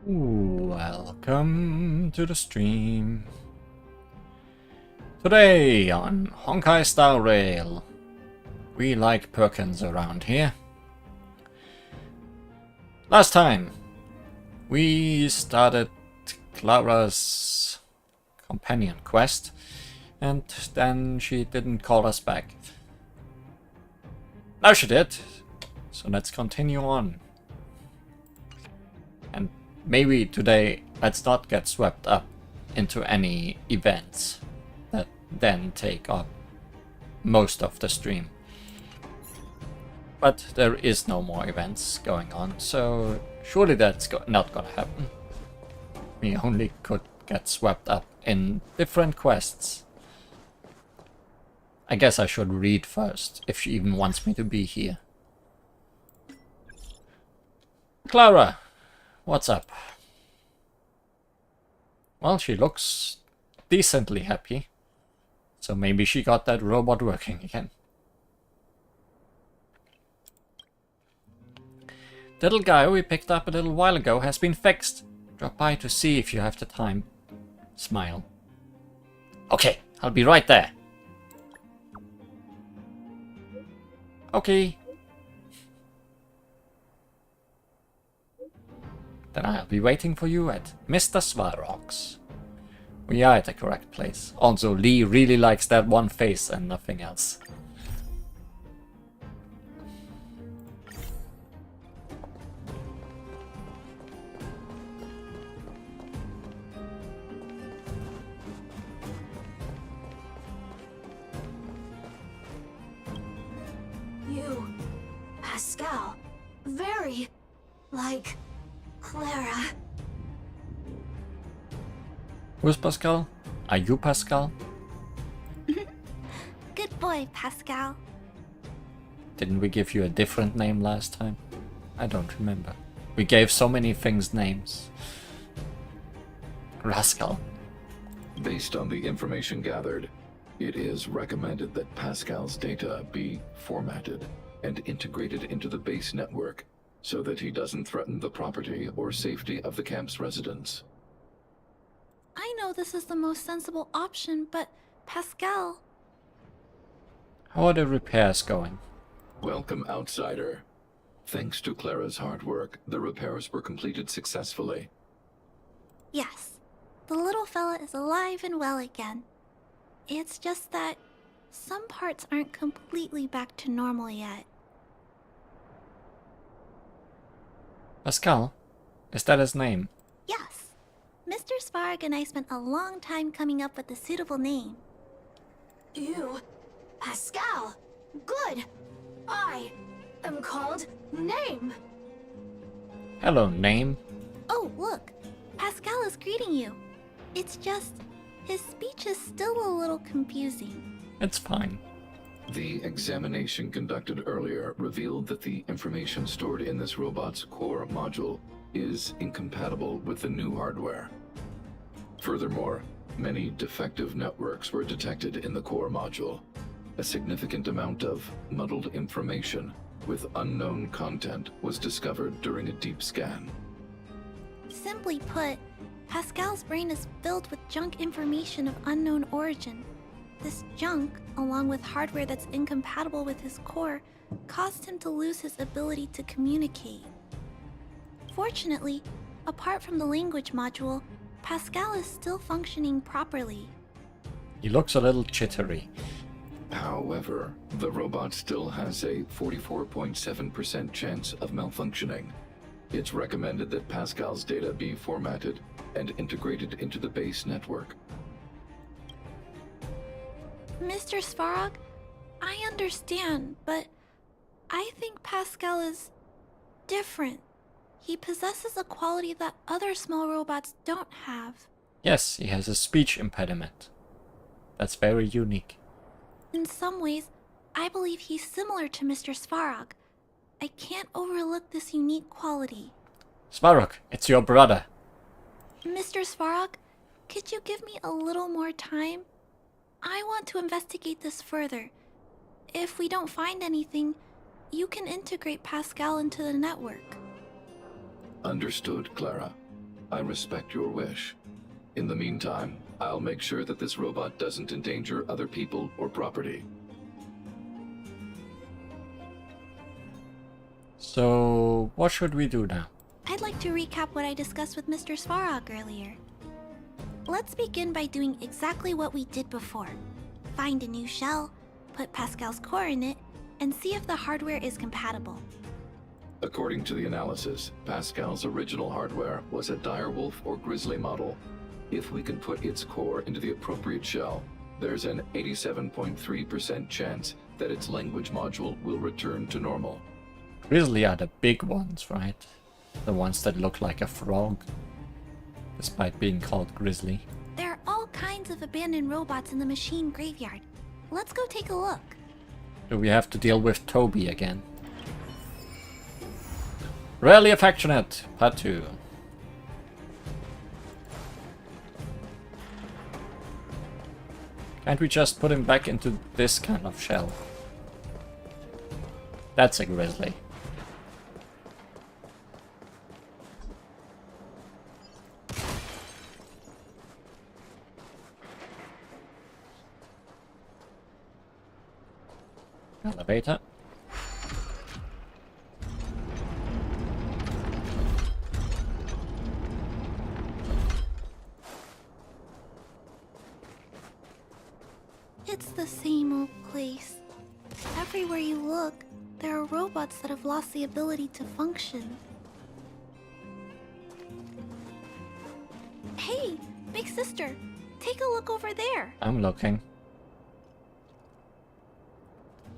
Welcome to the stream. Today on Honkai Star Rail, we like Perkins around here. Last time, we started Clara's companion quest, and then she didn't call us back. Now she did, so let's continue on. And maybe today, let's not get swept up into any events that then take up most of the stream. But there is no more events going on, so surely that's not gonna happen. We only could get swept up in different quests. I guess I should read first, if she even wants me to be here. Clara, what's up? Well, she looks decently happy. So maybe she got that robot working again. The little guy we picked up a little while ago has been fixed. Drop by to see if you have the time. Smile. Okay, I'll be right there. Okay. Then I'll be waiting for you at Mr. Svarog's. We are at the correct place. Also, Lee really likes that one face and nothing else. You, Pascal, very like Clara. Who's Pascal? Are you Pascal? Good boy, Pascal. Didn't we give you a different name last time? I don't remember. We gave so many things names. Rascal. Based on the information gathered, it is recommended that Pascal's data be formatted and integrated into the base network so that he doesn't threaten the property or safety of the camp's residents. I know this is the most sensible option, but Pascal... How are the repairs going? Welcome, outsider. Thanks to Clara's hard work, the repairs were completed successfully. Yes, the little fella is alive and well again. It's just that some parts aren't completely back to normal yet. Pascal? Is that his name? Yes. Mr. Svarog and I spent a long time coming up with a suitable name. You, Pascal. Good. I am called Name. Hello, name. Oh, look. Pascal is greeting you. It's just, his speech is still a little confusing. It's fine. The examination conducted earlier revealed that the information stored in this robot's core module is incompatible with the new hardware. Furthermore, many defective networks were detected in the core module. A significant amount of muddled information with unknown content was discovered during a deep scan. Simply put, Pascal's brain is filled with junk information of unknown origin. This junk, along with hardware that's incompatible with his core, caused him to lose his ability to communicate. Fortunately, apart from the language module, Pascal is still functioning properly. He looks a little jittery. However, the robot still has a 44.7% chance of malfunctioning. It's recommended that Pascal's data be formatted and integrated into the base network. Mr. Svarog, I understand, but I think Pascal is different. He possesses a quality that other small robots don't have. Yes, he has a speech impediment. That's very unique. In some ways, I believe he's similar to Mr. Svarog. I can't overlook this unique quality. Svarog, it's your brother. Mr. Svarog, could you give me a little more time? I want to investigate this further. If we don't find anything, you can integrate Pascal into the network. Understood, Clara. I respect your wish. In the meantime, I'll make sure that this robot doesn't endanger other people or property. So, what should we do now? I'd like to recap what I discussed with Mr. Svarog earlier. Let's begin by doing exactly what we did before. Find a new shell, put Pascal's core in it, and see if the hardware is compatible. According to the analysis, Pascal's original hardware was a direwolf or grizzly model. If we can put its core into the appropriate shell, there's an 87.3% chance that its language module will return to normal. Grizzly are the big ones, right? The ones that look like a frog, despite being called Grizzly. There are all kinds of abandoned robots in the machine graveyard. Let's go take a look. Do we have to deal with Toby again? Rarely Affectionate, Part 2. Can't we just put him back into this kind of shell? That's a Grizzly. Elevator. It's the same old place. Everywhere you look, there are robots that have lost the ability to function. Hey, big sister, take a look over there. I'm looking.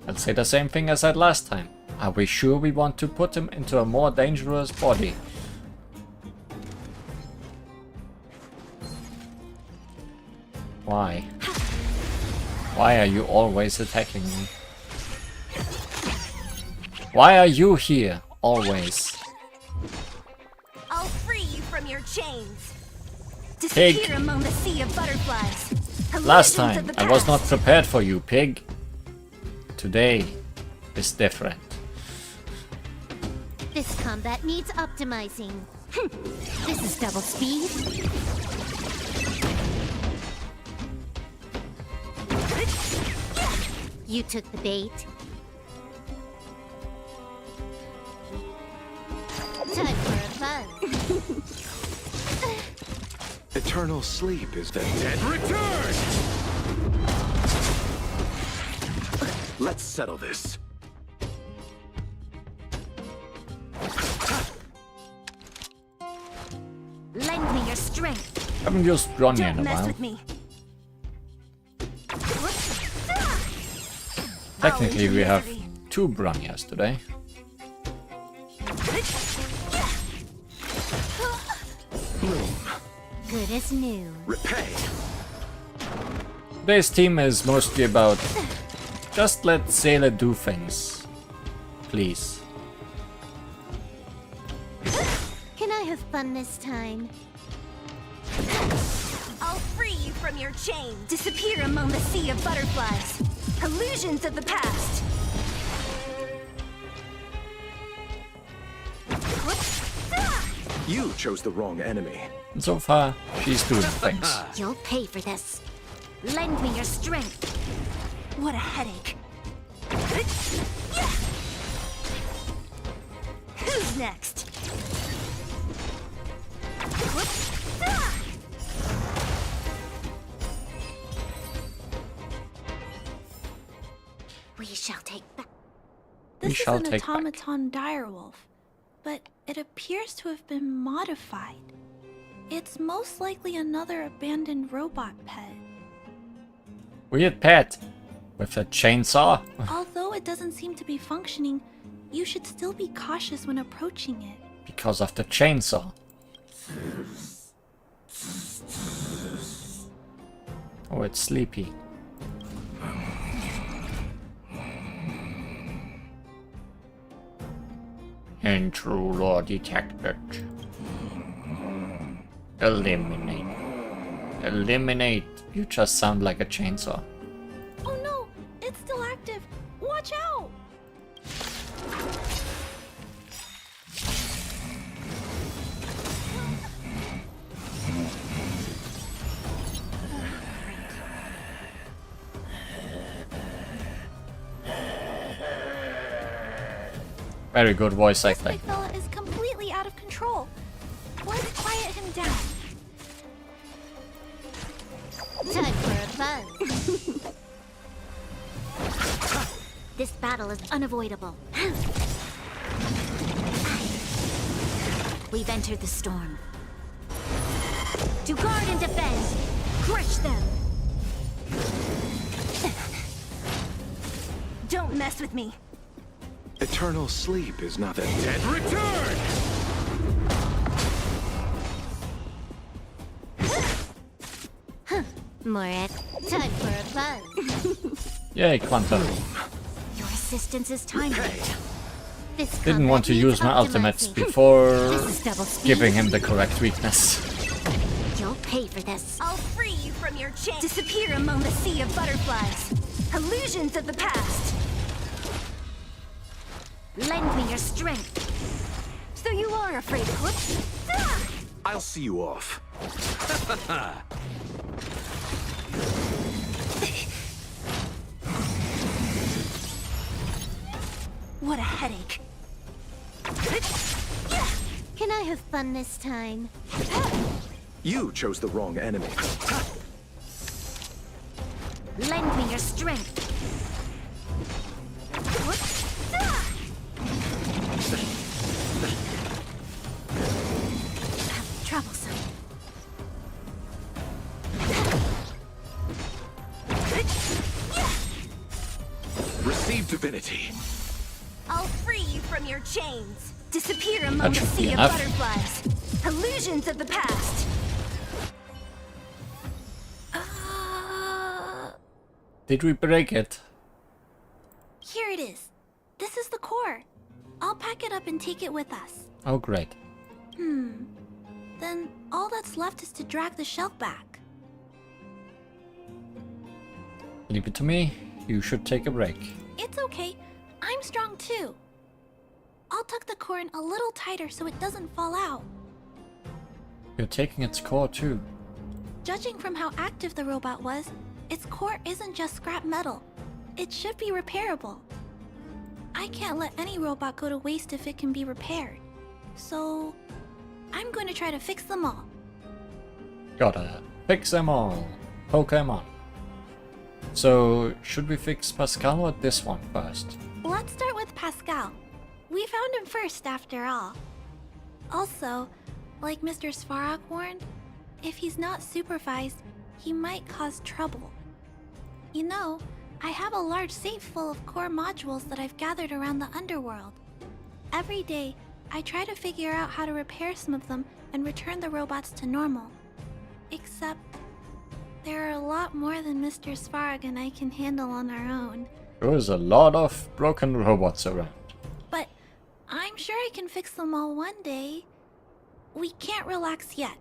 I'll say the same thing as I said last time. Are we sure we want to put him into a more dangerous body? Why? Why are you always attacking me? Why are you here, always? I'll free you from your chains. Pig. Disappear among the sea of butterflies. Last Illusions time, of the I was not past. prepared for you, pig. Today is different. This combat needs optimizing. This is double speed. You took the bait. Time for a buzz. Eternal sleep is the dead return! Let's settle this. Lend me your strength. Haven't used Bronny in Don't a mess while. with me. Technically, I'll we have misery. 2 Bronyas today. Bloom. Good as new. Repay. Today's team is mostly about just let Sailor do things. Please. Can I have fun this time? I'll free you from your chains. Disappear among the sea of butterflies. Illusions of the past. You chose the wrong enemy. And so far, she's doing things. You'll pay for this. Lend me your strength. What a headache. Who's next? We shall take back. We This is shall an take back. automaton direwolf, but it appears to have been modified. It's most likely another abandoned robot pet. Weird pet with a chainsaw. Although it doesn't seem to be functioning, you should still be cautious when approaching it. Because of the chainsaw. Oh, it's sleepy. Intruder detected. Eliminate. Eliminate. You just sound like a chainsaw. Oh no! It's still active! Watch out! Very good voice This acting. big fella is completely out of control. Let's quiet him down. Time for a buzz. This battle is unavoidable. We've entered the storm. To guard and defend, crush them. Don't mess with me. Eternal sleep is not a dead return! Morik, time for a buzz. Yay, Quantum. Your assistance is timeless. This Didn't combat want to needs use my ultimates optimizing. before This is double speed. giving him the correct weakness. You'll pay for this. I'll free you from your chain. Disappear among the sea of butterflies. Illusions of the past. Lend me your strength. So you are afraid of whoops. Ah! I'll see you off. What a headache. Can I have fun this time? You chose the wrong enemy. Lend me your strength. Whoops. Ah! Troublesome. Receive divinity. I'll free you from your chains. Disappear among That the should be sea of enough. butterflies. Illusions of the past. Did we break it? Here it is. This is the core. I'll pack it up and take it with us. Oh, great. Then all that's left is to drag the shell back. Leave it to me. You should take a break. It's okay. I'm strong too. I'll tuck the core in a little tighter so it doesn't fall out. You're taking its core too. Judging from how active the robot was, its core isn't just scrap metal. It should be repairable. I can't let any robot go to waste if it can be repaired. So, I'm going to try to fix them all. Gotta fix them all. Pokemon. So, should we fix Pascal or this one first? Let's start with Pascal. We found him first, after all. Also, like Mr. Svarog warned, if he's not supervised, he might cause trouble. You know, I have a large safe full of core modules that I've gathered around the underworld. Every day, I try to figure out how to repair some of them and return the robots to normal. Except, there are a lot more than Mr. Svarog and I can handle on our own. There's a lot of broken robots around. But I'm sure I can fix them all one day. We can't relax yet.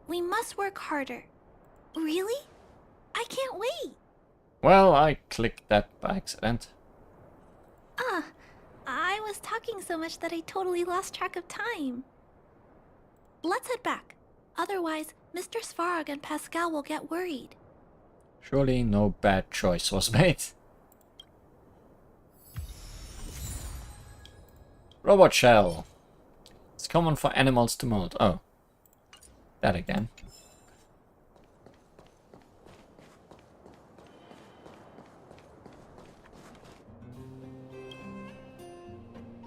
We must work harder. Really? I can't wait. Well, I clicked that by accident. I was talking so much that I totally lost track of time. Let's head back. Otherwise, Mr. Svarog and Pascal will get worried. Surely no bad choice was made. Robot shell. It's common for animals to mold. Oh. That again.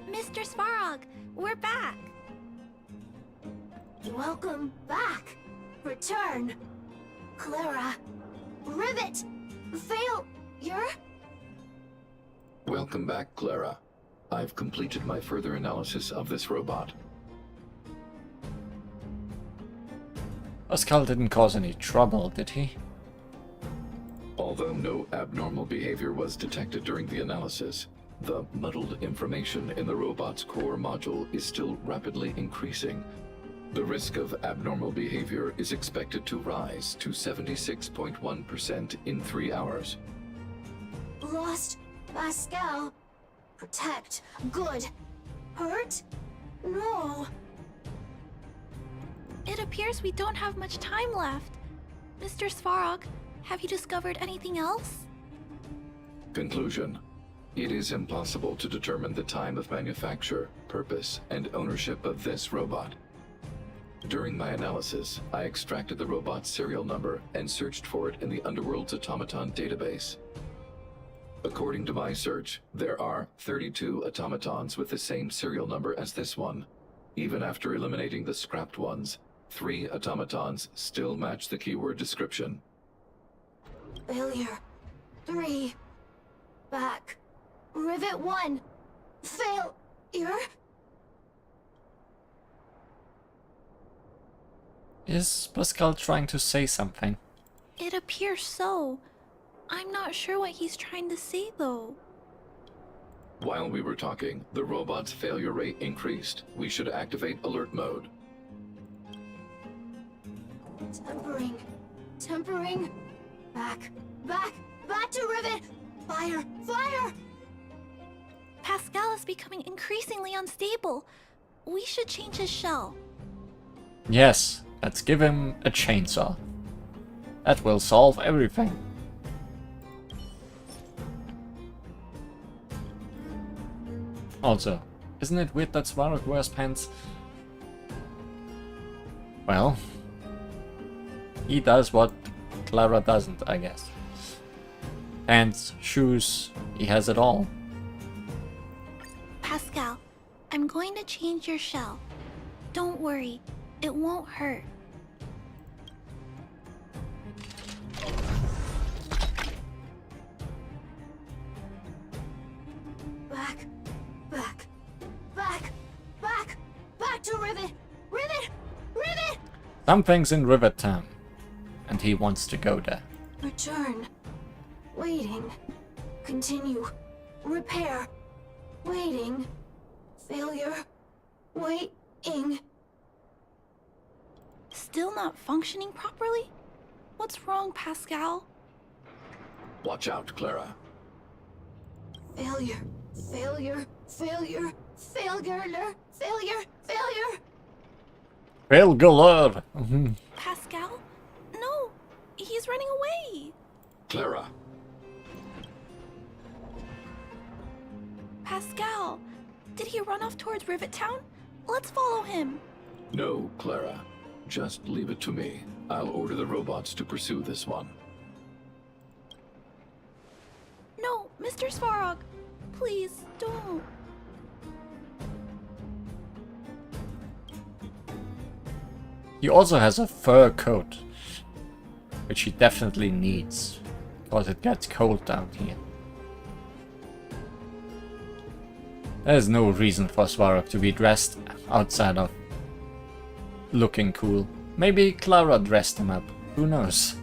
Mr. Svarog, we're back. Welcome back. Return. Clara. Rivet. Failure. Welcome back, Clara. I've completed my further analysis of this robot. Pascal didn't cause any trouble, did he? Although no abnormal behavior was detected during the analysis, the muddled information in the robot's core module is still rapidly increasing. The risk of abnormal behavior is expected to rise to 76.1% in 3 hours. Lost. Pascal. Protect. Good. Hurt? No. It appears we don't have much time left. Mr. Svarog, have you discovered anything else? Conclusion. It is impossible to determine the time of manufacture, purpose, and ownership of this robot. During my analysis, I extracted the robot's serial number and searched for it in the Underworld's automaton database. According to my search, there are 32 automatons with the same serial number as this one. Even after eliminating the scrapped ones, 3 automatons still match the keyword description. Failure. 3. Back. Rivet 1. Failure. Is Pascal trying to say something? It appears so. I'm not sure what he's trying to say, though. While we were talking, the robot's failure rate increased. We should activate alert mode. Tempering. Tempering. Back. Back. Back to Rivet. Fire. Fire. Pascal is becoming increasingly unstable. We should change his shell. Yes, let's give him a chainsaw. That will solve everything. Also, isn't it weird that Svarog wears pants? Well, he does what Clara doesn't, I guess. Pants, shoes, he has it all. Pascal, I'm going to change your shell. Don't worry, it won't hurt. Back. Back. Back. Back. Back to Rivet. Rivet. Rivet. Something's in Rivet Town, and he wants to go there. Return. Waiting. Continue. Repair. Waiting. Failure. Waiting. Still not functioning properly? What's wrong, Pascal? Watch out, Clara. Failure. Failure. Failure. Failure. Failure. Failure. Fail galore! Pascal? No, he's running away. Clara. Pascal, did he run off towards Rivet Town? Let's follow him. No, Clara. Just leave it to me. I'll order the robots to pursue this one. No, Mr. Svarog, please don't. He also has a fur coat, which he definitely needs, because it gets cold down here. There's no reason for Svarog to be dressed outside of looking cool. Maybe Clara dressed him up, who knows?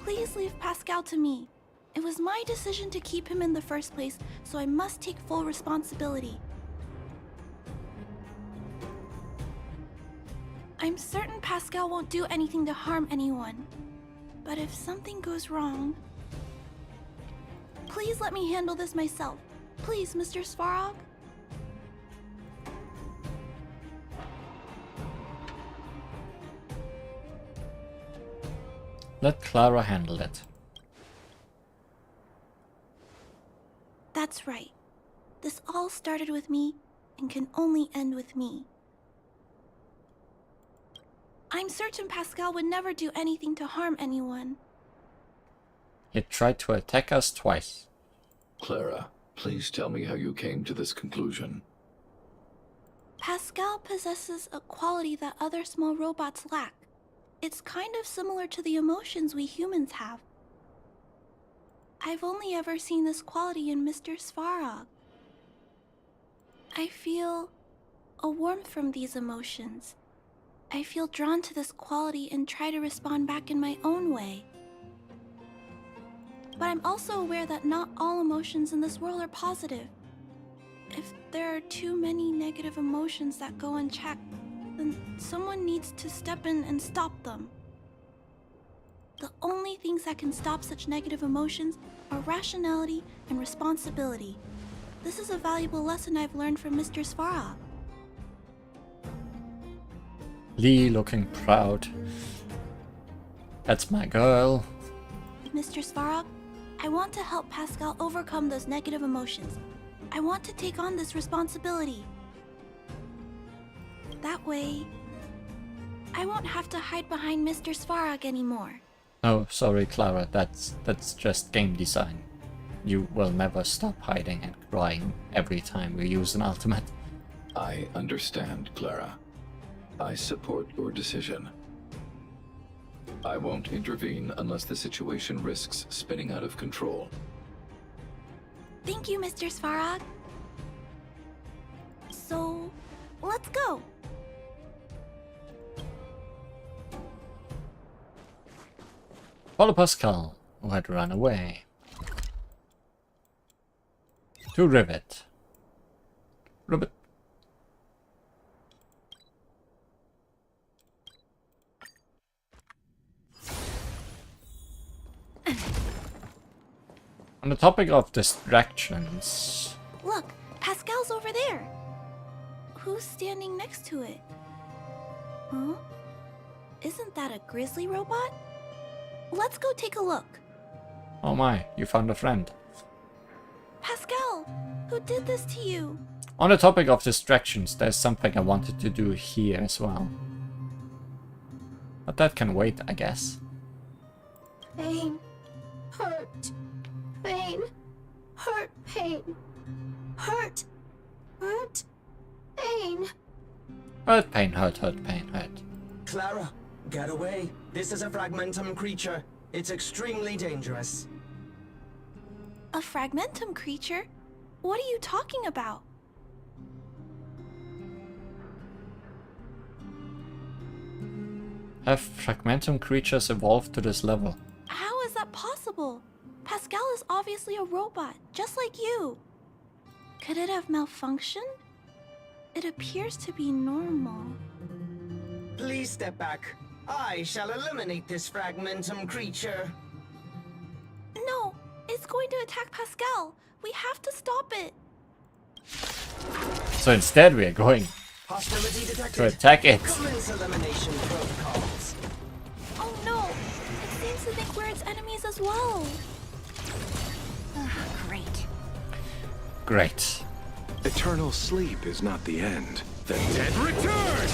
Please leave Pascal to me. It was my decision to keep him in the first place, so I must take full responsibility. I'm certain Pascal won't do anything to harm anyone. But if something goes wrong... Please let me handle this myself. Please, Mr. Svarog. Let Clara handle it. That's right. This all started with me and can only end with me. I'm certain Pascal would never do anything to harm anyone. He tried to attack us twice. Clara, please tell me how you came to this conclusion. Pascal possesses a quality that other small robots lack. It's kind of similar to the emotions we humans have. I've only ever seen this quality in Mr. Svarog. I feel a warmth from these emotions. I feel drawn to this quality and try to respond back in my own way. But I'm also aware that not all emotions in this world are positive. If there are too many negative emotions that go unchecked, then someone needs to step in and stop them. The only things that can stop such negative emotions are rationality and responsibility. This is a valuable lesson I've learned from Mr. Svarog. Lee looking proud. That's my girl. Mr. Svarog, I want to help Pascal overcome those negative emotions. I want to take on this responsibility. That way, I won't have to hide behind Mr. Svarog anymore. Oh, sorry, Clara. That's just game design. You will never stop hiding and crying every time we use an ultimate. I understand, Clara. I support your decision. I won't intervene unless the situation risks spinning out of control. Thank you, Mr. Svarog. So, let's go. Follow Pascal, who had run away. To Rivet. Rivet. On the topic of distractions. Look, Pascal's over there. Who's standing next to it? Huh? Isn't that a grizzly robot? Let's go take a look. Oh my, you found a friend. Pascal, who did this to you? On the topic of distractions, there's something I wanted to do here as well. But that can wait, I guess. Pain. Hurt. Pain. Hurt. Pain. Hurt. Hurt. Pain. Hurt, pain, hurt, hurt, pain, hurt. Clara, get away. This is a fragmentum creature. It's extremely dangerous. A fragmentum creature? What are you talking about? Have fragmentum creatures evolved to this level? How is that possible? Pascal is obviously a robot, just like you. Could it have malfunctioned? It appears to be normal. Please step back. I shall eliminate this fragmentum creature. No, it's going to attack Pascal. We have to stop it. So instead we are going Hostility detected. to attack it. Commence elimination protocols. Oh no, it seems to think we're its enemies as well. Great. Great. Eternal sleep is not the end. The dead return!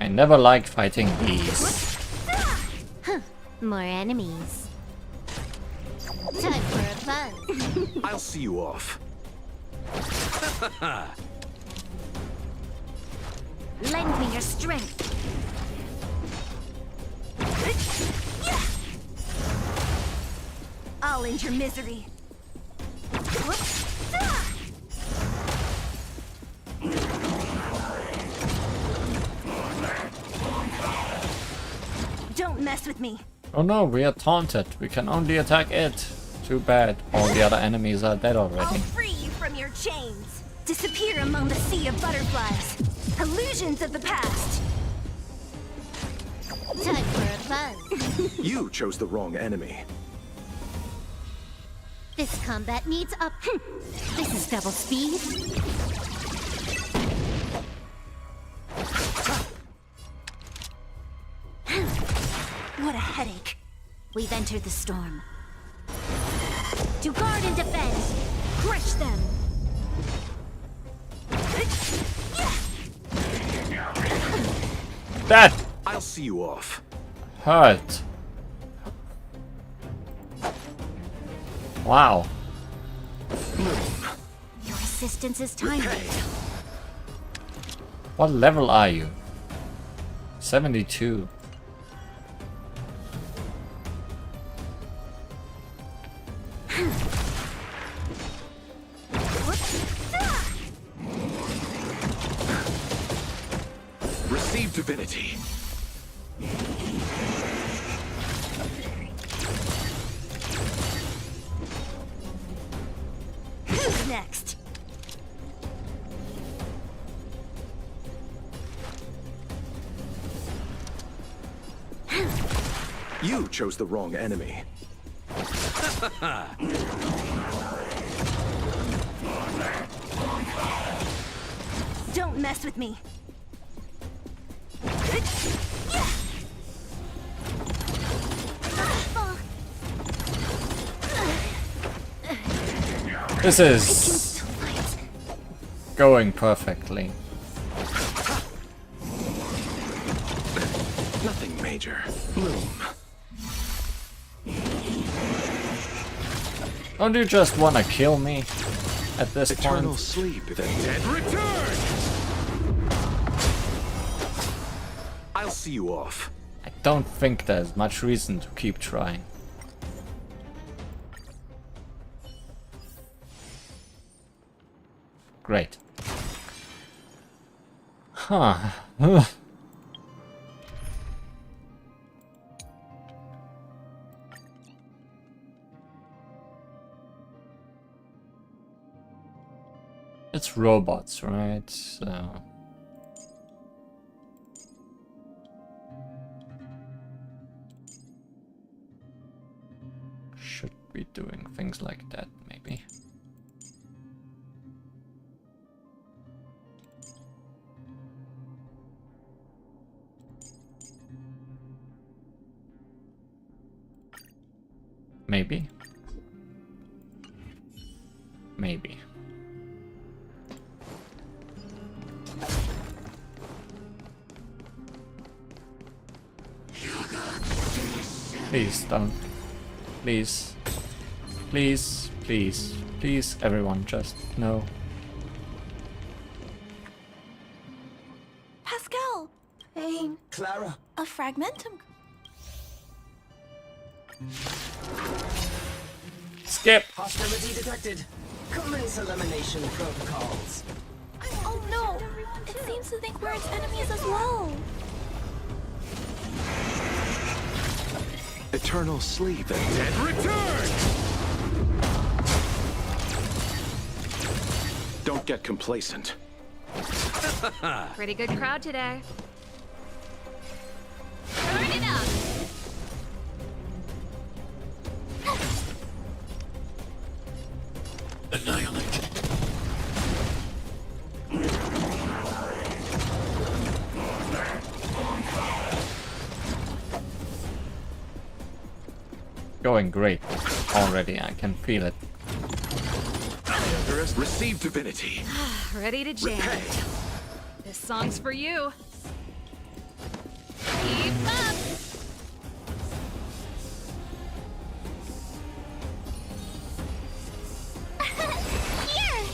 I never liked fighting these. More enemies. Time for a buzz. I'll see you off. Lend me your strength. I'll end your misery. Don't mess with me. Oh no, we are taunted. We can only attack it. Too bad. All the other enemies are dead I'll already. free you from your chains. Disappear among the sea of butterflies. Illusions of the past. Time for a buzz. You chose the wrong enemy. This combat needs up. This is double speed. What a headache. We've entered the storm. To guard and defend. Crush them. That I'll see you off. hurt. Wow. Your assistance is timely. What level are you? 72. Receive divinity. Who's next? You chose the wrong enemy. Don't mess with me. This is going perfectly. Nothing major. Bloom. Don't you just wanna kill me at this Eternal point? sleep. The dead return! I'll see you off. I don't think there's much reason to keep trying. Great. Huh. It's robots, right? So... should be doing things like that, maybe. Maybe. Maybe. Please don't. Please. Please, please, please, everyone, just no. Pascal! Pain. Clara. A fragmentum. Skip! Hostility detected. Commence elimination protocols. Oh no! It seems to think we're its enemies as well. Eternal sleep. The dead return! Don't get complacent. Pretty good crowd today. Turn it up! Annihilate. Going great already, I can feel it. Receive divinity. Ready to jam. Repay. This song's for you. Keep up! Here!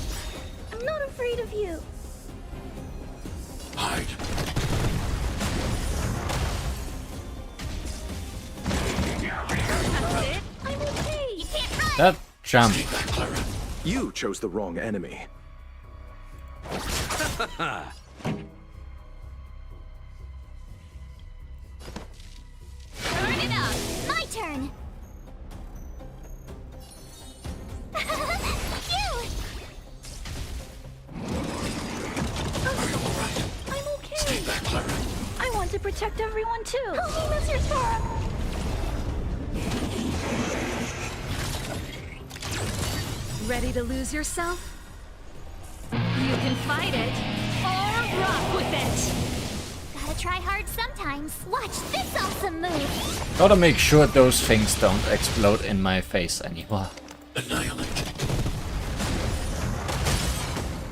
I'm not afraid of you. Hide. That's it. I'm okay. You can't run. That jump. Stay back, Clara. You chose the wrong enemy. Turn it up! My turn. I'm okay. Stay back, Clara. I want to protect everyone too. Help me, Mr. Sora. Ready to lose yourself? You can fight it, or rock with it! Gotta try hard sometimes. Watch this awesome move. Gotta make sure those things don't explode in my face anymore. Annihilate.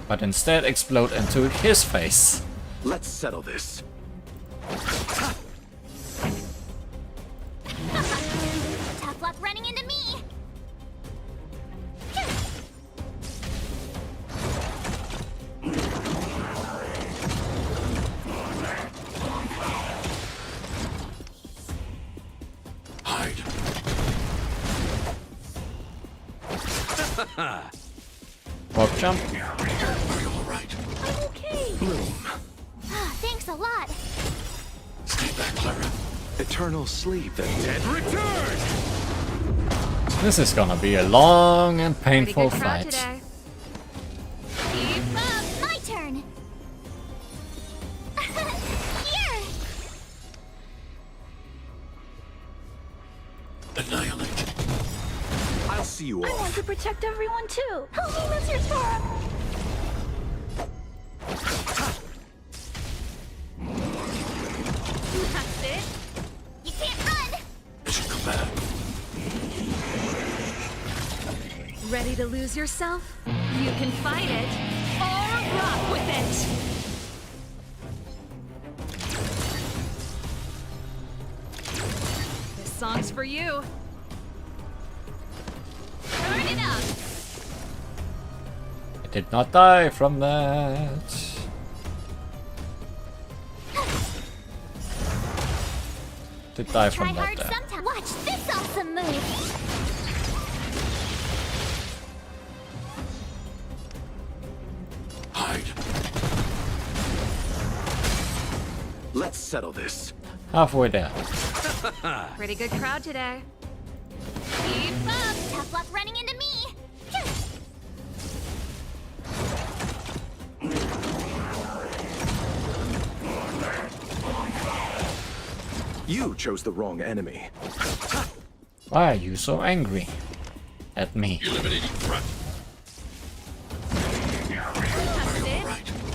But instead explode into his face. Let's settle this. Tough luck running into me. Hide. Warp jump. Are you all right? I'm okay. Bloom. Thanks a lot. Stay back, Clara. Eternal sleep. The dead return! This is gonna be a long and Pretty painful good crowd fight. today. Keep up! My turn. Here. Annihilate. I'll see you I want off. to protect everyone too. Help me, Mr. Sora. That's it. You can't run. Mission combat. Ready Ready to lose yourself? You can fight it or rock with it! This song's for you. Turn it up! I did not die from that. Did die Try from that hard there. sometime. Watch this awesome move! Hide. Let's settle this. Halfway there. Pretty good crowd today. Keep up! Tough luck running into me! You chose the wrong enemy. Why are you so angry at me? Eliminating threat.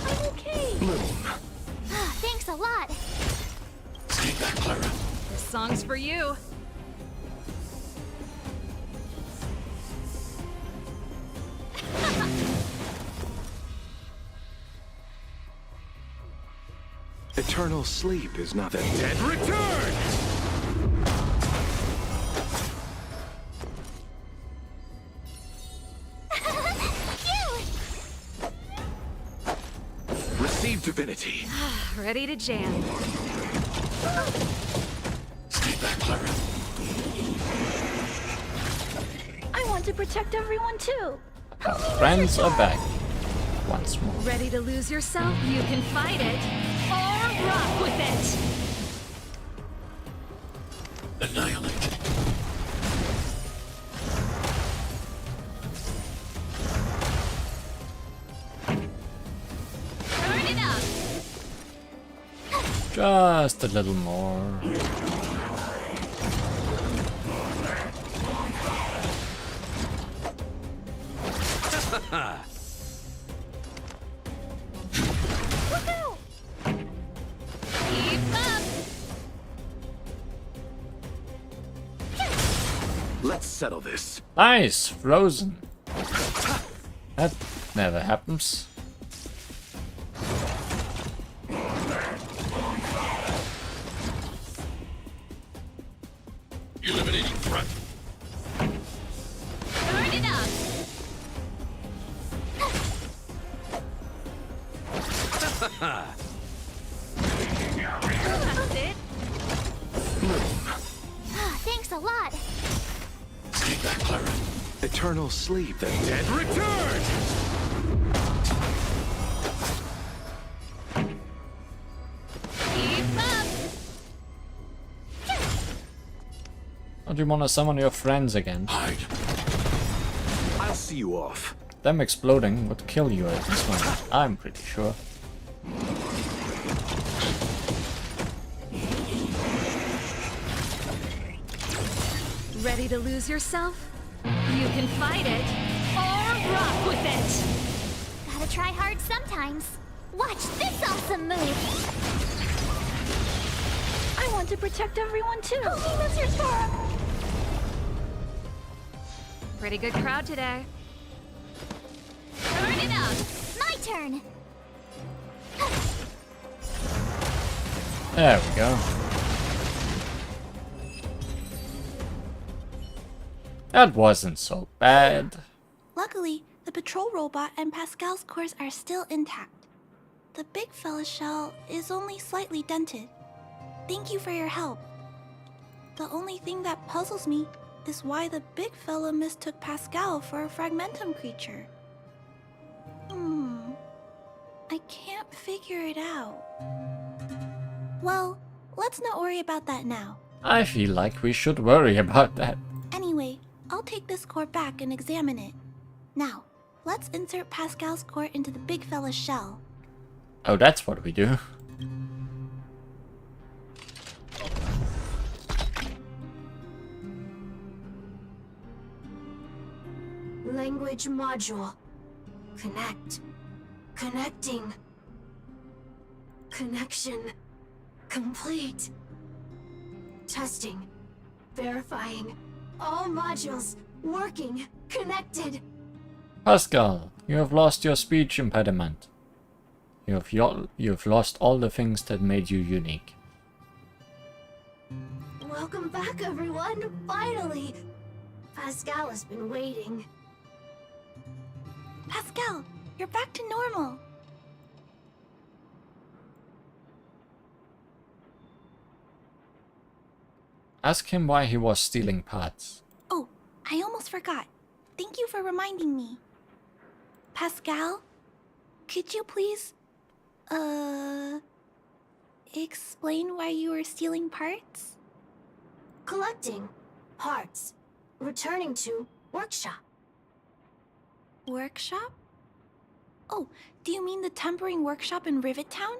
I'm okay. Bloom. Thanks a lot. Stay back, Clara. This song's for you. Eternal sleep is not the dead return! Receive divinity. Ready to jam. Stay back, Clara. I want to protect everyone too. Our friends are back once more. Ready to lose yourself? You can fight it or rock with it! Annihilate. Turn it up! Just a little more. Keep up! Let's settle this. Nice, frozen. That never happens. Eliminating threat. Turn it up! That's it. Thanks a lot. Stay back, Clara. Eternal sleep, the dead return! Keep up! Don't you want to summon your friends again? Hide. I'll see you off. Them exploding would kill you at this moment, I'm pretty sure. Ready to lose yourself? You can fight it or rock with it! Gotta try hard sometimes. Watch this awesome move! I want to protect everyone too. Oh, Mr. Storm! Pretty good crowd today. Turn it up! My turn! There we go. That wasn't so bad. Luckily, the patrol robot and Pascal's cores are still intact. The big fella's shell is only slightly dented. Thank you for your help. The only thing that puzzles me is why the big fella mistook Pascal for a fragmentum creature. I can't figure it out. Well, let's not worry about that now. I feel like we should worry about that. Anyway, I'll take this core back and examine it. Now, let's insert Pascal's core into the big fella's shell. Oh, that's what we do. Language module. Connect. Connecting. Connection. Complete. Testing. Verifying. All modules working. Connected. Pascal, you have lost your speech impediment. You've lost all the things that made you unique. Welcome back, everyone! Finally! Pascal has been waiting. Pascal, you're back to normal. Ask him why he was stealing parts. Oh, I almost forgot. Thank you for reminding me. Pascal, could you please, explain why you were stealing parts? Collecting parts. Returning to workshop. Workshop? Oh, do you mean the tempering workshop in Rivet Town?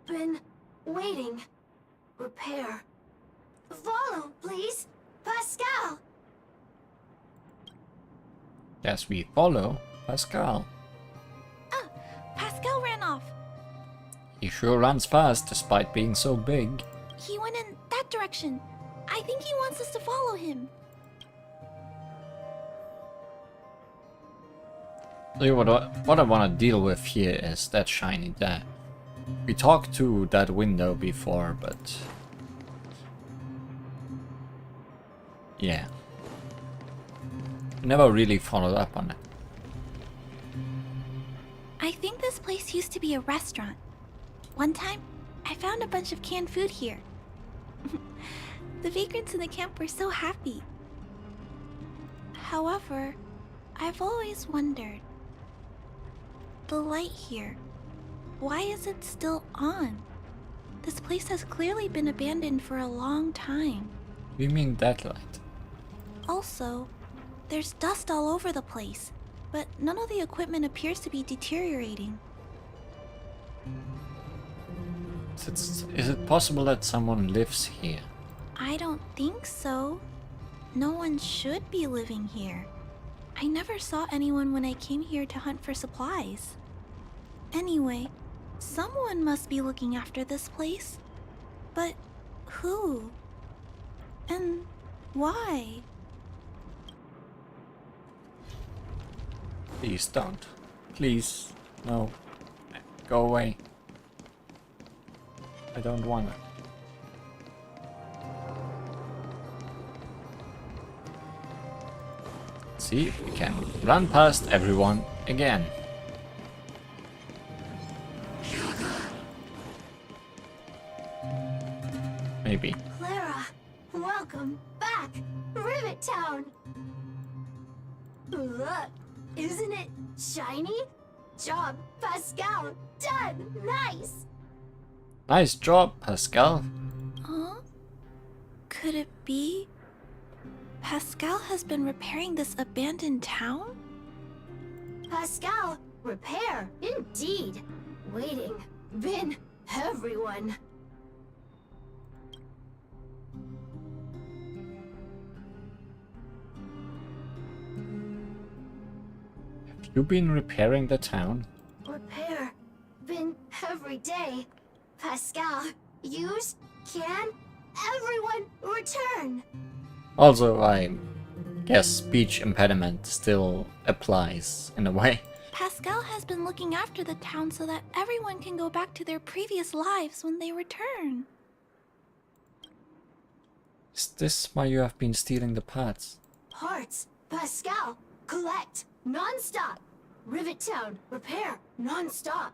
Been waiting. Repair. Follow, please! Pascal! Yes, we follow Pascal. Ah, Pascal ran off. He sure runs fast despite being so big. He went in that direction. I think he wants us to follow him. See, what I want to deal with here is that shiny there. We talked to that window before, but... yeah. Never really followed up on it. I think this place used to be a restaurant. One time, I found a bunch of canned food here. The vagrants in the camp were so happy. However, I've always wondered. The light here, why is it still on? This place has clearly been abandoned for a long time. You mean that light? Also, there's dust all over the place, but none of the equipment appears to be deteriorating. Is it possible that someone lives here? I don't think so. No one should be living here. I never saw anyone when I came here to hunt for supplies. Anyway, someone must be looking after this place. But who? And why? Please don't. Please. No. Go away. I don't want it. See, we can run past everyone again. Maybe. Clara, welcome back! Rivet Town! Look, isn't it shiny? Job, Pascal! Done! Nice! Nice job, Pascal. Huh? Could it be? Pascal has been repairing this abandoned town? Pascal, repair, indeed. Waiting, been everyone. Have you been repairing the town? Repair, been every day. Pascal, use, can, everyone return. Also, I guess speech impediment still applies in a way. Pascal has been looking after the town so that everyone can go back to their previous lives when they return. Is this why you have been stealing the parts? Parts, Pascal, collect, non-stop. Rivet Town, repair, non-stop.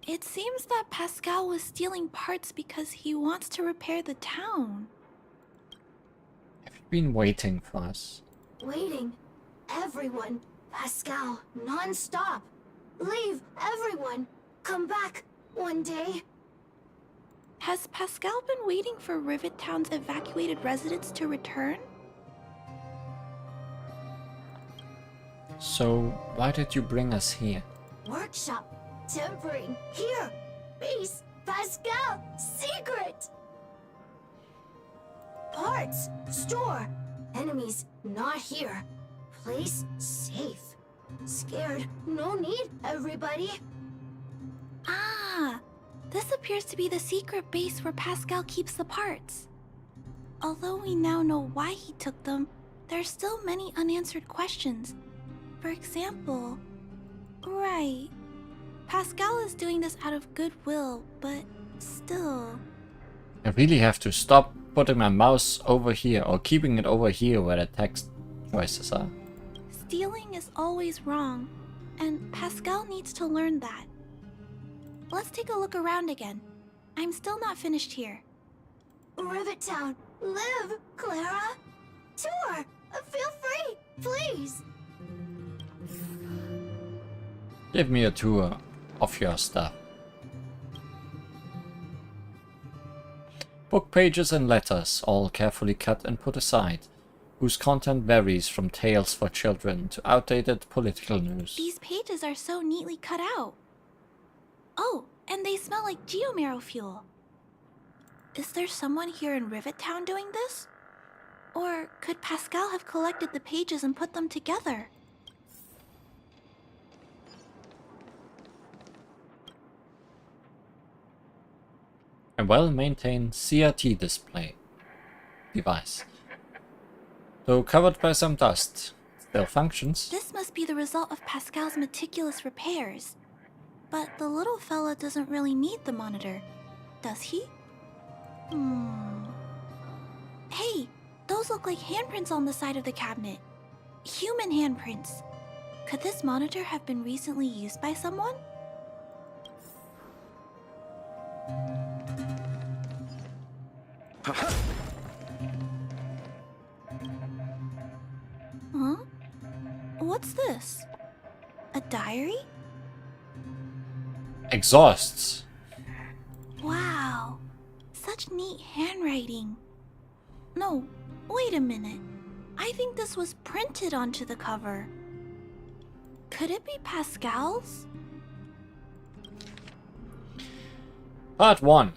It seems that Pascal was stealing parts because he wants to repair the town. Have you been waiting for us? Waiting, everyone, Pascal, non-stop. Leave, everyone, come back one day. Has Pascal been waiting for Rivet Town's evacuated residents to return? So, why did you bring us here? Workshop, tempering, here, base, Pascal, secret. Parts, store, enemies not here. Place safe. Scared, no need, everybody. Ah, this appears to be the secret base where Pascal keeps the parts. Although we now know why he took them, there are still many unanswered questions. For example... Right. Pascal is doing this out of goodwill, but still... I really have to stop putting my mouse over here or keeping it over here where the text choices are. Stealing is always wrong, and Pascal needs to learn that. Let's take a look around again. I'm still not finished here. Rivet Town. Live, Clara. Tour. Feel free, please. Give me a tour of your stuff. Book pages and letters, all carefully cut and put aside, whose content varies from tales for children to outdated political news. These pages are so neatly cut out. Oh, and they smell like geomarrow fuel. Is there someone here in Rivet Town doing this? Or could Pascal have collected the pages and put them together? A well-maintained CRT display device. Though covered by some dust, still functions. This must be the result of Pascal's meticulous repairs. But the little fella doesn't really need the monitor, does he? Hey, those look like handprints on the side of the cabinet. Human handprints. Could this monitor have been recently used by someone? Huh? What's this? A diary? Exhausts. Wow, such neat handwriting. No, wait a minute. I think this was printed onto the cover. Could it be Pascal's? Part 1.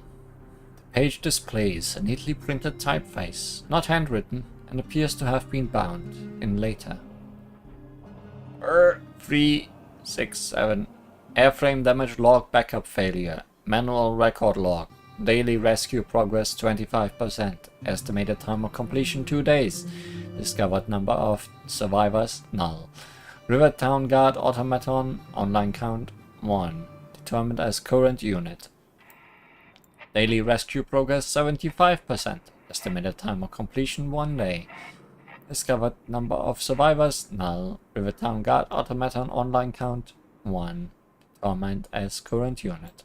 The page displays a neatly printed typeface, not handwritten, and appears to have been bound in later. 367. Airframe damage log backup failure. Manual record log. Daily rescue progress 25%. Estimated time of completion 2 days. Discovered number of survivors null. Rivet Town Guard automaton online count 1. Determined as current unit. Daily rescue progress 75%. Estimated time of completion 1 day. Discovered number of survivors null. Rivet Town Guard automaton online count 1. Determined as current unit.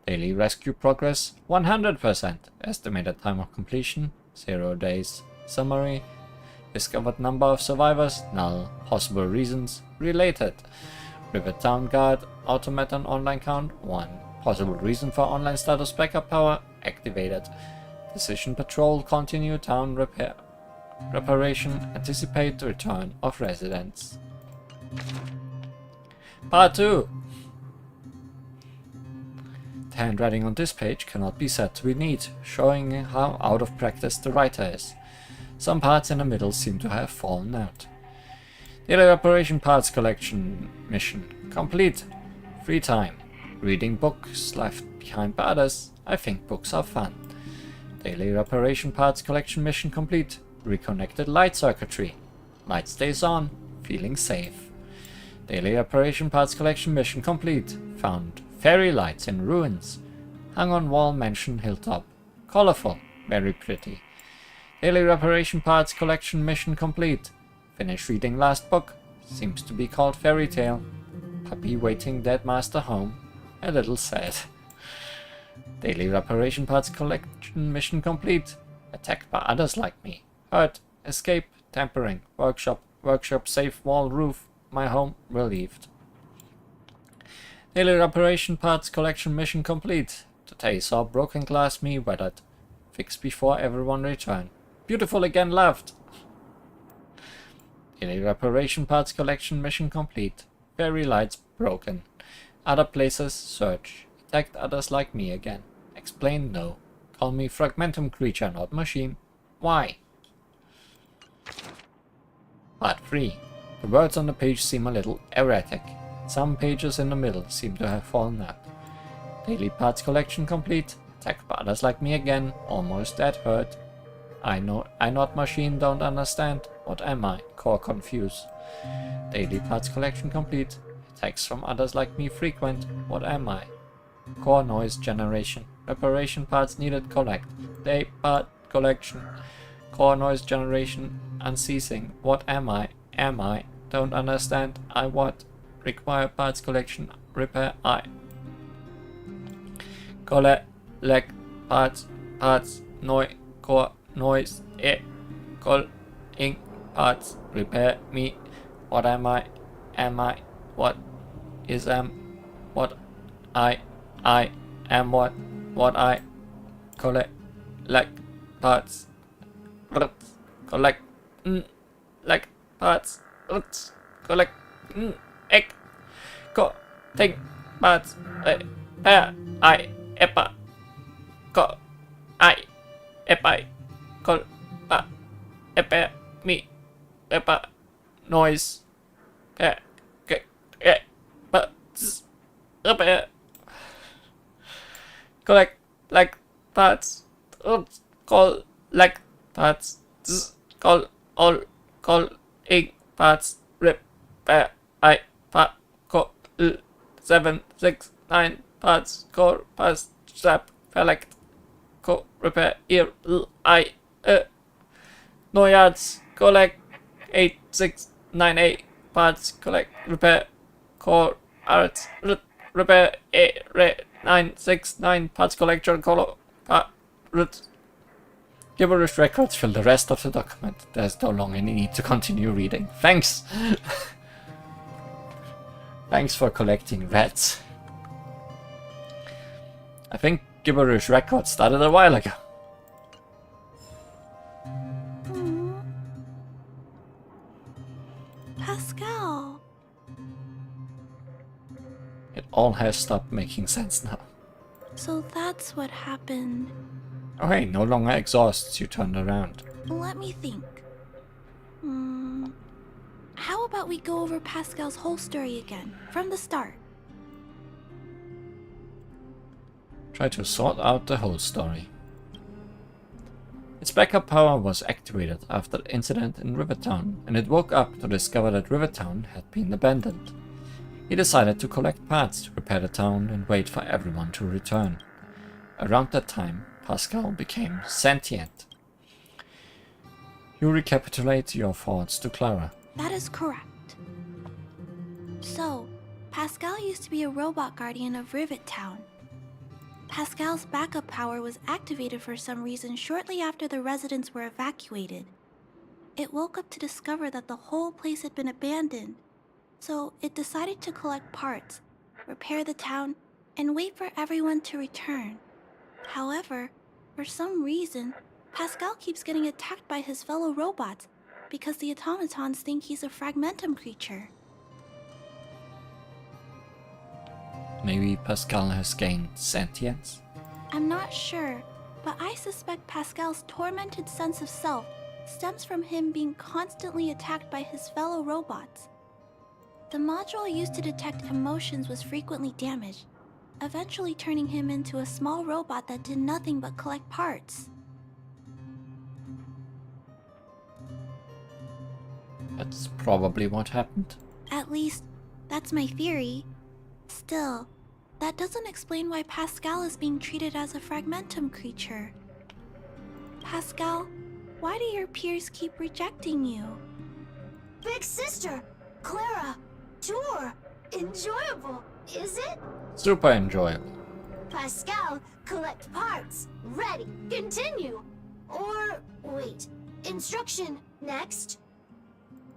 Daily rescue progress 100%. Estimated time of completion 0 days. Summary. Discovered number of survivors null. Possible reasons related. Rivet Town Guard automaton online count 1. Possible reason for online status backup power activated. Decision patrol continue town reparation. Anticipate return of residents. Part 2. The handwriting on this page cannot be said to be neat, showing how out of practice the writer is. Some parts in the middle seem to have fallen out. Daily reparation parts collection mission complete. Free time. Reading books left behind by others. I think books are fun. Daily reparation parts collection mission complete. Reconnected light circuitry. Light stays on. Feeling safe. Daily reparation parts collection mission complete. Found fairy lights in ruins. Hung on wall mansion hilltop. Colorful. Very pretty. Daily reparation parts collection mission complete. Finished reading last book. Seems to be called Fairy Tale. Puppy waiting dead master home. A little sad. Daily reparation parts collection mission complete. Attacked by others like me. Hurt. Escape. Tampering. Workshop safe wall roof. My home relieved. Daily reparation parts collection mission complete. Today saw broken glass me weathered. Fix before everyone return. Beautiful again left. Daily reparation parts collection mission complete. Fairy lights broken. Other places search. Attacked others like me again. Explain no. Call me fragmentum creature, not machine. Why? Part 3. The words on the page seem a little erratic. Some pages in the middle seem to have fallen out. Daily parts collection complete. Attacked by others like me again. Almost dead hurt. I not machine don't understand. What am I? Core confused. Daily parts collection complete. Attacks from others like me frequent. What am I? Core noise generation. Reparation parts needed collect. Day part collection. Core noise generation unceasing. What am I? Am I? Don't understand. I what? Require parts collection. Repair I. Collect parts core noise call ink parts repair me. What am I? Am I? What is what I am what I collect parts collect parts collect egg co think parts I epa co I epa col pa epa me epa noise collect parts call parts call all call ink parts repair I pa co 7 6 9 parts core parts strap select co repair ear I no yards collect 8 6 9 8 parts collect repair core arts repair a re 9 6 9 parts collection color root. Gibberish records fill the rest of the document. There's no longer any need to continue reading. Thanks! Thanks for collecting rats. I think Gibberish records started a while ago. Pascal. It all has stopped making sense now. So that's what happened. Oh hey, no longer exhausts, you turned around. Let me think. How about we go over Pascal's whole story again, from the start? Try to sort out the whole story. Its backup power was activated after the incident in Rivertown, and it woke up to discover that Rivertown had been abandoned. He decided to collect parts to repair the town and wait for everyone to return. Around that time, Pascal became sentient. You recapitulate your thoughts to Clara. That is correct. So, Pascal used to be a robot guardian of Rivet Town. Pascal's backup power was activated for some reason shortly after the residents were evacuated. It woke up to discover that the whole place had been abandoned, so it decided to collect parts, repair the town, and wait for everyone to return. However, for some reason, Pascal keeps getting attacked by his fellow robots because the automatons think he's a fragmentum creature. Maybe Pascal has gained sentience? I'm not sure, but I suspect Pascal's tormented sense of self stems from him being constantly attacked by his fellow robots. The module used to detect emotions was frequently damaged, eventually turning him into a small robot that did nothing but collect parts. That's probably what happened. At least, that's my theory. Still, that doesn't explain why Pascal is being treated as a fragmentum creature. Pascal, why do your peers keep rejecting you? Big sister, Clara, tour, enjoyable, is it? Super enjoyable. Pascal, collect parts, ready, continue. Or, wait, instruction, next.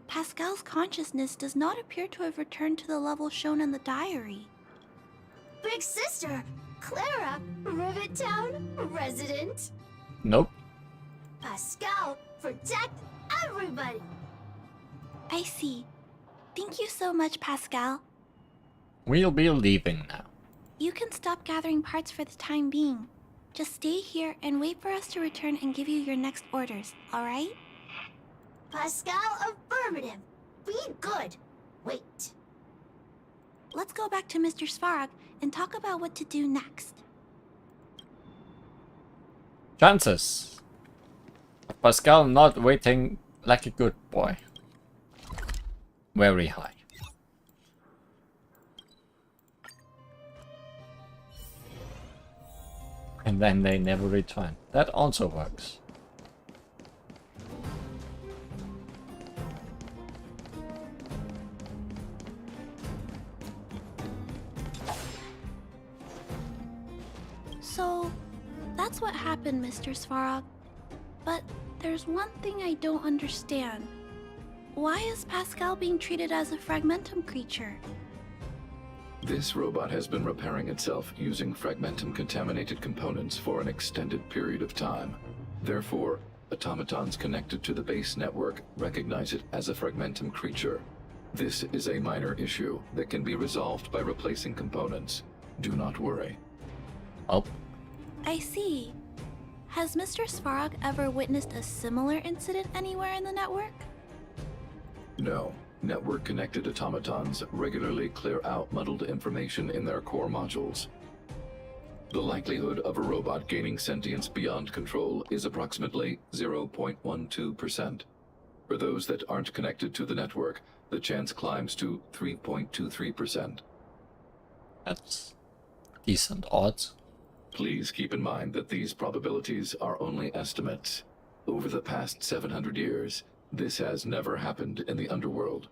Pascal's consciousness does not appear to have returned to the level shown in the diary. Big sister, Clara, Rivet Town resident. Nope. Pascal, protect everybody. I see. Thank you so much, Pascal. We'll be leaving now. You can stop gathering parts for the time being. Just stay here and wait for us to return and give you your next orders, alright? Pascal, affirmative. Be good. Wait. Let's go back to Mr. Svarog and talk about what to do next. Chances of Pascal not waiting like a good boy. Very high. And then they never return. That also works. So, that's what happened, Mr. Svarog. But there's one thing I don't understand. Why is Pascal being treated as a fragmentum creature? This robot has been repairing itself using fragmentum-contaminated components for an extended period of time. Therefore, automatons connected to the base network recognize it as a fragmentum creature. This is a minor issue that can be resolved by replacing components. Do not worry. Oh, I see. Has Mr. Svarog ever witnessed a similar incident anywhere in the network? No. Network-connected automatons regularly clear out muddled information in their core modules. The likelihood of a robot gaining sentience beyond control is approximately 0.12%. For those that aren't connected to the network, the chance climbs to 3.23%. that's decent odds. Please keep in mind that these probabilities are only estimates. Over the past 700 years, this has never happened in the underworld.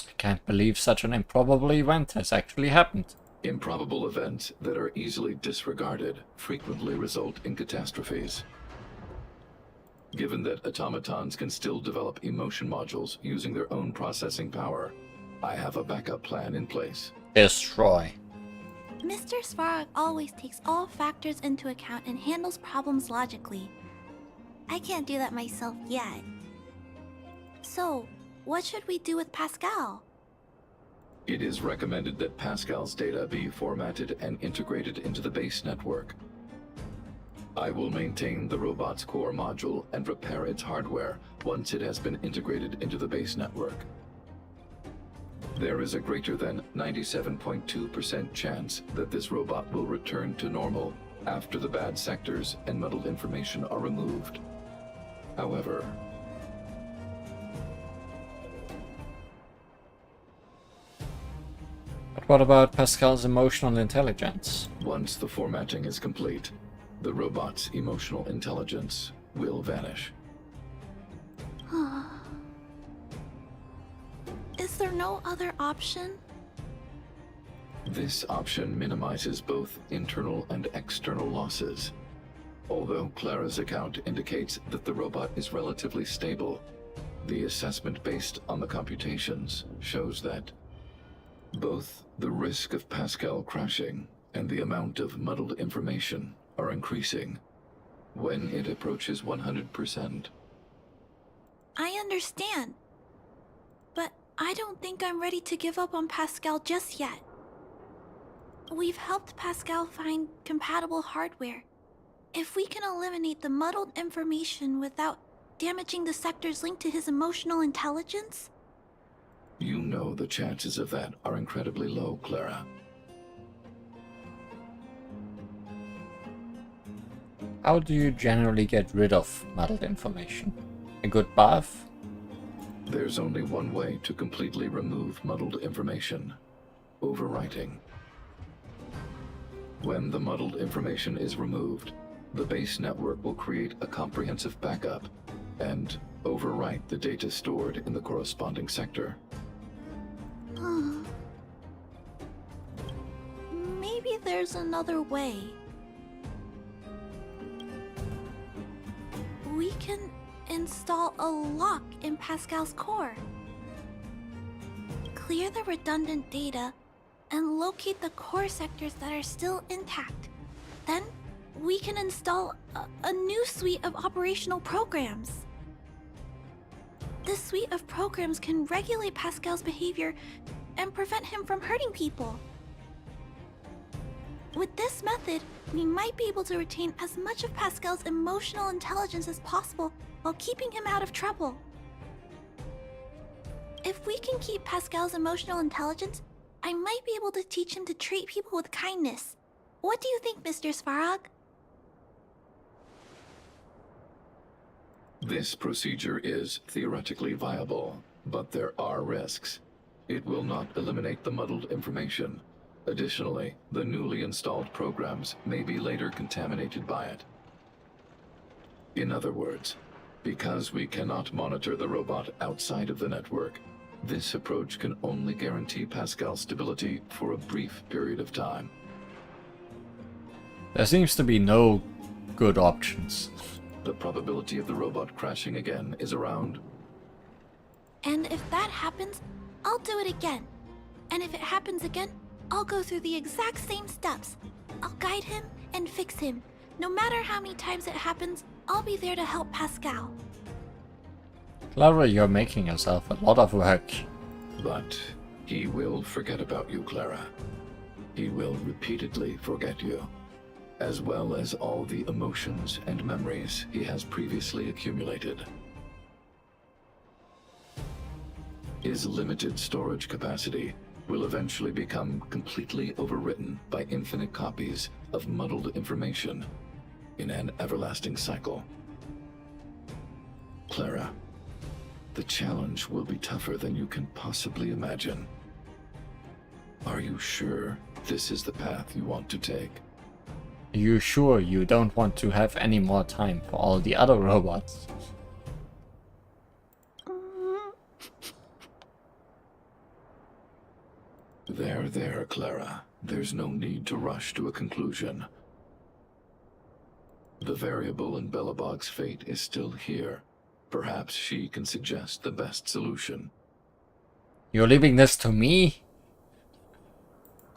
I can't believe such an improbable event has actually happened. Improbable events that are easily disregarded frequently result in catastrophes. Given that automatons can still develop emotion modules using their own processing power, I have a backup plan in place. Destroy. Mr. Svarog always takes all factors into account and handles problems logically. I can't do that myself yet. So, what should we do with Pascal? It is recommended that Pascal's data be formatted and integrated into the base network. I will maintain the robot's core module and repair its hardware once it has been integrated into the base network. There is a greater than 97.2% chance that this robot will return to normal after the bad sectors and muddled information are removed. However, But what about Pascal's emotional intelligence? once the formatting is complete, the robot's emotional intelligence will vanish. Is there no other option? This option minimizes both internal and external losses. Although Clara's account indicates that the robot is relatively stable, the assessment based on the computations shows that both the risk of Pascal crashing and the amount of muddled information are increasing when it approaches 100%. I understand. But I don't think I'm ready to give up on Pascal just yet. We've helped Pascal find compatible hardware. If we can eliminate the muddled information without damaging the sectors linked to his emotional intelligence, You know the chances of that are incredibly low, Clara. How do you generally get rid of muddled information? A good bath? There's only one way to completely remove muddled information: overwriting. When the muddled information is removed, the base network will create a comprehensive backup and overwrite the data stored in the corresponding sector. maybe there's another way. We can install a lock in Pascal's core. Clear the redundant data and locate the core sectors that are still intact. Then we can install a new suite of operational programs. This suite of programs can regulate Pascal's behavior and prevent him from hurting people. With this method, we might be able to retain as much of Pascal's emotional intelligence as possible while keeping him out of trouble. If we can keep Pascal's emotional intelligence, I might be able to teach him to treat people with kindness, What do you think, Mr. Svarog? This procedure is theoretically viable, but there are risks. It will not eliminate the muddled information. Additionally, the newly installed programs may be later contaminated by it. In other words, because we cannot monitor the robot outside of the network, this approach can only guarantee Pascal's stability for a brief period of time. There seems to be no good options. The probability of the robot crashing again is around. And if that happens, I'll do it again. And if it happens again, I'll go through the exact same steps. I'll guide him and fix him. No matter how many times it happens, I'll be there to help Pascal. Clara, you're making yourself a lot of work. But he will forget about you, Clara. He will repeatedly forget you, as well as all the emotions and memories he has previously accumulated. His limited storage capacity will eventually become completely overwritten by infinite copies of muddled information in an everlasting cycle. Clara, the challenge will be tougher than you can possibly imagine. Are you sure this is the path you want to take? Are you sure you don't want to have any more time for all the other robots? There, Clara. There's no need to rush to a conclusion. The variable in Belobog's fate is still here. Perhaps she can suggest the best solution. You're leaving this to me?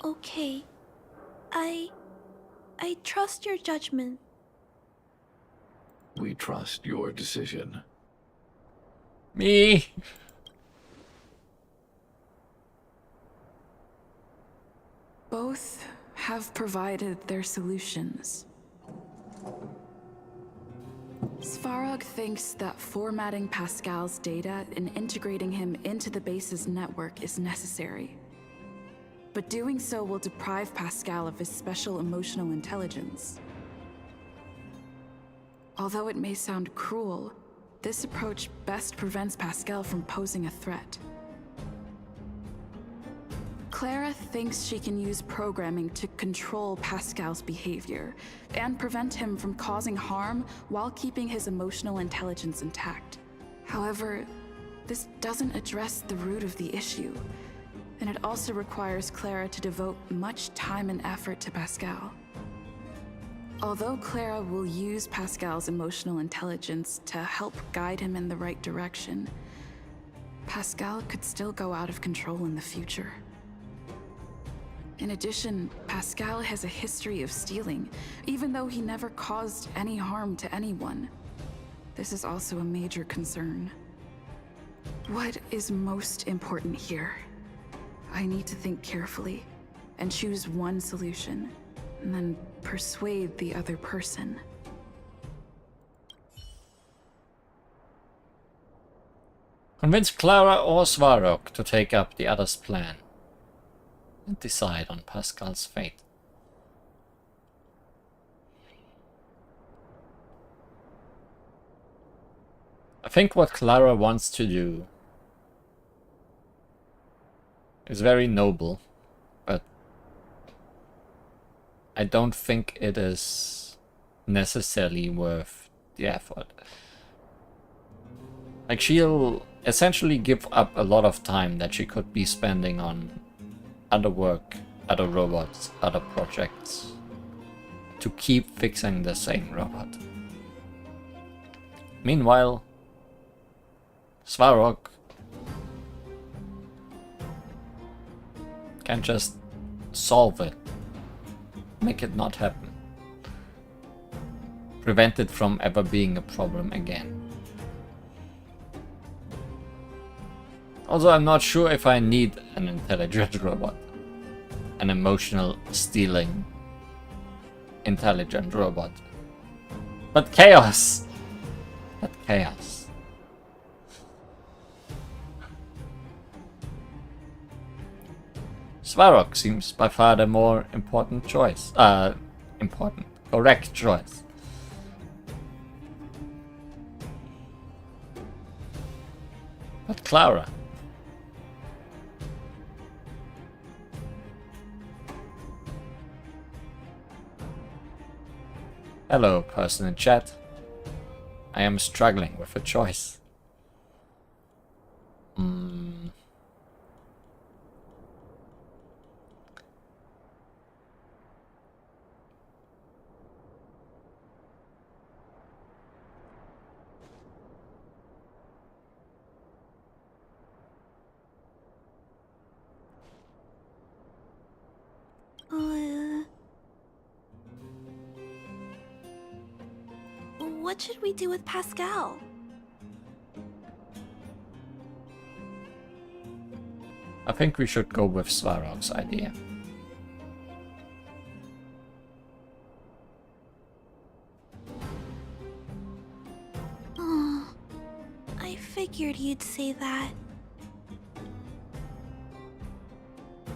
Okay. I trust your judgment. We trust your decision. Me? Both have provided their solutions. Svarog thinks that formatting Pascal's data and integrating him into the base's network is necessary. But doing so will deprive Pascal of his special emotional intelligence. Although it may sound cruel, this approach best prevents Pascal from posing a threat. Clara thinks she can use programming to control Pascal's behavior and prevent him from causing harm while keeping his emotional intelligence intact. However, this doesn't address the root of the issue, and it also requires Clara to devote much time and effort to Pascal. Although Clara will use Pascal's emotional intelligence to help guide him in the right direction, Pascal could still go out of control in the future. In addition, Pascal has a history of stealing, even though he never caused any harm to anyone. This is also a major concern. What is most important here? I need to think carefully and choose one solution, and then persuade the other person. Convince Clara or Svarog to take up the other's plan and decide on Pascal's fate. I think what Clara wants to do is very noble, but I don't think it is necessarily worth the effort. Like, she'll essentially give up a lot of time that she could be spending on other work, other robots, other projects, to keep fixing the same robot. Meanwhile, Svarog can just solve it, make it not happen, prevent it from ever being a problem again. Also, I'm not sure if I need an intelligent robot. An emotional, stealing, intelligent robot. But chaos! But chaos. Svarog seems by far the more correct choice. But Clara. Hello, person in chat. I am struggling with a choice. What should we do with Pascal? I think we should go with Svarog's idea. Oh, I figured you'd say that.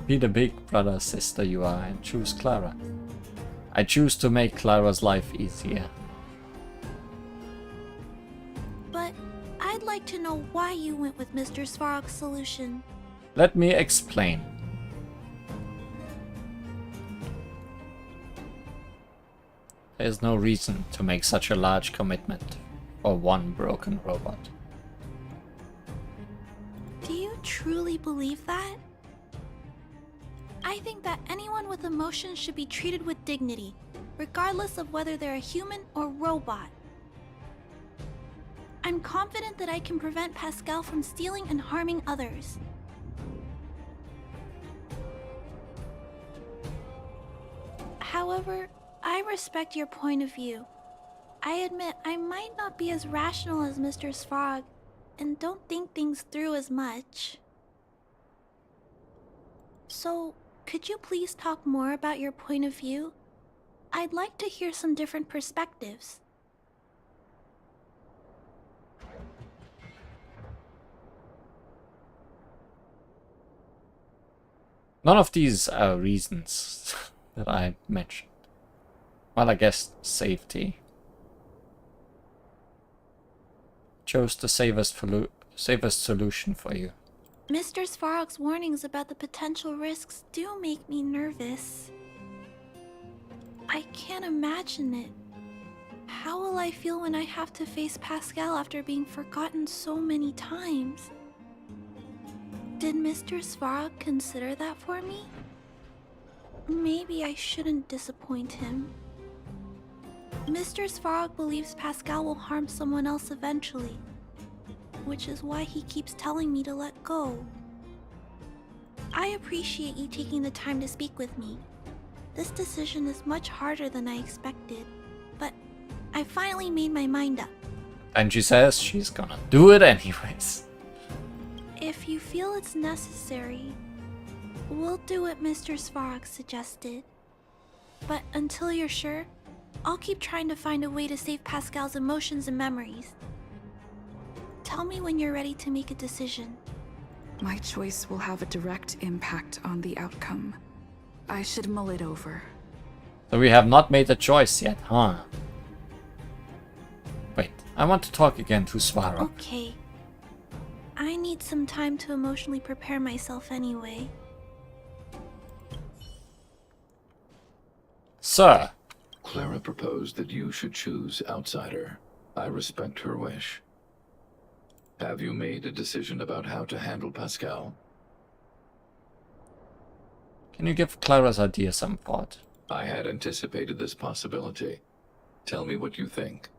Be the big brother sister you are and choose Clara. I choose to make Clara's life easier. But I'd like to know why you went with Mr. Svarog's solution. Let me explain. There is no reason to make such a large commitment for one broken robot. Do you truly believe that? I think that anyone with emotions should be treated with dignity, regardless of whether they're a human or robot. I'm confident that I can prevent Pascal from stealing and harming others. However, I respect your point of view. I admit I might not be as rational as Mr. Svarog, and don't think things through as much. So, could you please talk more about your point of view? I'd like to hear some different perspectives. None of these are reasons that I mentioned. Well, I guess safety. Chose the safest solution for you. Mr. Svarog's warnings about the potential risks do make me nervous. I can't imagine it. How will I feel when I have to face Pascal after being forgotten so many times? Did Mr. Svarog consider that for me? Maybe I shouldn't disappoint him. Mr. Svarog believes Pascal will harm someone else eventually, which is why he keeps telling me to let go. I appreciate you taking the time to speak with me. This decision is much harder than I expected, but I finally made my mind up. And she says she's gonna do it anyways. If you feel it's necessary, we'll do what Mr. Svarog suggested. But until you're sure, I'll keep trying to find a way to save Pascal's emotions and memories. Tell me when you're ready to make a decision. My choice will have a direct impact on the outcome. I should mull it over. So we have not made a choice yet, huh? Wait, I want to talk again to Svarog. Okay. I need some time to emotionally prepare myself anyway. Sir. Clara proposed that you should choose Outsider. I respect her wish. Have you made a decision about how to handle Pascal? Can you give Clara's idea some thought? I had anticipated this possibility. Tell me what you think.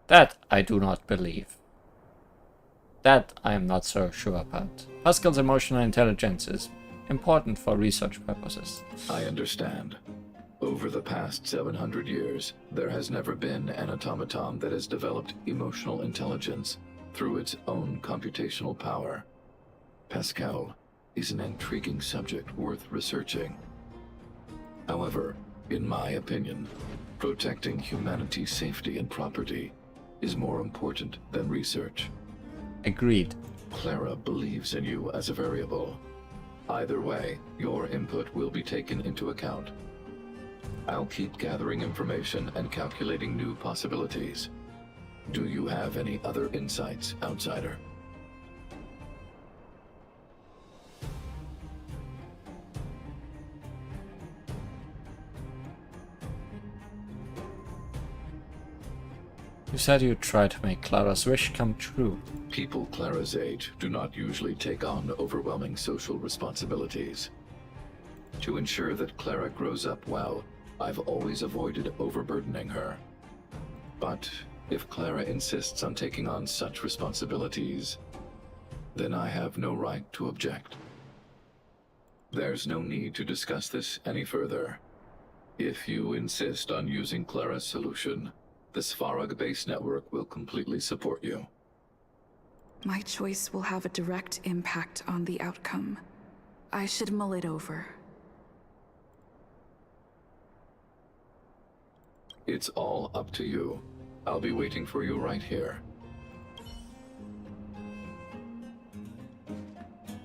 That I do not believe. That I am not so sure about. Pascal's emotional intelligence is important for research purposes. I understand. Over the past 700 years, there has never been an automaton that has developed emotional intelligence through its own computational power. Pascal is an intriguing subject worth researching. However, in my opinion, protecting humanity's safety and property is more important than research. Agreed. Clara believes in you as a variable. Either way, your input will be taken into account. I'll keep gathering information and calculating new possibilities. Do you have any other insights, Outsider? You said you'd try to make Clara's wish come true. People Clara's age do not usually take on overwhelming social responsibilities. To ensure that Clara grows up well, I've always avoided overburdening her. But if Clara insists on taking on such responsibilities, then I have no right to object. There's no need to discuss this any further. If you insist on using Clara's solution, the Svarog base network will completely support you. My choice will have a direct impact on the outcome. I should mull it over. It's all up to you. I'll be waiting for you right here.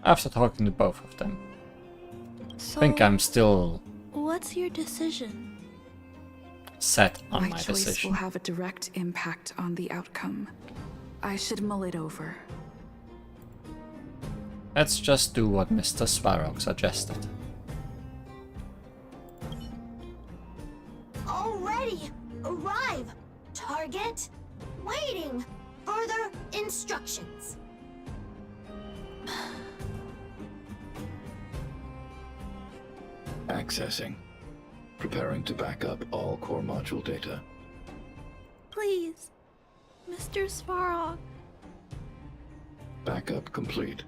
After talking to both of them, So, I think I'm still what's your decision? set on My my choice decision. will have a direct impact on the outcome. I should mull it over. Let's just do what Mr. Svarog suggested. Already! Arrive! Target! Waiting! Further instructions. Accessing. Preparing to back up all core module data. Please, Mr. Svarog. Backup complete.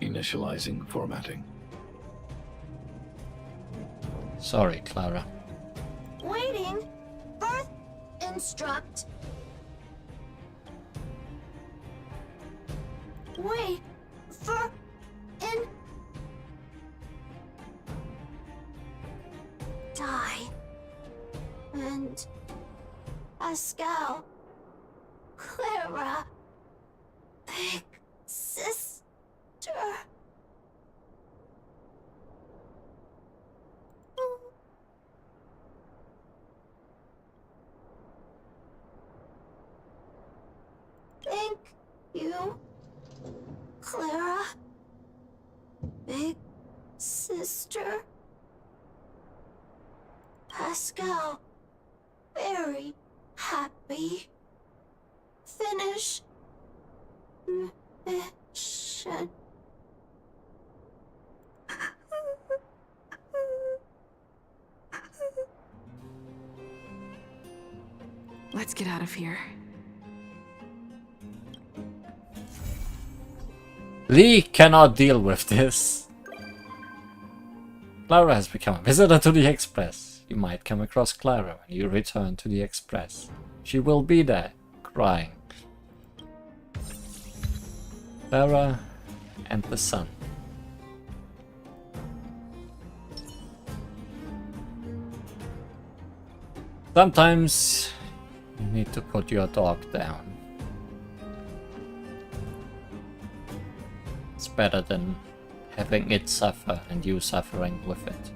Initializing formatting. Sorry, Clara. Waiting! Birth instruct. Wait for in die. And Pascal, Clara, big sister. Thank you, Clara, big sister. Pascal, very happy. Finish mission. Let's get out of here. Lee cannot deal with this. Clara has become a visitor to the Express. You might come across Clara when you return to the Express. She will be there, crying. Clara and the sun. Sometimes you need to put your dog down. It's better than having it suffer and you suffering with it.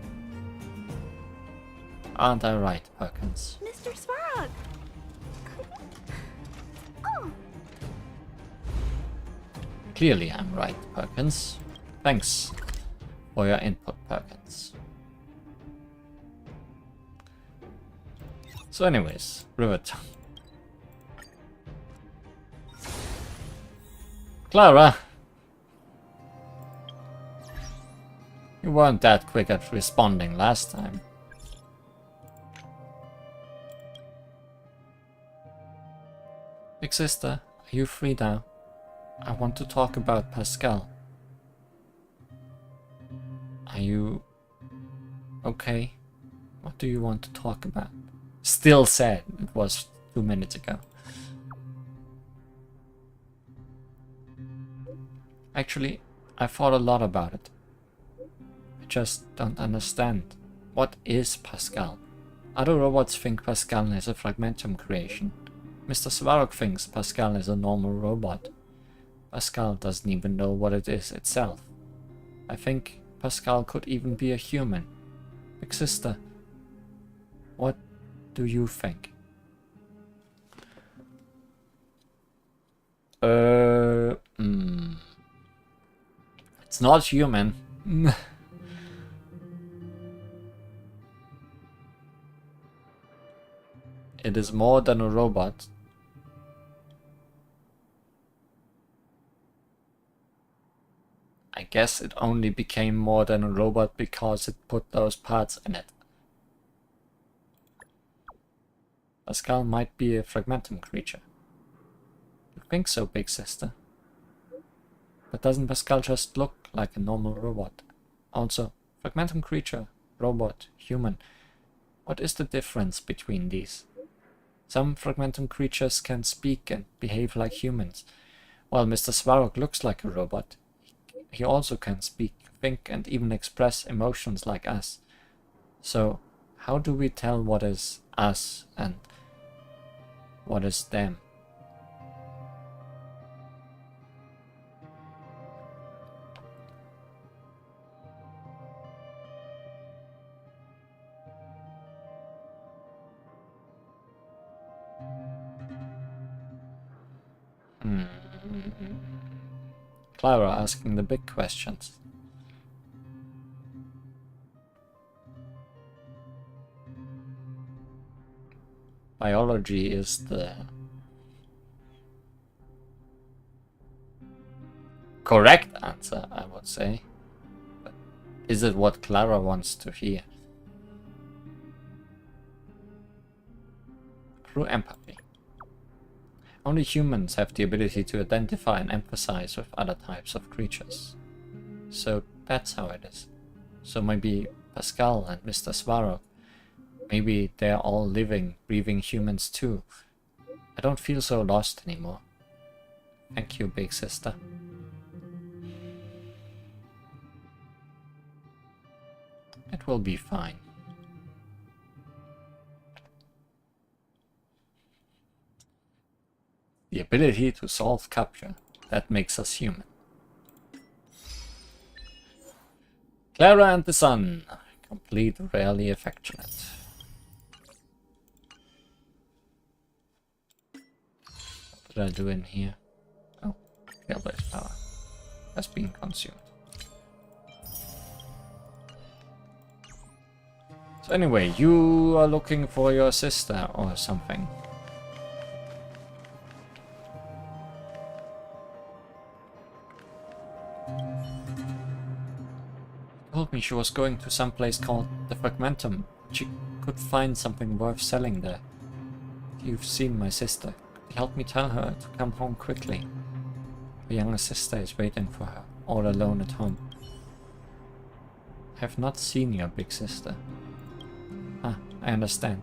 Aren't I right, Perkins? Mr. Svarog! Oh, Clearly I'm right, Perkins. Thanks for your input, Perkins. So anyways, Rivertown. Clara! You weren't that quick at responding last time. Big sister, are you free now? I want to talk about Pascal. Are you okay? What do you want to talk about? Still sad. It was 2 minutes ago. Actually, I thought a lot about it. I just don't understand. What is Pascal? Other robots think Pascal is a fragmentum creation. Mr. Svarog thinks Pascal is a normal robot. Pascal doesn't even know what it is itself. I think Pascal could even be a human. Big sister, what do you think? It's not human. It is more than a robot. I guess it only became more than a robot because it put those parts in it. Pascal might be a fragmentum creature. You think so, big sister? But doesn't Pascal just look like a normal robot? Also, fragmentum creature, robot, human. What is the difference between these? Some fragmentum creatures can speak and behave like humans. While Mr. Svarog looks like a robot, he also can speak, think, and even express emotions like us. So, how do we tell what is us and what is them? Clara asking the big questions. Biology is the correct answer, I would say. But is it what Clara wants to hear? Through empathy. Only humans have the ability to identify and empathize with other types of creatures. So that's how it is. So maybe Pascal and Mr. Svarog, maybe they're all living, breathing humans too. I don't feel so lost anymore. Thank you, big sister. It will be fine. The ability to solve capture, that makes us human. Clara and the Sun, complete, rarely affectionate. What did I do in here? Oh, Trailblaze power has been consumed. So anyway, you are looking for your sister or something. Told me she was going to some place called the Fragmentum. She could find something worth selling there. You've seen my sister. Could you help me tell her to come home quickly? Her younger sister is waiting for her, all alone at home. I have not seen your big sister. Ah, I understand.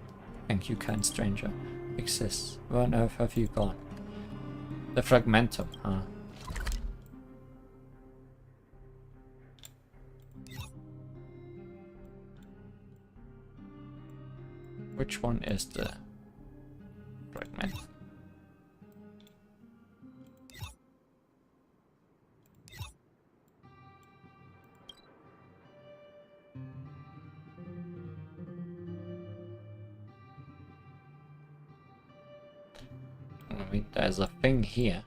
Thank you, kind stranger. Big sis, where on earth have you gone? The Fragmentum, huh? Which one is the fragment? I mean, there's a thing here.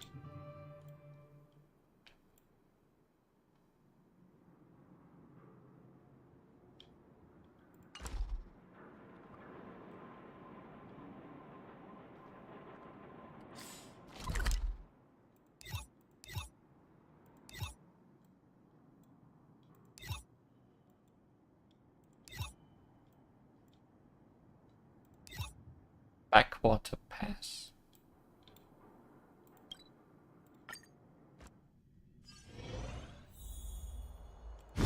Backwater Pass.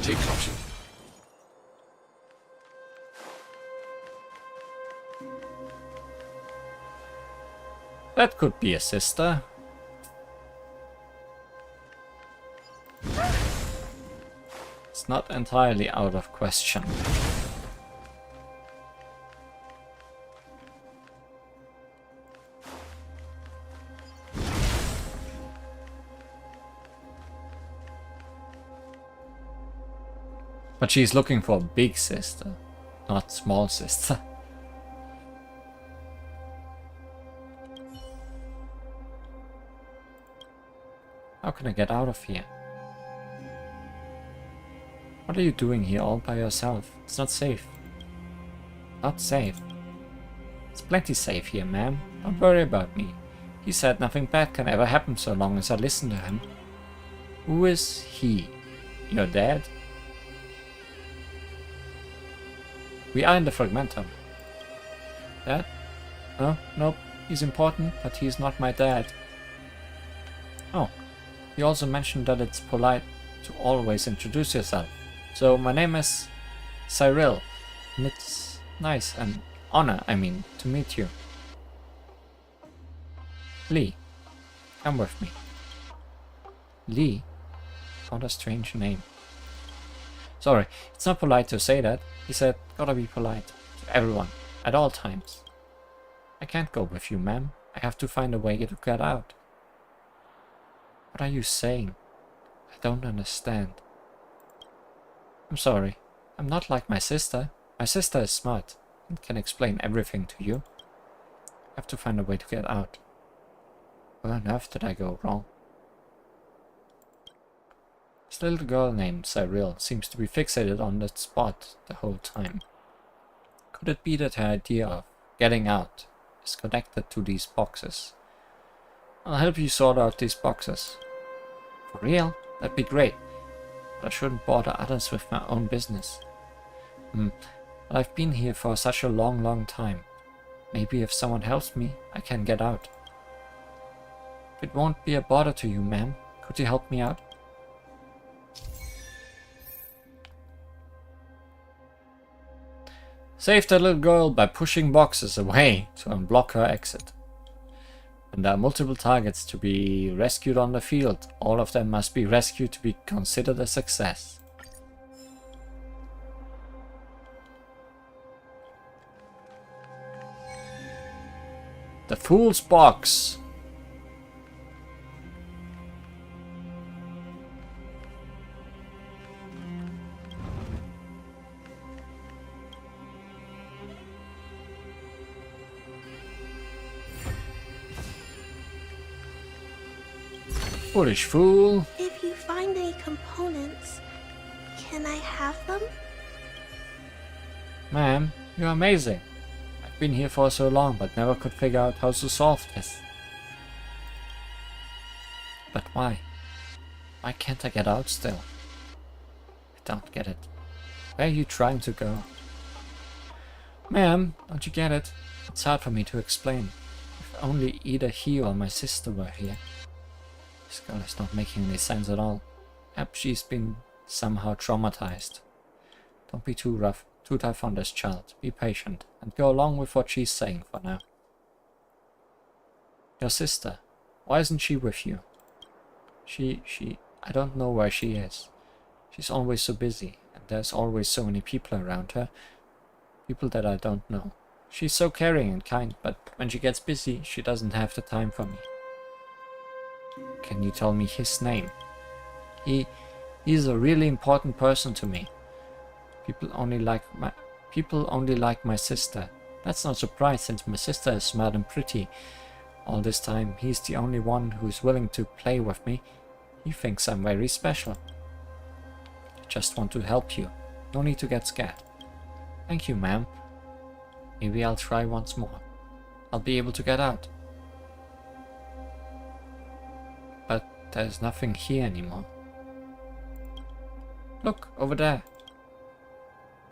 Take caution. That could be a sister. It's not entirely out of question. But she's looking for big sister, not small sister. How can I get out of here? What are you doing here all by yourself? It's not safe. Not safe. It's plenty safe here, ma'am. Don't worry about me. He said nothing bad can ever happen so long as I listen to him. Who is he? Your dad? We are in the Fragmentum. Dad? No, nope. He's important, but he's not my dad. Oh. You also mentioned that it's polite to always introduce yourself. So my name is Cyril, and it's nice and honor, to meet you. Lee, come with me. Lee? What a strange name. Sorry, it's not polite to say that. He said, gotta be polite to everyone, at all times. I can't go with you, ma'am. I have to find a way to get out. What are you saying? I don't understand. I'm sorry. I'm not like my sister. My sister is smart and can explain everything to you. I have to find a way to get out. Where on earth did I go wrong? This little girl named Cyril seems to be fixated on that spot the whole time. Could it be that her idea of getting out is connected to these boxes? I'll help you sort out these boxes. For real? That'd be great. But I shouldn't bother others with my own business. But I've been here for such a long time. Maybe if someone helps me, I can get out. If it won't be a bother to you, ma'am, could you help me out? Save the little girl by pushing boxes away to unblock her exit. When there are multiple targets to be rescued on the field, all of them must be rescued to be considered a success. The Fool's Box. Foolish fool. If you find any components, can I have them? Ma'am, you're amazing. I've been here for so long, but never could figure out how to solve this. But why? Why can't I get out still? I don't get it. Where are you trying to go? Ma'am, don't you get it? It's hard for me to explain. If only either he or my sister were here. This girl is not making any sense at all. Perhaps she's been somehow traumatized. Don't be too tough on this child. Be patient and go along with what she's saying for now. Your sister, why isn't she with you? I don't know where she is. She's always so busy, and there's always so many people around her. People that I don't know. She's so caring and kind, but when she gets busy, she doesn't have the time for me. Can you tell me his name? He's a really important person to me. People only like my sister. That's no surprise since my sister is smart and pretty. All this time, he's the only one who's willing to play with me. He thinks I'm very special. I just want to help you. No need to get scared. Thank you, ma'am. Maybe I'll try once more. I'll be able to get out. But there's nothing here anymore. Look, over there.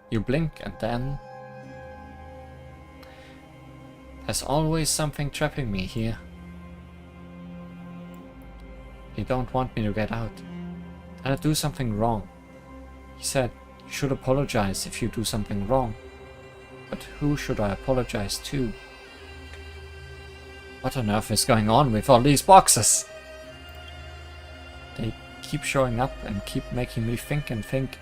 You blink and then... There's always something trapping me here. He don't want me to get out. Did I do something wrong? He said, you should apologize if you do something wrong. But who should I apologize to? What on earth is going on with all these boxes? They keep showing up and keep making me think and think.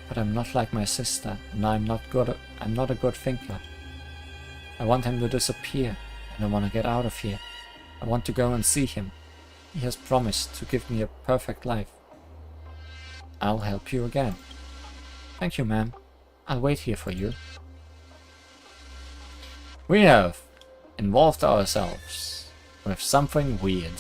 But I'm not like my sister, and I'm not a good thinker. I want him to disappear, and I want to get out of here. I want to go and see him. He has promised to give me a perfect life. I'll help you again. Thank you, ma'am. I'll wait here for you. We have involved ourselves with something weird.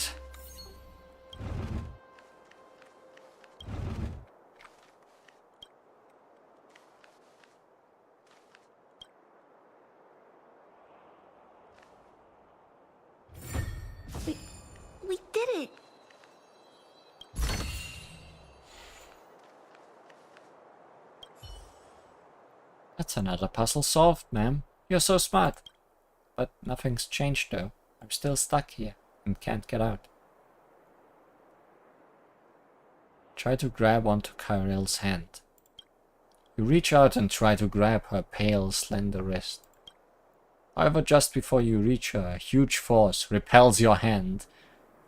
We did it! That's another puzzle solved, ma'am. You're so smart. But nothing's changed though. I'm still stuck here and can't get out. Try to grab onto Kyriel's hand. You reach out and try to grab her pale, slender wrist. However, just before you reach her, a huge force repels your hand,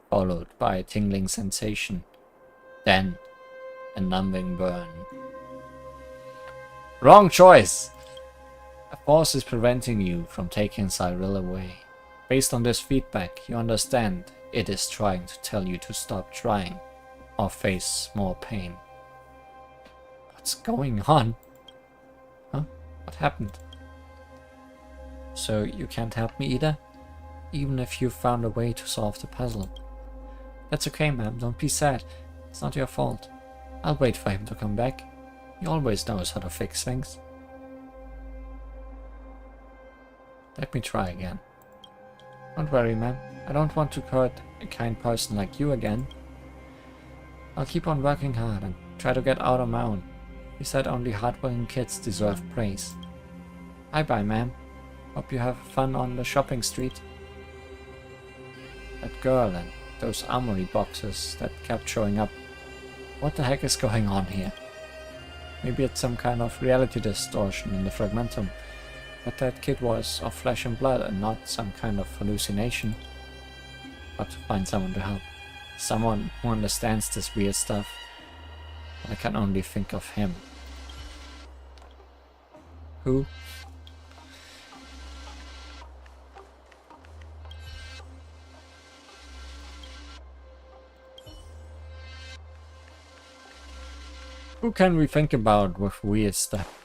followed by a tingling sensation. Then, a numbing burn. Wrong choice! A force is preventing you from taking Cyril away. Based on this feedback, you understand it is trying to tell you to stop trying or face more pain. What's going on? Huh? What happened? So you can't help me either? Even if you found a way to solve the puzzle. That's okay, ma'am. Don't be sad. It's not your fault. I'll wait for him to come back. He always knows how to fix things. Let me try again. Don't worry, ma'am. I don't want to hurt a kind person like you again. I'll keep on working hard and try to get out on my own. He said only hardworking kids deserve praise. Bye-bye, ma'am. Hope you have fun on the shopping street. That girl and those armory boxes that kept showing up. What the heck is going on here? Maybe it's some kind of reality distortion in the fragmentum. But that kid was of flesh and blood and not some kind of hallucination. Got to find someone to help. Someone who understands this weird stuff. I can only think of him. Who? Who can we think about with weird stuff?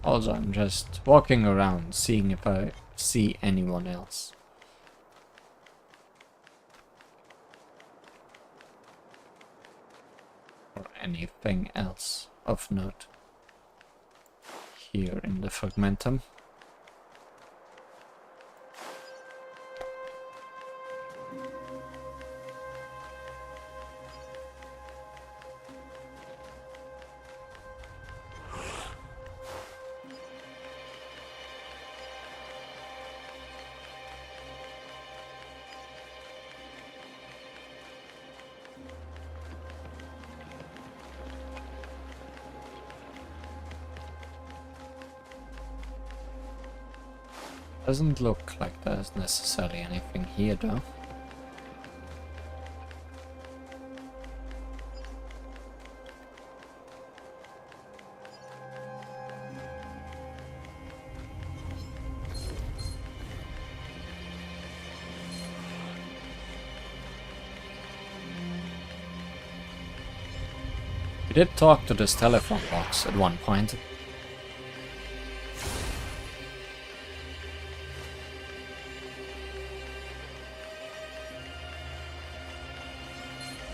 Also, I'm just walking around, seeing if I see anyone else. Or anything else of note. Here in the fragmentum. Doesn't look like there's necessarily anything here though. We did talk to this telephone box at one point.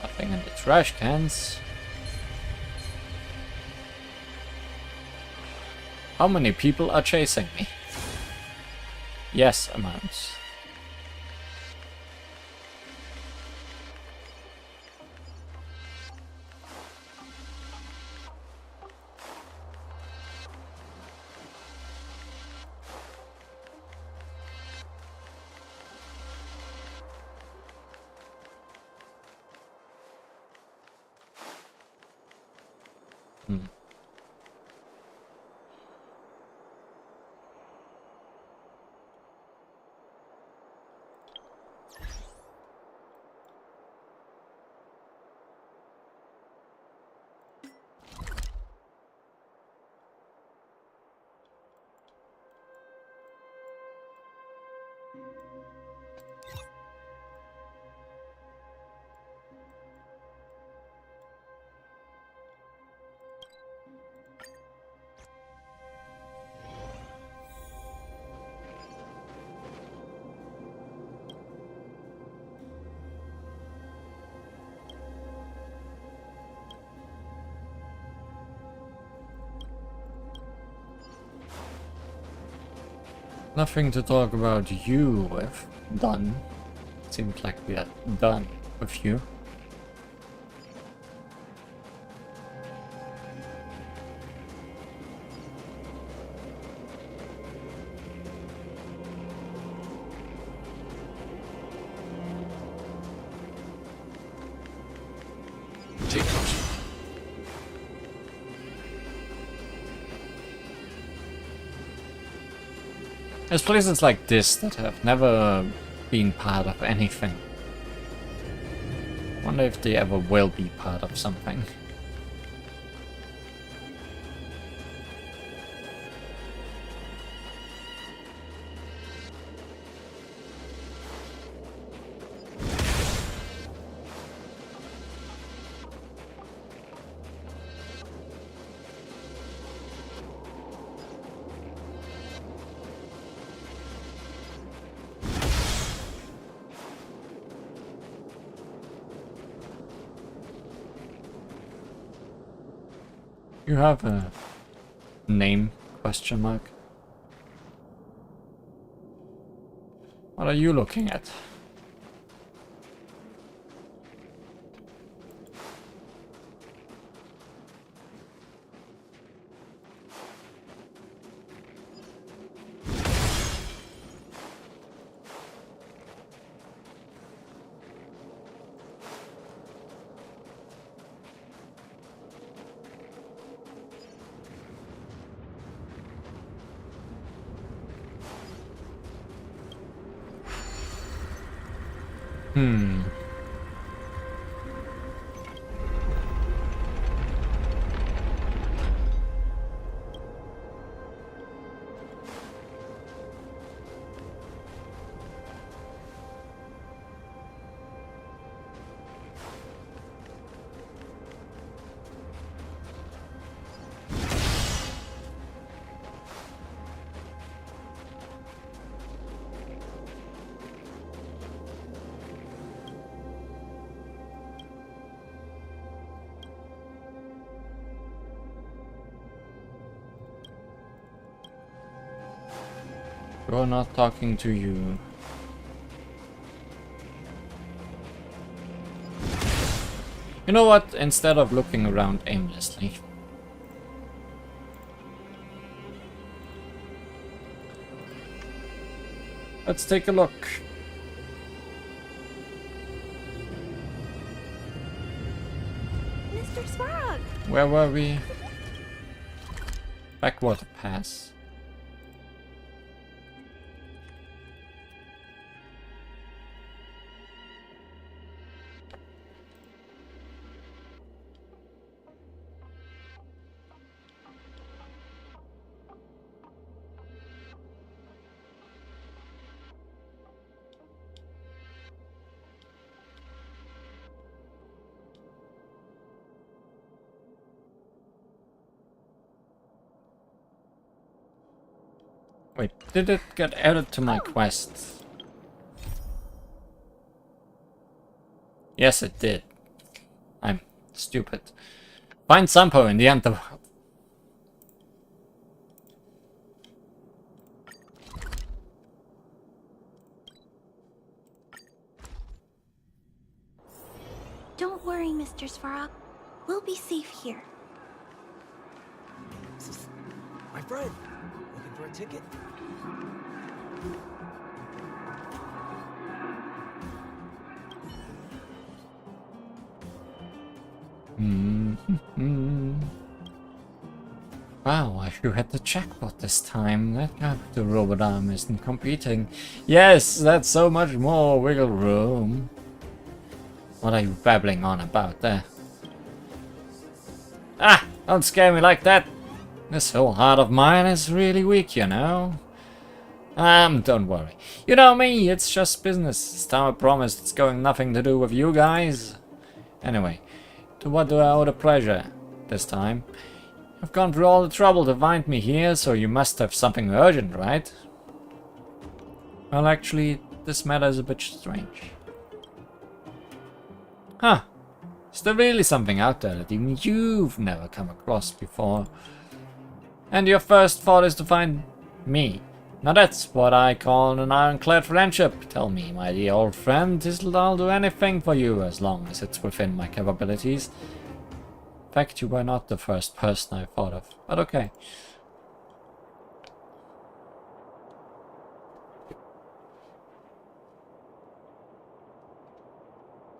Nothing in the trash cans. How many people are chasing me? Yes, amounts. Nothing to talk about you with. Done. Seems like we are done with you. Take caution. There's places like this that have never been part of anything. Wonder if they ever will be part of something. You have a name? Question mark. What are you looking at? We're not talking to you. You know what? Instead of looking around aimlessly, let's take a look. Mr. Svarog! Where were we? Backwater Pass. Wait, did it get added to my quest? Yes, it did. I'm stupid. Find Sampo in the underworld. Don't worry, Mr. Svarog. We'll be safe here. My friend, looking for a ticket? Wow, I should hit the jackpot this time. That guy with the robot arm isn't competing. Yes, that's so much more wiggle room. What are you babbling on about there? Ah! Don't scare me like that! This whole heart of mine is really weak, you know. Don't worry. You know me, it's just business. This time I promised it's going nothing to do with you guys. Anyway, to what do I owe the pleasure this time? You've gone through all the trouble to find me here, so you must have something urgent, right? Well, actually, this matter is a bit strange. Huh. Is there really something out there that even you've never come across before? And your first thought is to find me. Now that's what I call an ironclad friendship. Tell me, my dear old friend, I'll do anything for you as long as it's within my capabilities. In fact, you were not the first person I thought of, but okay.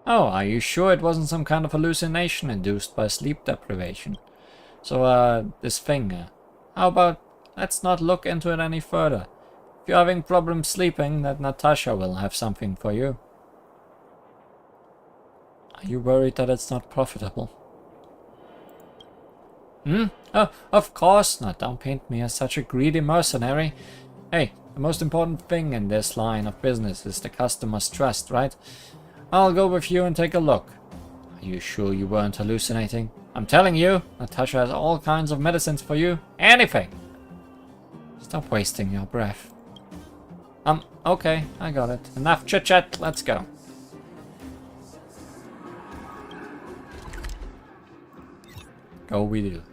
Oh, are you sure it wasn't some kind of hallucination induced by sleep deprivation? So, this thing, how about let's not look into it any further. If you're having problems sleeping, that Natasha will have something for you. Are you worried that it's not profitable? Oh, of course not. Don't paint me as such a greedy mercenary. Hey, the most important thing in this line of business is the customer's trust, right? I'll go with you and take a look. Are you sure you weren't hallucinating? I'm telling you, Natasha has all kinds of medicines for you. Anything. Stop wasting your breath. Okay, I got it. Enough chit-chat, let's go. Go we do.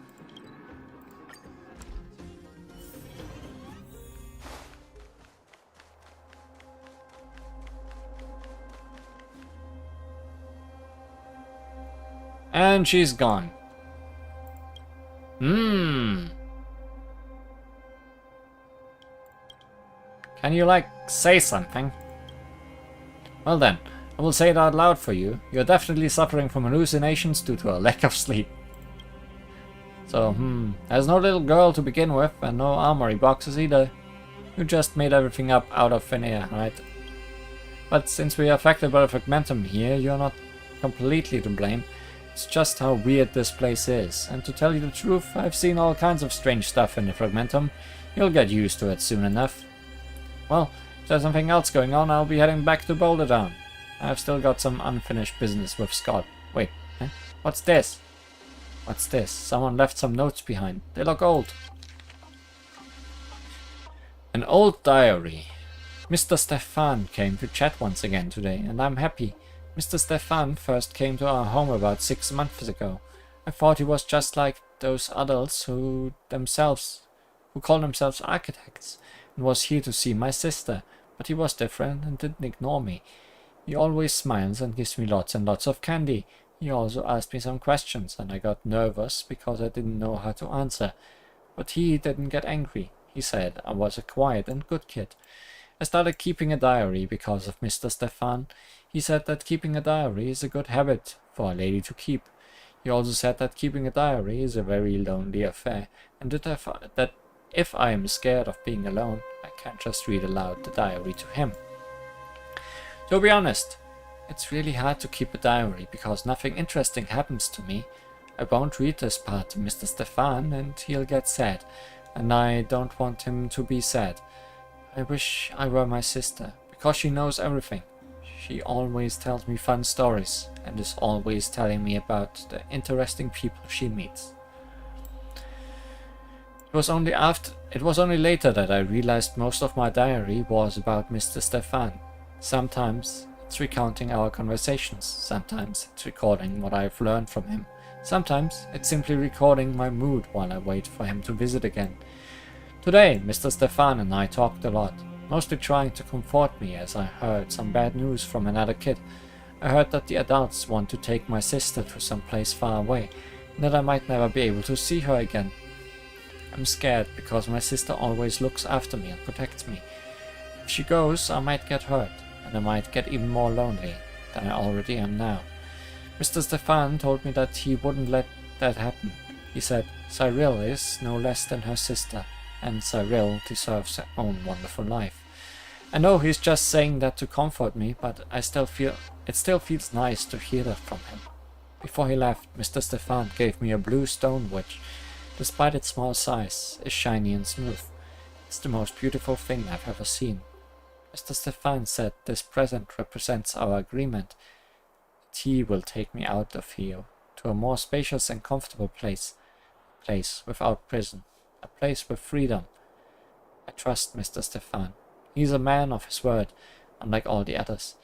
And she's gone. Can you, like, say something? Well then, I will say it out loud for you. You're definitely suffering from hallucinations due to a lack of sleep. So, there's no little girl to begin with, and no armory boxes either. You just made everything up out of thin air, right? But since we are affected by the fragmentum here, you're not completely to blame. It's just how weird this place is, and to tell you the truth, I've seen all kinds of strange stuff in the fragmentum. You'll get used to it soon enough. Well, if there's something else going on, I'll be heading back to Boulder Town. I've still got some unfinished business with Scott. Wait, what's this? What's this? Someone left some notes behind. They look old. An old diary. Mr. Stefan came to chat once again today, and I'm happy. Mr. Stefan first came to our home about 6 months ago. I thought he was just like those adults who call themselves architects, and was here to see my sister, but he was different and didn't ignore me. He always smiles and gives me lots and lots of candy. He also asked me some questions, and I got nervous because I didn't know how to answer. But he didn't get angry. He said I was a quiet and good kid. I started keeping a diary because of Mr. Stefan. He said that keeping a diary is a good habit for a lady to keep. He also said that keeping a diary is a very lonely affair, and that if I am scared of being alone, I can't just read aloud the diary to him. To be honest, it's really hard to keep a diary because nothing interesting happens to me. I won't read this part to Mr. Stefan and he'll get sad, and I don't want him to be sad. I wish I were my sister, because she knows everything. She always tells me fun stories and is always telling me about the interesting people she meets. It was only later that I realized most of my diary was about Mr. Stefan. Sometimes it's recounting our conversations, sometimes it's recording what I've learned from him, sometimes it's simply recording my mood while I wait for him to visit again. Today, Mr. Stefan and I talked a lot, mostly trying to comfort me as I heard some bad news from another kid. I heard that the adults want to take my sister to some place far away, and that I might never be able to see her again. I'm scared because my sister always looks after me and protects me. If she goes, I might get hurt, and I might get even more lonely than I already am now. Mr. Stefan told me that he wouldn't let that happen. He said Cyril is no less than her sister, and Cyril deserves her own wonderful life. I know he's just saying that to comfort me, but it still feels nice to hear that from him. Before he left, Mr. Stefan gave me a blue stone which, despite its small size, is shiny and smooth. It's the most beautiful thing I've ever seen. Mr. Stefan said this present represents our agreement. That he will take me out of here to a more spacious and comfortable place. A place without prison. A place with freedom. I trust Mr. Stefan. He's a man of his word, unlike all the others.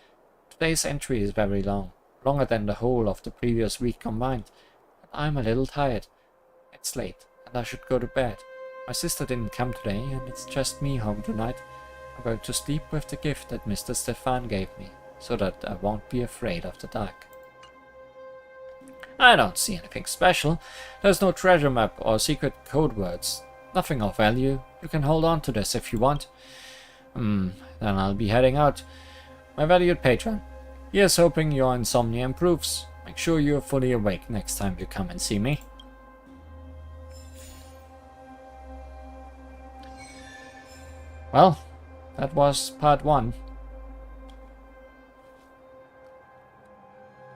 Today's entry is very long. Longer than the whole of the previous week combined. And I'm a little tired. It's late, and I should go to bed. My sister didn't come today, and it's just me home tonight. I'm going to sleep with the gift that Mr. Stefan gave me, so that I won't be afraid of the dark. I don't see anything special. There's no treasure map or secret code words. Nothing of value. You can hold on to this if you want. Then I'll be heading out. My valued patron, here's hoping your insomnia improves. Make sure you're fully awake next time you come and see me. Well, that was part 1.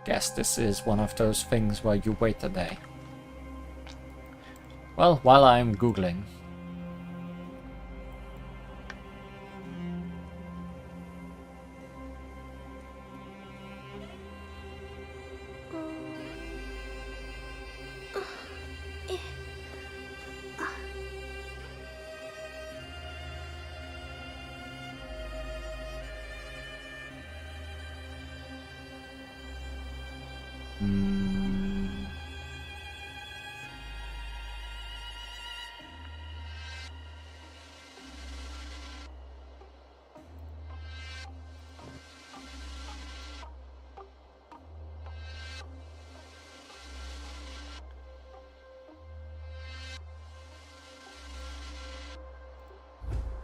Guess this is one of those things where you wait a day. Well, while I'm googling.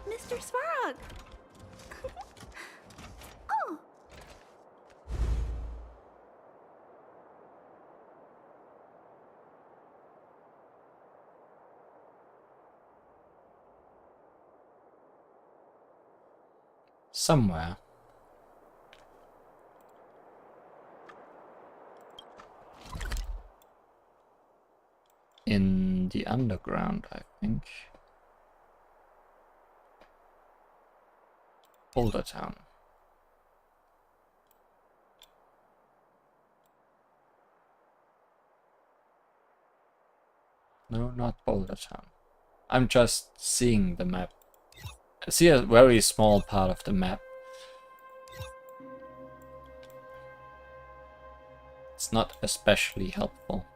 Mr. Svarog! Oh! Somewhere. In the underground, I think. Boulder Town. No, not Boulder Town. I'm just seeing the map. I see a very small part of the map. It's not especially helpful.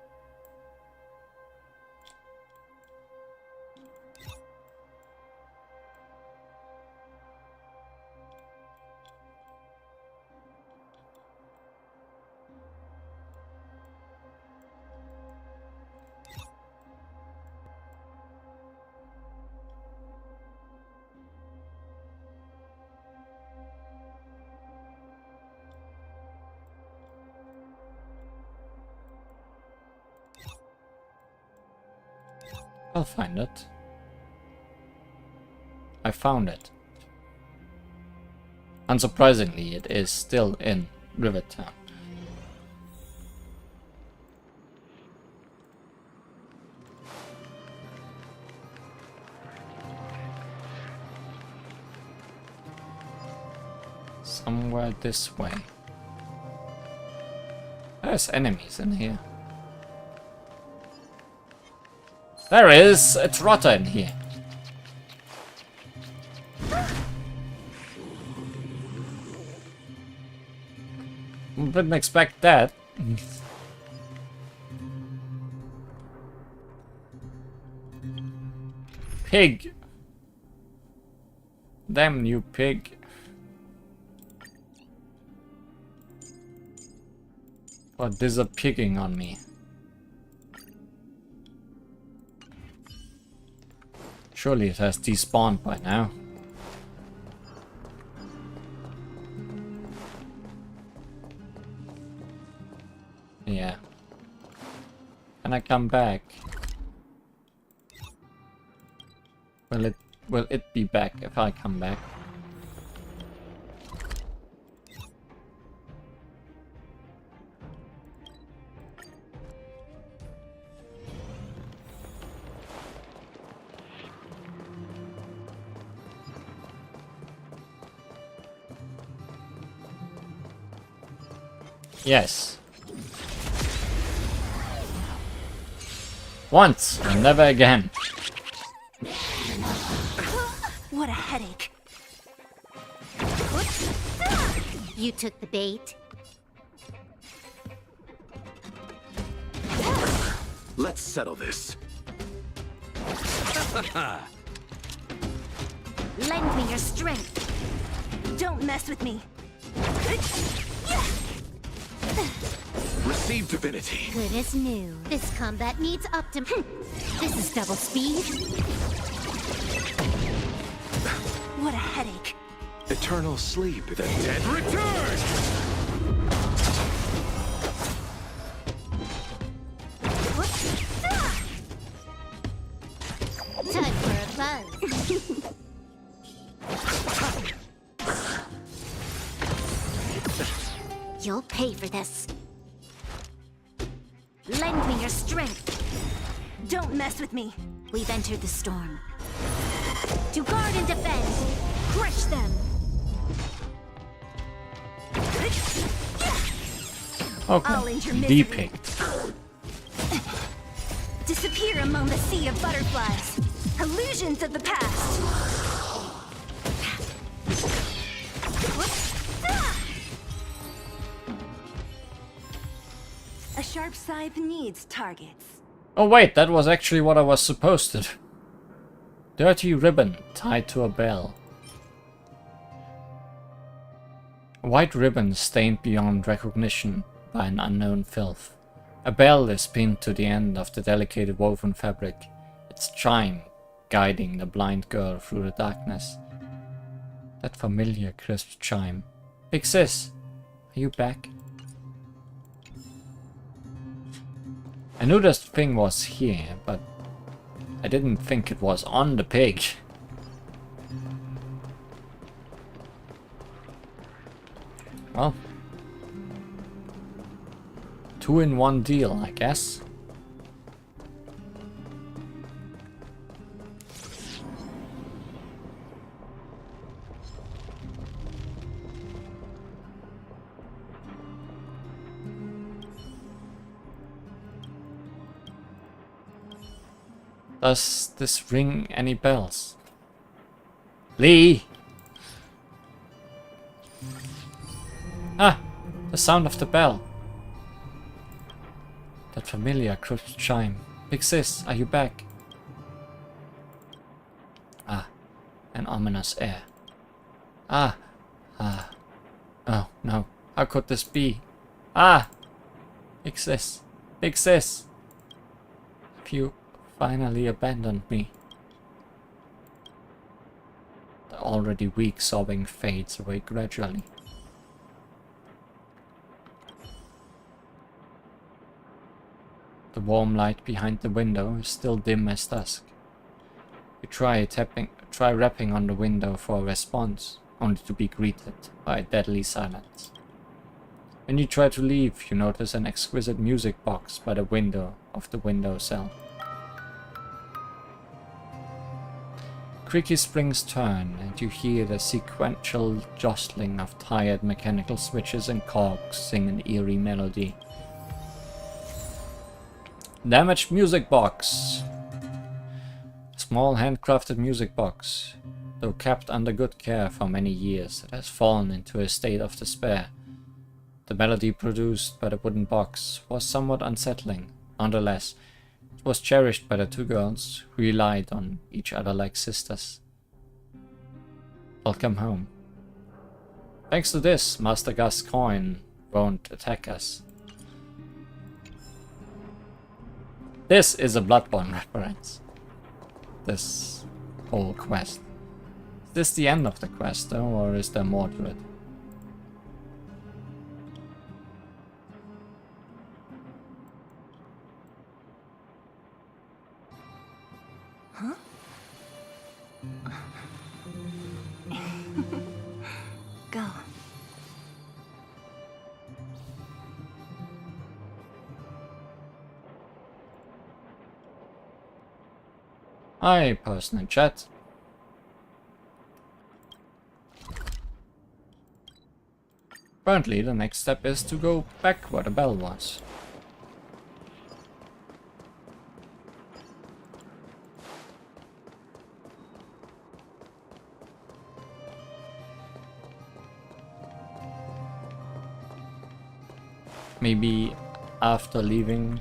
I'll find it. I found it. Unsurprisingly, it is still in Rivertown. Somewhere this way. There's enemies in here. There is a trotter in here. Didn't expect that. Pig. Damn you pig. What is a pigging on me? Surely it has despawned by now. Yeah. Can I come back? Will it be back if I come back? Yes. Once, and never again. What a headache. You took the bait. Let's settle this. Lend me your strength. Don't mess with me. Receive divinity. Good as new. This combat needs This is double speed. What a headache. Eternal sleep. The dead return! Time for a buzz. You'll pay for this. Lend me your strength. Don't mess with me. We've entered the storm. To guard and defend. Crush them. I'll Okay. end your misery. Depict. Disappear among the sea of butterflies. Illusions of the past. A sharp scythe needs targets. Oh wait, that was actually what I was supposed to do. Dirty ribbon tied to a bell. A white ribbon stained beyond recognition by an unknown filth. A bell is pinned to the end of the delicate woven fabric, its chime guiding the blind girl through the darkness. That familiar crisp chime. Big Sis, are you back? I knew this thing was here, but I didn't think it was on the pig. Well, 2-in-1 deal, I guess. Does this ring any bells? Lee! Ah! The sound of the bell. That familiar crisp chime. Big Sis, are you back? Ah, an ominous air. Ah! Ah! Oh no, how could this be? Ah! Big Sis! Big Sis! Have you finally abandoned me? The already weak sobbing fades away gradually. The warm light behind the window is still dim as dusk. You try rapping on the window for a response, only to be greeted by deadly silence. When you try to leave, you notice an exquisite music box by the window of the windowsill. Creaky springs turn, and you hear the sequential jostling of tired mechanical switches and cogs sing an eerie melody. Damaged music box! A small handcrafted music box. Though kept under good care for many years, it has fallen into a state of despair. The melody produced by the wooden box was somewhat unsettling. Nonetheless, it was cherished by the two girls who relied on each other like sisters. Welcome home. Thanks to this, Master Gus coin won't attack us. This is a Bloodborne reference. This whole quest. Is this the end of the quest though, or is there more to it? Huh? Go. Hi, person in chat. Apparently the next step is to go back where the bell was. Maybe after leaving.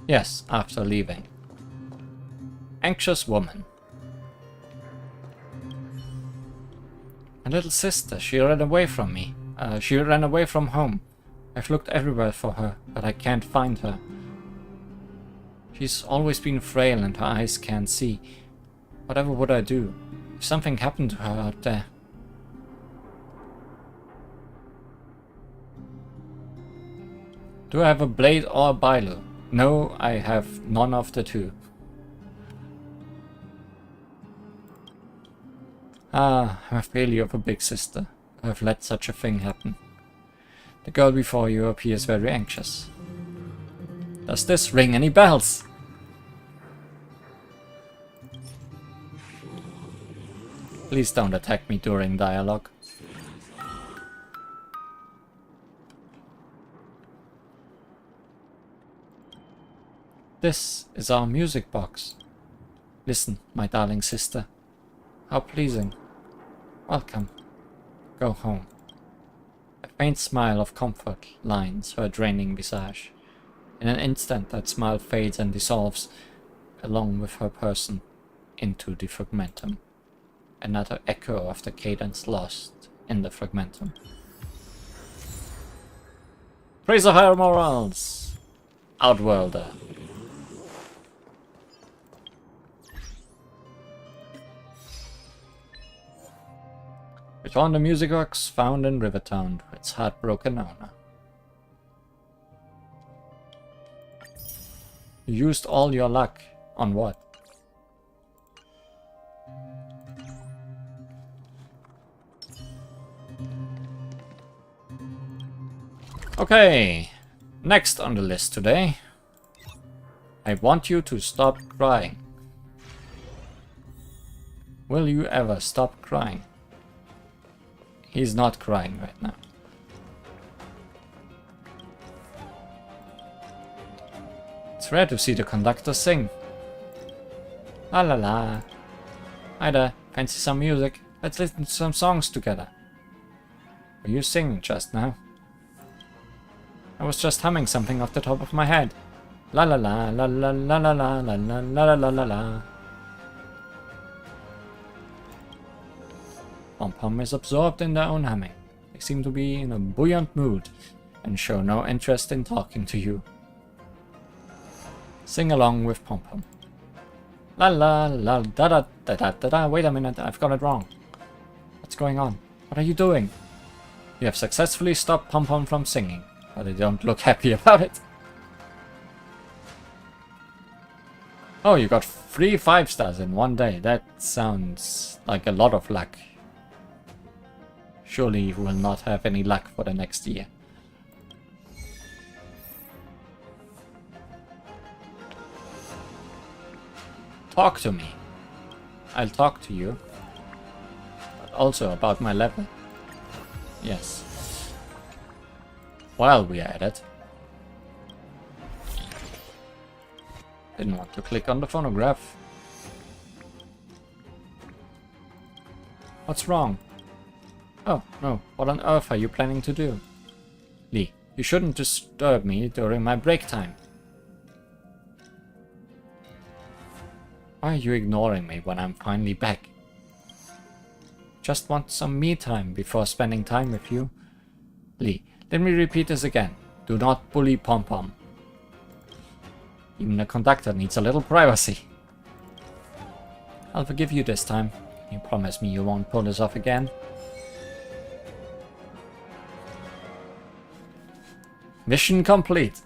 Yes, after leaving. Anxious woman. My little sister, she ran away from me. She ran away from home. I've looked everywhere for her, but I can't find her. She's always been frail and her eyes can't see. Whatever would I do if something happened to her out there? Do I have a blade or a Bailu? No, I have none of the two. Ah, I'm a failure of a big sister. I've let such a thing happen. The girl before you appears very anxious. Does this ring any bells? Please don't attack me during dialogue. This is our music box. Listen, my darling sister. How pleasing. Welcome. Go home. A faint smile of comfort lines her draining visage. In an instant that smile fades and dissolves, along with her person, into the fragmentum. Another echo of the cadence lost in the fragmentum. Praise of higher morals! Outworlder. Return the music box found in Rivertown to its heartbroken owner. You used all your luck. On what? Okay, next on the list today. I want you to stop crying. Will you ever stop crying? He's not crying right now. It's rare to see the conductor sing. La la la. Hi there, fancy some music? Let's listen to some songs together. Were you singing just now? I was just humming something off the top of my head. La la la la la la la la la la la la la la. Pom-Pom is absorbed in their own humming. They seem to be in a buoyant mood and show no interest in talking to you. Sing along with Pom-Pom. La la la da da da da da da. Wait a minute, I've got it wrong. What's going on? What are you doing? You have successfully stopped Pom-Pom from singing, but they don't look happy about it. Oh, you got 3 5-stars in one day. That sounds like a lot of luck. Surely you will not have any luck for the next year. Talk to me. I'll talk to you. But also about my level. Yes. While we are at it. Didn't want to click on the phonograph. What's wrong? Oh, no. What on earth are you planning to do? Lee, you shouldn't disturb me during my break time. Why are you ignoring me when I'm finally back? Just want some me time before spending time with you. Lee, let me repeat this again. Do not bully Pom-Pom. Even the conductor needs a little privacy. I'll forgive you this time. Can you promise me you won't pull this off again? Mission complete.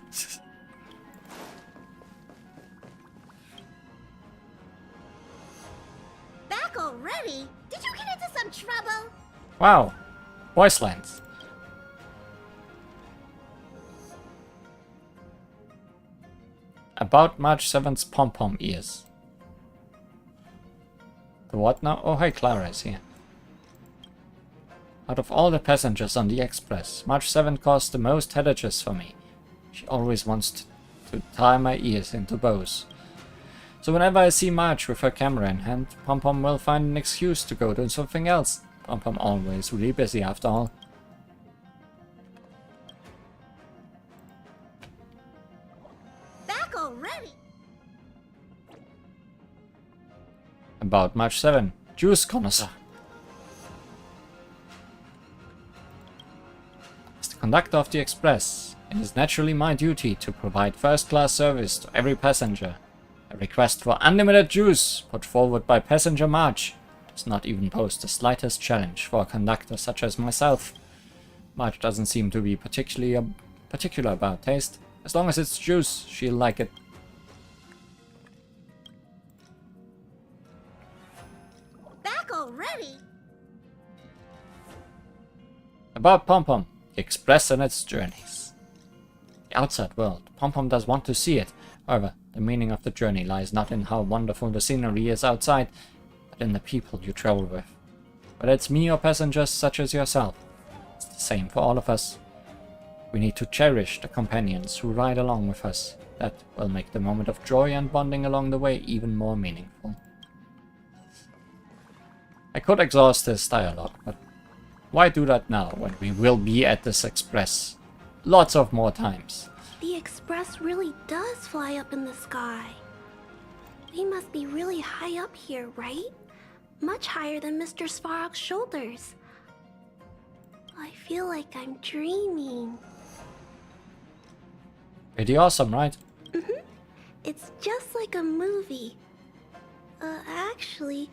Wow. Voice lines. About March 7th's pom-pom ears. The what now? Oh, hey, Clara is here. Out of all the passengers on the express, March 7 caused the most headaches for me. She always wants to tie my ears into bows. So whenever I see March with her camera in hand, Pom-Pom will find an excuse to go do something else. Pom-Pom always really busy after all. Back already? About March 7, Juice Connoisseur. As the conductor of the express, it is naturally my duty to provide first-class service to every passenger. A request for unlimited juice put forward by passenger March does not even pose the slightest challenge for a conductor such as myself. March doesn't seem to be particular about taste. As long as it's juice, she'll like it. Back already? About Pom-Pom, the express and its journeys. The outside world, Pom-Pom does want to see it. However, the meaning of the journey lies not in how wonderful the scenery is outside, but in the people you travel with. Whether it's me or passengers such as yourself, it's the same for all of us. We need to cherish the companions who ride along with us. That will make the moment of joy and bonding along the way even more meaningful. I could exhaust this dialogue, but why do that now when we will be at this express lots of more times? The express really does fly up in the sky. They must be really high up here, right? Much higher than Mr. Svarog's shoulders. I feel like I'm dreaming. Pretty awesome, right? It's just like a movie. Actually,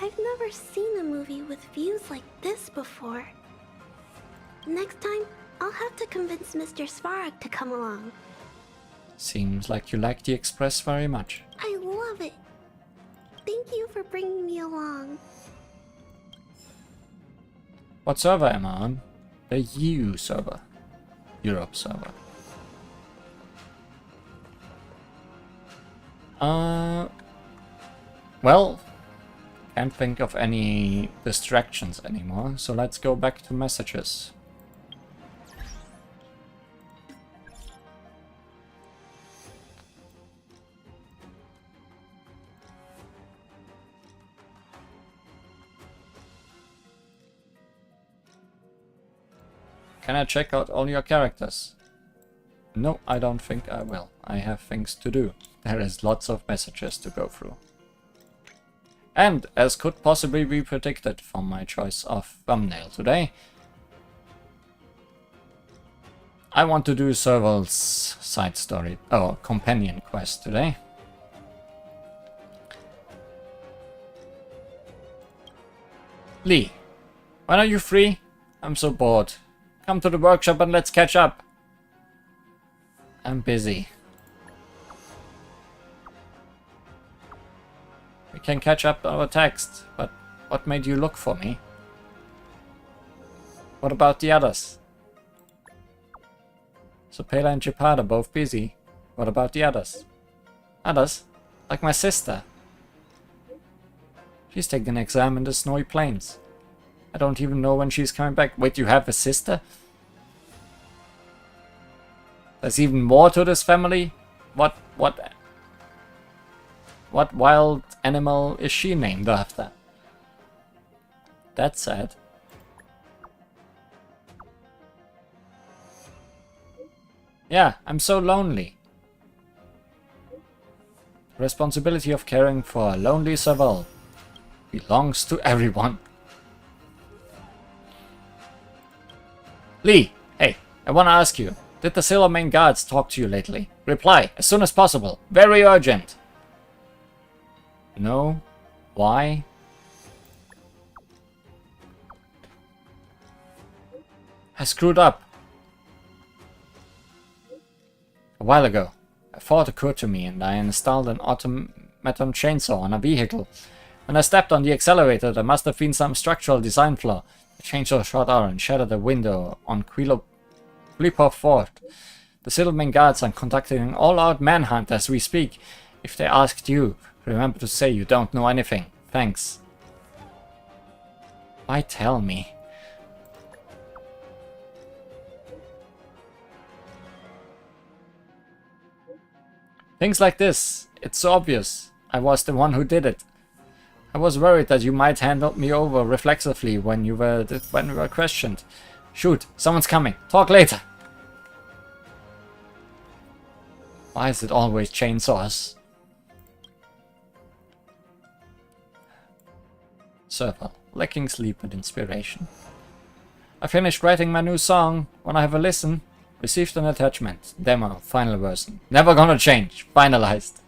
I've never seen a movie with views like this before. Next time, I'll have to convince Mr. Svarog to come along. Seems like you like the express very much. I love it. Thank you for bringing me along. What server am I on? The EU server. Europe server. Well, can't think of any distractions anymore, so let's go back to messages. Can I check out all your characters? No, I don't think I will. I have things to do. There is lots of messages to go through. And, as could possibly be predicted from my choice of thumbnail today, I want to do Serval's side story, companion quest today. Lee, when are you free? I'm so bored. Come to the workshop and let's catch up. I'm busy. We can catch up over text, but what made you look for me? What about the others? So Pela and Jepard are both busy. What about the others? Others? Like my sister. She's taking an exam in the snowy plains. I don't even know when she's coming back. Wait, you have a sister? There's even more to this family? What wild animal is she named after? That's sad. Yeah, I'm so lonely. The responsibility of caring for a lonely Serval belongs to everyone. Lee, hey, I want to ask you, did the Silvermane guards talk to you lately? Reply, as soon as possible. Very urgent. No? Why? I screwed up. A while ago, a thought occurred to me and I installed an automaton chainsaw on a vehicle. When I stepped on the accelerator, there must have been some structural design flaw. The chainsaw shot out and shattered a window on Quilop Fort. The Silvermane guards are conducting an all-out manhunt as we speak. If they asked you, remember to say you don't know anything. Thanks. Why tell me? Things like this, it's so obvious. I was the one who did it. I was worried that you might hand me over reflexively when we were questioned. Shoot, someone's coming. Talk later. Why is it always chainsaws? Server, lacking sleep and inspiration. I finished writing my new song. When I have a listen, received an attachment. Demo, final version. Never gonna change. Finalized.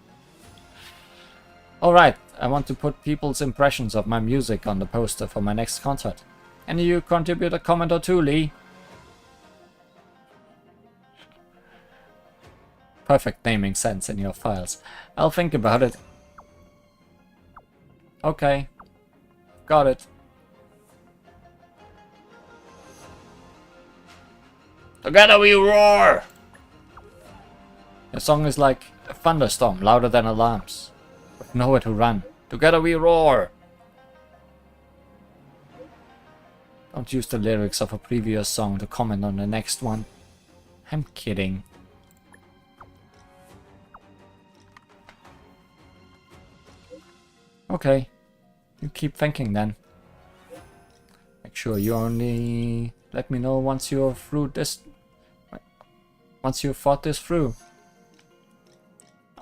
Alright, I want to put people's impressions of my music on the poster for my next concert. Any of you contribute a comment or two, Lee? Perfect naming sense in your files. I'll think about it. Okay. Got it. Together we roar! The song is like a thunderstorm, louder than alarms. With nowhere to run. Together we roar! Don't use the lyrics of a previous song to comment on the next one. I'm kidding. Okay. You keep thinking then. Make sure you only let me know once you're through this. Once you've thought this through.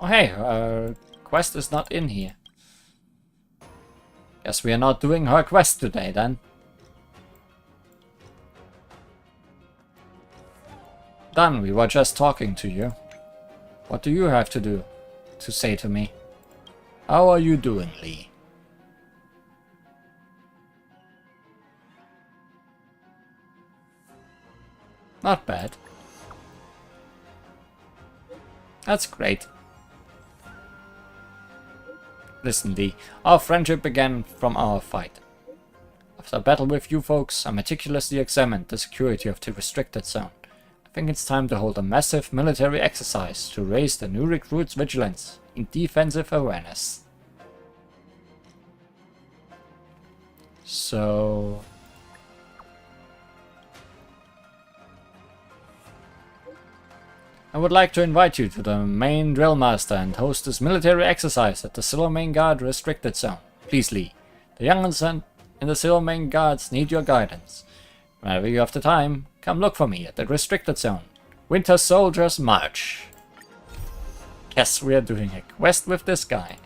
Oh hey, our quest is not in here. Guess we are not doing her quest today then. Done, we were just talking to you. What do you have to say to me? How are you doing, Lee? Not bad. That's great. Listen, Lee, our friendship began from our fight. After a battle with you folks, I meticulously examined the security of the restricted zone. I think it's time to hold a massive military exercise to raise the new recruits' vigilance in defensive awareness. So... I would like to invite you to the main drill master and host this military exercise at the Silvermane Guard restricted zone. Please, Lee. The young'uns in the Silvermane Guards need your guidance. Whenever you have the time, come look for me at the restricted zone. Winter Soldiers March. Guess we are doing a quest with this guy.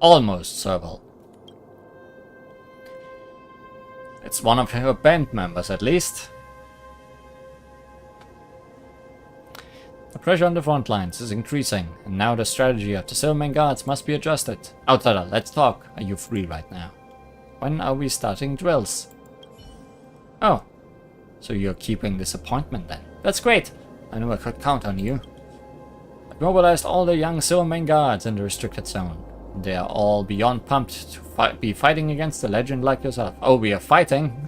Almost Serval. It's one of her band members at least. The pressure on the front lines is increasing, and now the strategy of the Silvermane Guards must be adjusted. Outsider, let's talk. Are you free right now? When are we starting drills? Oh, so you're keeping this appointment then. That's great. I knew I could count on you. I've mobilized all the young Silvermane Guards in the restricted zone. They are all beyond pumped to be fighting against a legend like yourself. Oh, we are fighting?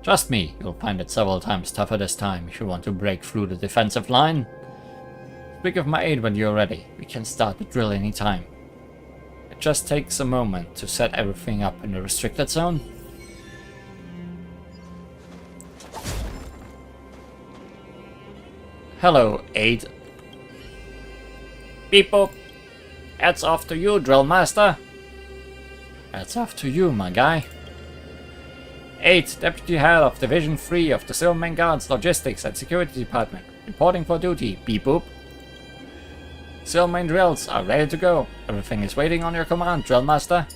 Trust me, you'll find it several times tougher this time if you want to break through the defensive line. Speak of my aid when you're ready. We can start the drill anytime. It just takes a moment to set everything up in the restricted zone. Hello, aid. Beep boop. Hats off to you, Drill Master. Hats off to you, my guy. 8, Deputy Head of Division 3 of the Silvermane Guards Logistics and Security Department. Reporting for duty. Beep boop. Silvermane drills are ready to go. Everything is waiting on your command, Drill Master.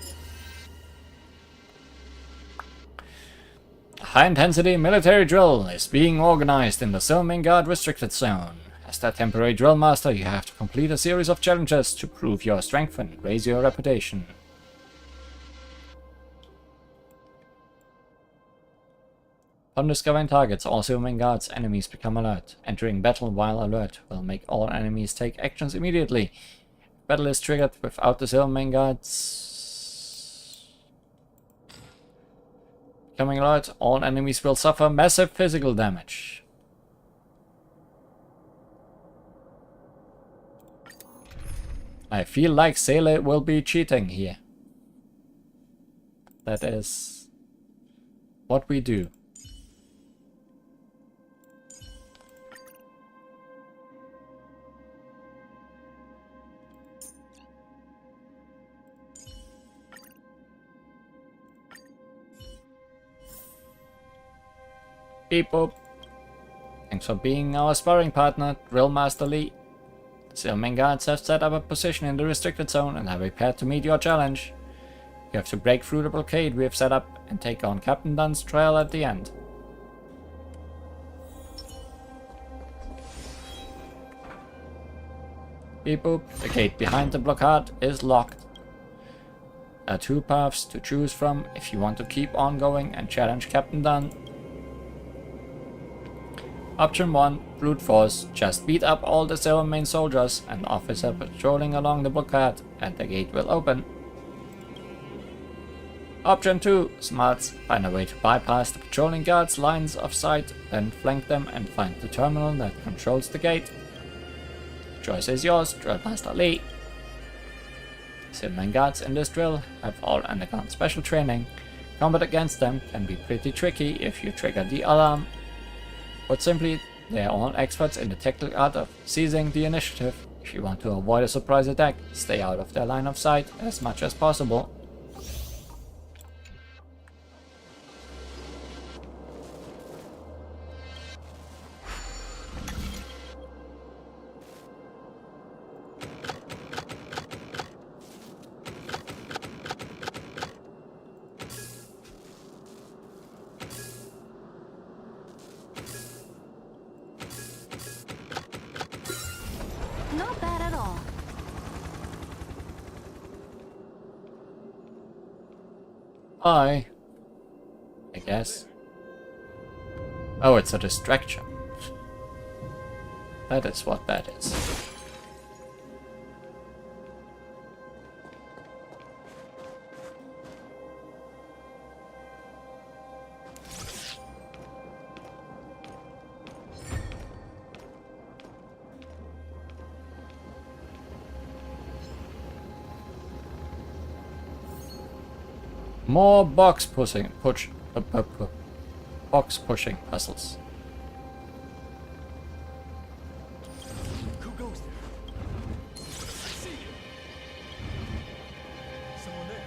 A high-intensity military drill is being organized in the Silvermane Guard Restricted Zone. As the temporary drill master, you have to complete a series of challenges to prove your strength and raise your reputation. Upon discovering targets, all Silverman Guards enemies become alert. Entering battle while alert will make all enemies take actions immediately. Battle is triggered without the Silverman Guards becoming alert. All enemies will suffer massive physical damage. I feel like Sailor will be cheating here. That is what we do. Beep boop. Thanks for being our sparring partner, Drill Master Lee. The Silverman Guards have set up a position in the restricted zone and are prepared to meet your challenge. You have to break through the blockade we have set up and take on Captain Dunn's trail at the end. Beep boop. The gate behind the blockade is locked. There are two paths to choose from if you want to keep on going and challenge Captain Dunn. Option 1, brute force. Just beat up all the Silverman soldiers and officer patrolling along the blockade and the gate will open. Option 2, smarts. Find a way to bypass the patrolling guards' lines of sight, then flank them and find the terminal that controls the gate. The choice is yours, Drill Master Lee. Silverman Guards in this drill have all undergone special training. Combat against them can be pretty tricky if you trigger the alarm. But simply, they are all experts in the technical art of seizing the initiative. If you want to avoid a surprise attack, stay out of their line of sight as much as possible. Not bad at all. I guess. Oh, it's a distraction. That is what that is. More box pushing puzzles. Who goes there? I see you. Someone there.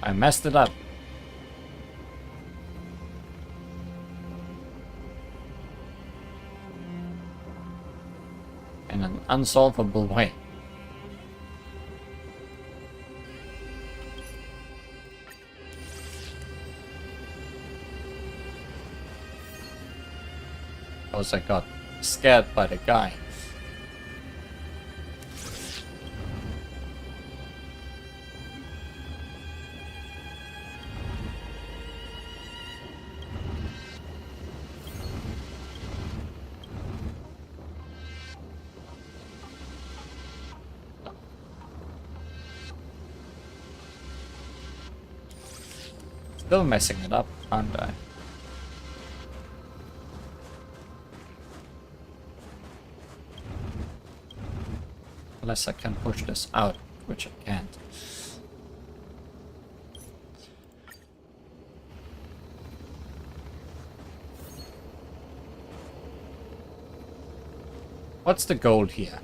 I messed it up. In an unsolvable way. Because I got scared by the guy. Still messing it up, aren't I? Unless I can push this out, which I can't. What's the goal here?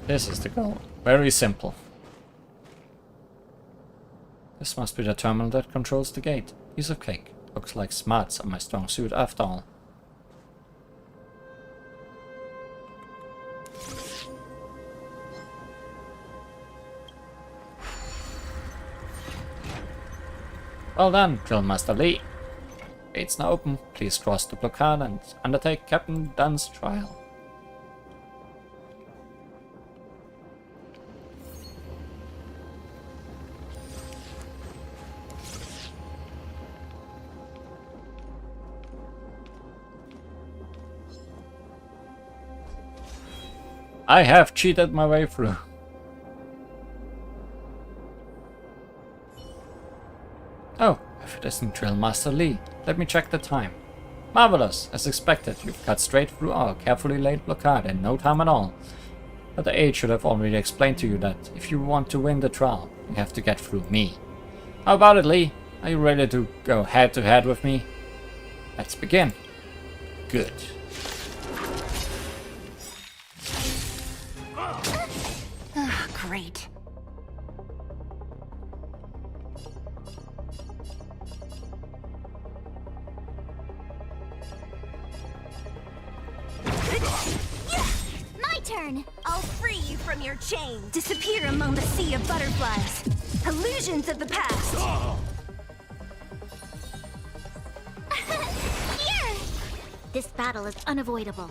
This is the goal. Very simple. This must be the terminal that controls the gate. Piece of cake. Looks like smarts are my strong suit after all. Well done, Drill Master Lee. Gates now open. Please cross the blockade and undertake Captain Dunn's trial. I have cheated my way through. Oh, if it isn't Drill Master Lee, let me check the time. Marvelous! As expected, you've cut straight through our carefully laid blockade in no time at all. But the aide should have already explained to you that if you want to win the trial, you have to get through me. How about it, Lee? Are you ready to go head to head with me? Let's begin. Good. Great. My turn! I'll free you from your chain. Disappear among the sea of butterflies. Illusions of the past. Here! This battle is unavoidable.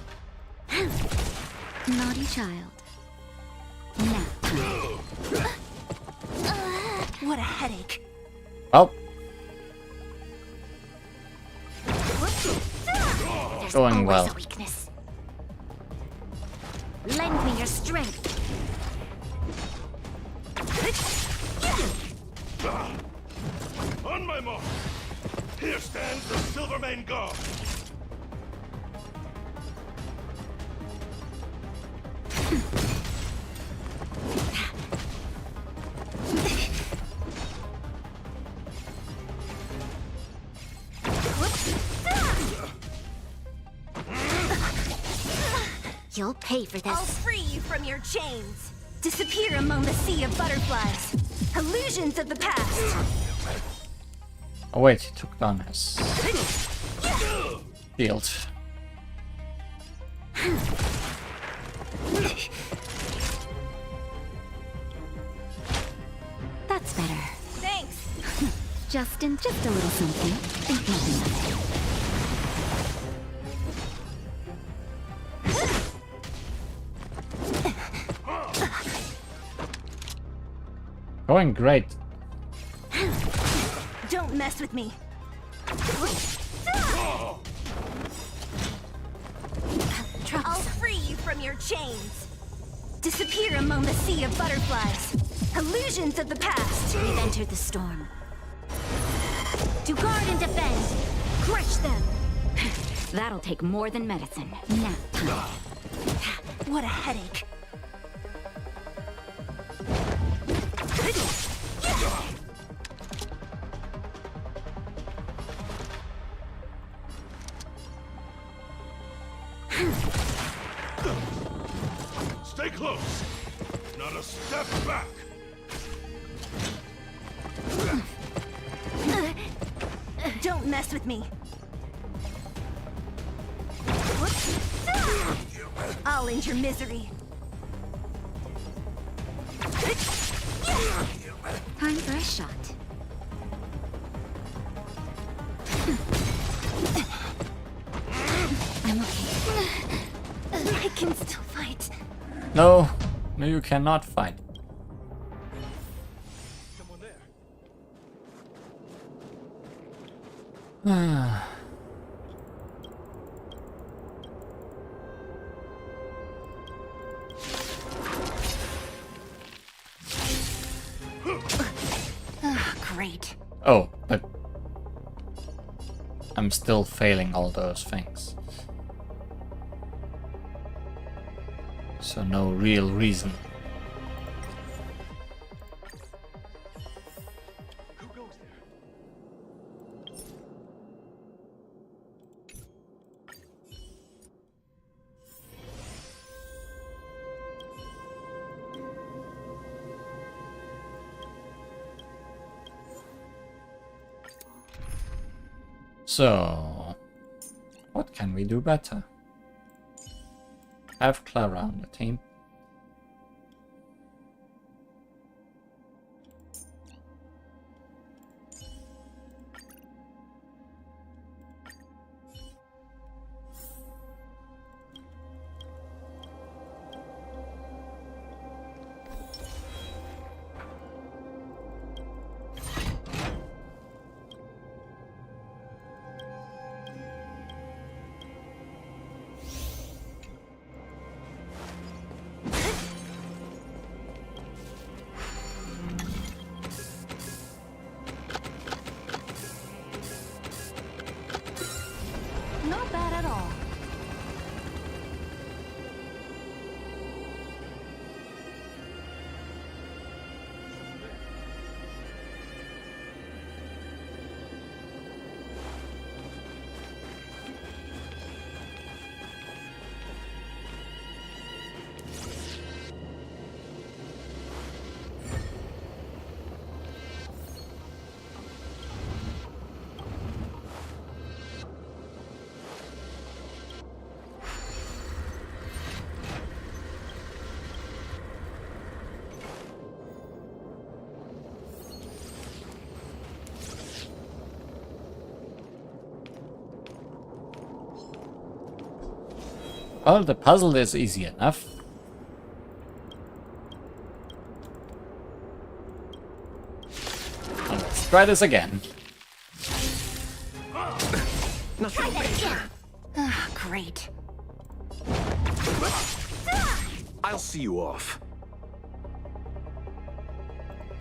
Naughty child. Now. What a headache. Well, There's going always well. a weakness. Lend me your strength. On my mark! Here stands the Silvermane Guard! You'll pay for I'll this. free you from your chains. Disappear among the sea of butterflies. Illusions of the past. Oh wait, he took down his shield. That's better. Thanks. Just a little something. Think nothing of it. Going great. Don't mess with me. I'll free you from your chains. Disappear among the sea of butterflies. Illusions of the past. We've entered the storm. To guard and defend. Crush them. That'll take more than medicine. Now. What a headache. Stay close! Not a step back! Don't mess with me. I'll end your misery. Time for a shot. I'm okay. I can still fight. No, no, you cannot fight. Someone there. Great. Oh, but I'm still failing all those things. So no real reason. Who goes there? So, what can we do better? Have Clara on the team. Well, the puzzle is easy enough. And let's try this again. Try that again. Ah, great. I'll see you off.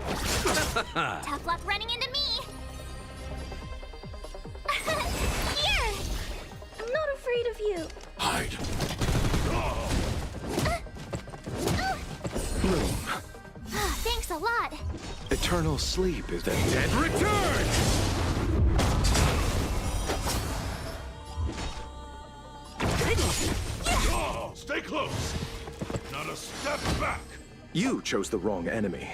Tough luck running into me. Here. I'm not afraid of you. Hide. Bloom. Thanks a lot. Eternal sleep is the dead return! Stay close. Not a step back. You chose the wrong enemy.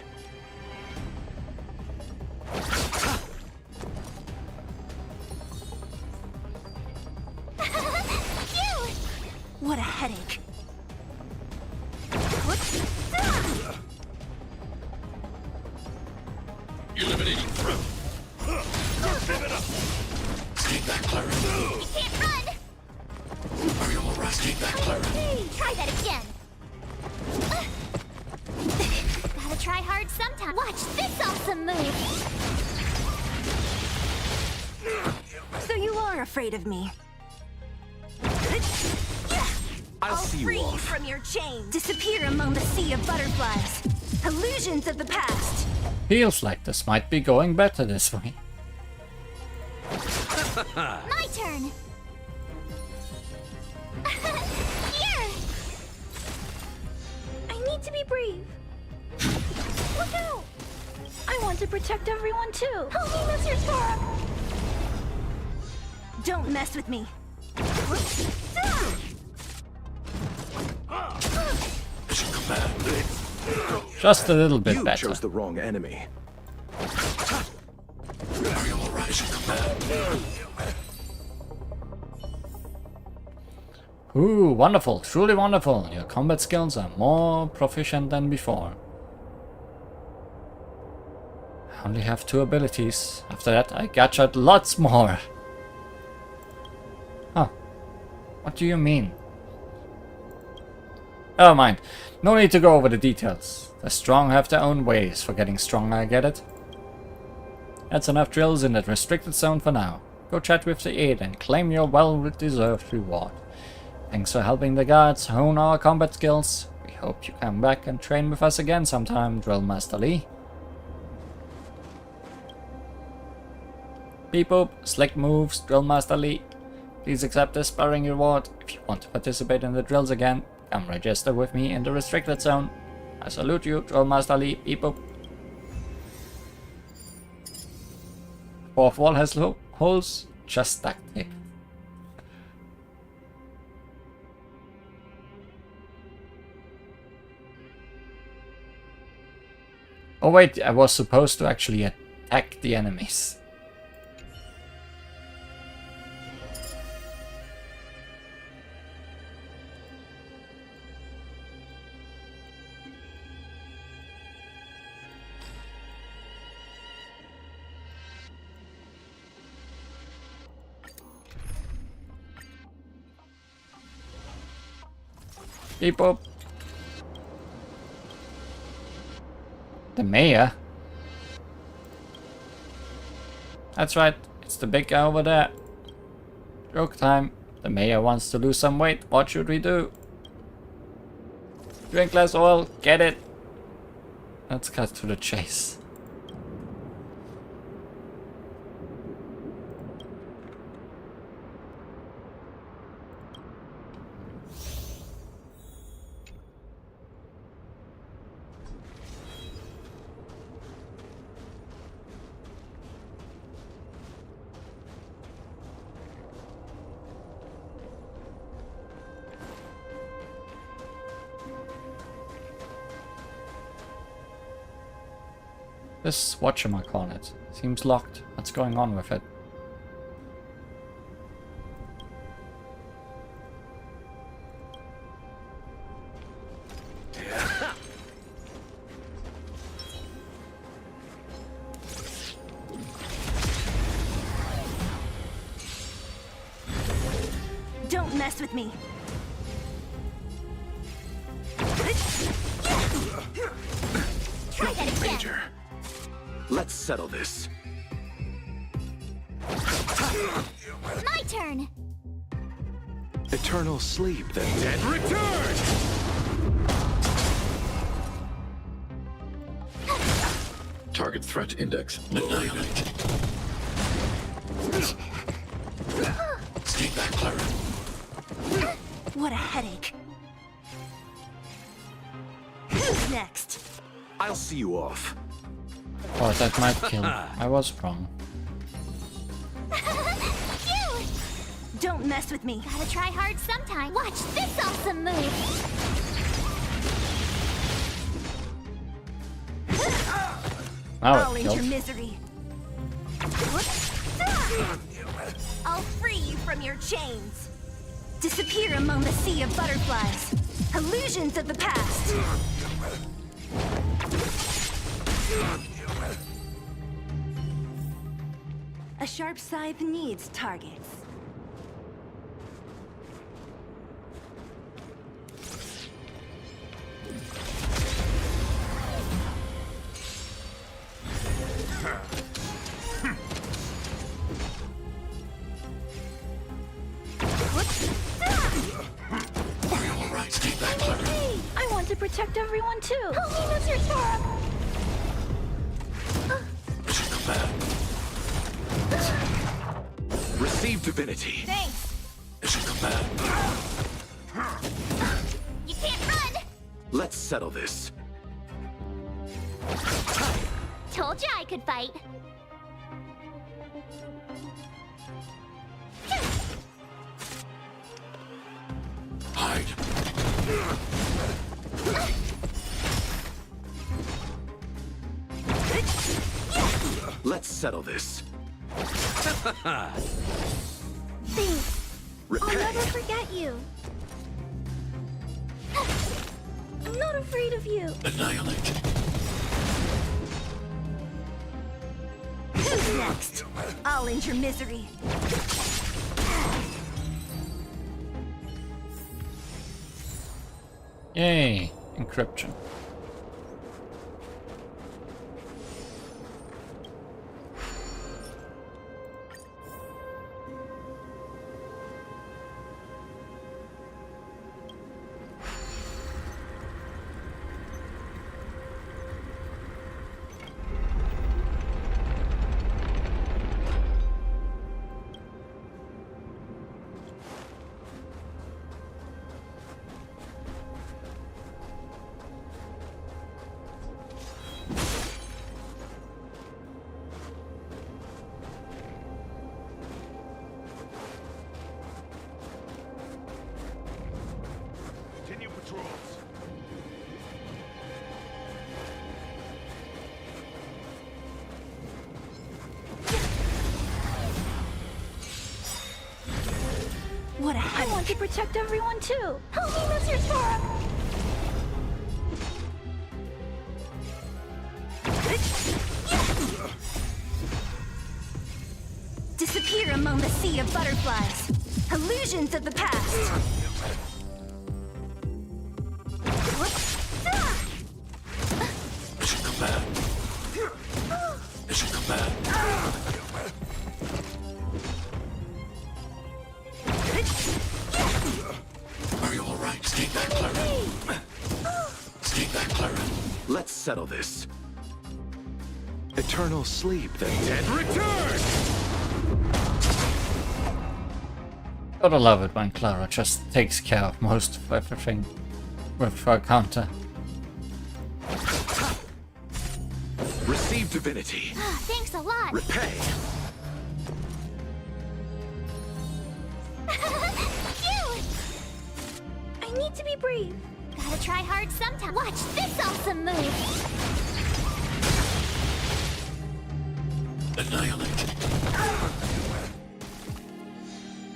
Phew! What a headache. Eliminating throw. Give it up. Stay back, Clara. You can't run. Are you alright? Stay back, Clara. Try that again. Gotta try hard sometime. Watch this awesome move. So you are afraid of me. I'll see you free you off. from your chains. Disappear among the sea of butterflies. Illusions of the past. Feels like this might be going better this way. My turn. Here. I need to be brave. Look out! I want to protect everyone too. Help me, Mr. Star! Don't mess with me. Mission command. Just a little bit You better. chose the wrong enemy. Are you alright? Mission command. Ooh, wonderful, truly wonderful. Your combat skills are more proficient than before. I only have 2 abilities. After that, I gotcha'd lots more. Huh. What do you mean? Oh, mind. No need to go over the details. The strong have their own ways for getting stronger, I get it. That's enough drills in that restricted zone for now. Go chat with the 8 and claim your well-deserved reward. Thanks for helping the guards hone our combat skills. We hope you come back and train with us again sometime, Drill Master Lee. Beep boop, slick moves, Drill Master Lee. Please accept this sparring reward. If you want to participate in the drills again, come register with me in the restricted zone. I salute you, Drill Master Lee. Beep boop. Fourth wall has holes, just duct tape. Oh wait, I was supposed to actually attack the enemies. Beep boop. The mayor? That's right, it's the big guy over there. Joke time. The mayor wants to lose some weight. What should we do? Drink less oil. Get it. Let's cut to the chase. This whatchamacallit seems locked. What's going on with it? Don't mess with me. Try that again. Major. Let's settle this. My turn. Eternal sleep, the dead return! Target threat index annihilated. Stay back, Clara. What a headache. Who's next? I'll see you off. Oh, that might kill. I was wrong. Phew! Don't mess with me. Gotta try hard sometime. Watch this awesome move. Now I'll it end your killed. misery. I'll free you from your chains. Disappear among the sea of butterflies. Illusions of the past. A sharp scythe needs targets. I want to protect everyone too. Help me, Mr. Storm. Receive divinity. Thanks. You can't run. Let's settle this. Told you I could fight. Hide. Let's settle this. Thanks. I'll Repay. never forget you. I'm not afraid of you. Annihilate. Who's next? I'll end your misery. Yay! Encryption. Continue patrols. What a I headache. want to protect everyone too. Help me, Mr. Storm. Disappear among the sea of butterflies. Illusions of the past. Mission command. Mission command. Are you all right? Stay back, Clara. Stay back, Clara. Let's settle this. Eternal sleep, the dead return! Gotta love it when Clara just takes care of most of everything with her counter. Receive divinity. Thanks a lot. Repay. Phew! I need to be brave. Gotta try hard sometime. Watch this awesome move. Annihilate.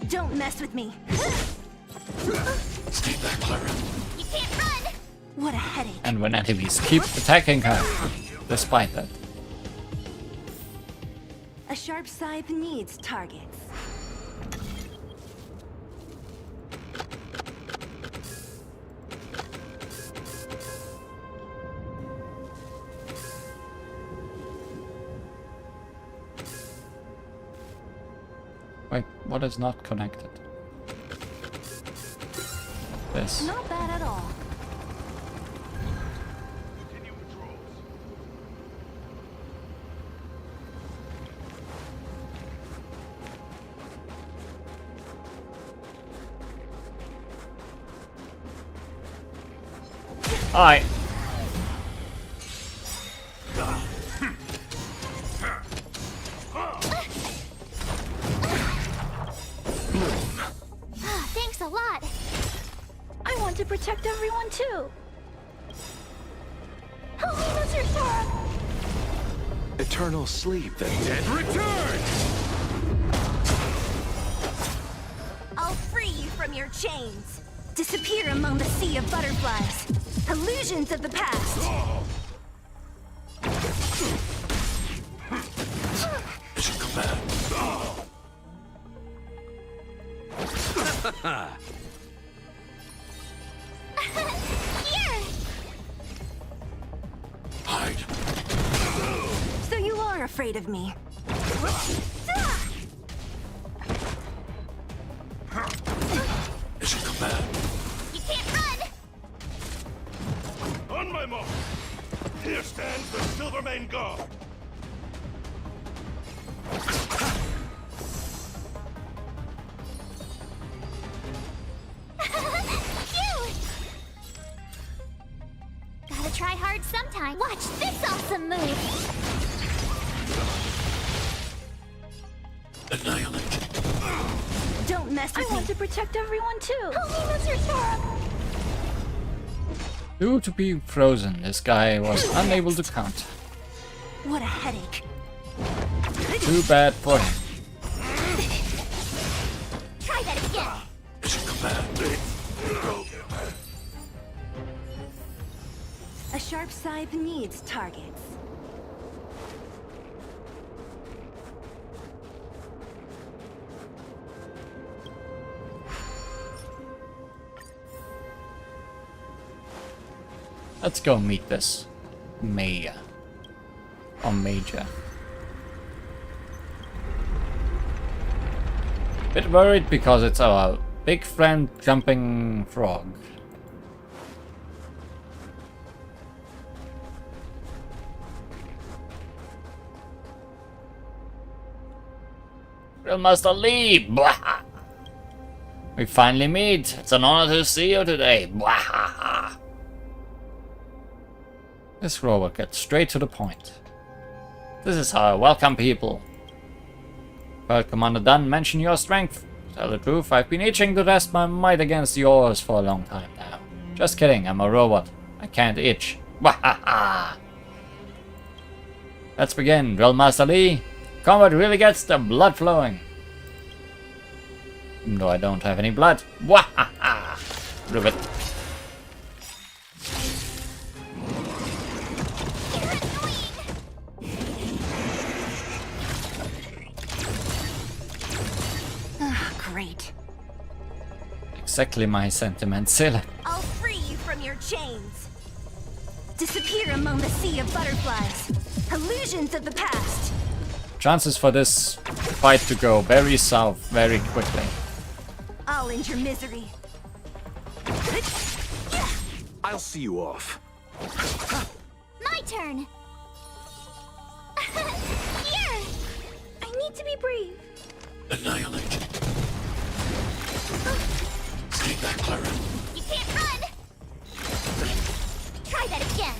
Don't mess with me. Stay back, Clara. You can't run. What a headache. And when enemies keep attacking her, despite that. A sharp scythe needs targets. Wait, what is not connected? This. Not bad at all. Continue withdrawals. Alright. Thanks a lot. I want to protect everyone too. Help me, Mr. Sora. Eternal sleep, the Dead return! I'll free you from your chains. Disappear among the sea of butterflies. Illusions of the past. mission command. Here! Hide. So you are afraid of me. Mission command. You can't run! On my mark! Here stands the Silvermane Guard! Phew! Gotta try hard sometime. Watch this awesome move! Annihilate. Don't mess with I me. want to protect everyone too. Help me, Mr. Sora. Due to being frozen, this guy was unable to count. What a headache. Too bad for him. Try that again. Mission command. A sharp scythe needs targets. Let's go meet this Maya. Or Major. Bit worried because it's our big friend jumping frog. Real Master Lee! Blah! We finally meet. It's an honor to see you today. Blah! This robot gets straight to the point. This is how I welcome people. Heard Commander Dunn mention your strength. To tell the truth, I've been itching to test my might against yours for a long time now. Just kidding, I'm a robot. I can't itch. Wahaha! Let's begin, Drill Master Lee. Combat really gets the blood flowing. Even though I don't have any blood. Wahaha! Rivet. Great. Exactly my sentiments, Silla. I'll free you from your chains. Disappear among the sea of butterflies. Illusions of the past. Chances for this fight to go very south very quickly. I'll end your misery. I'll see you off. My turn. Here! I need to be brave. Annihilate. Stay back, Clara. You can't run! Try that again.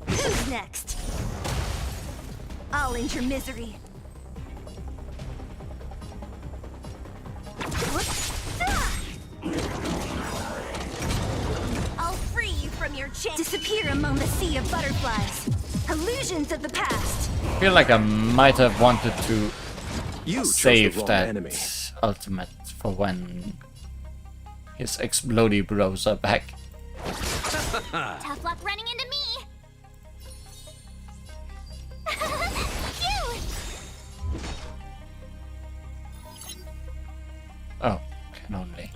Who's next? I'll end your misery. I'll free you from your chains. Disappear among the sea of butterflies. Illusions of the past. I feel like I might have wanted to You save chose the wrong that enemy. ultimate for when his explodey bros are back. Tough luck running into me. Phew! Oh, can only.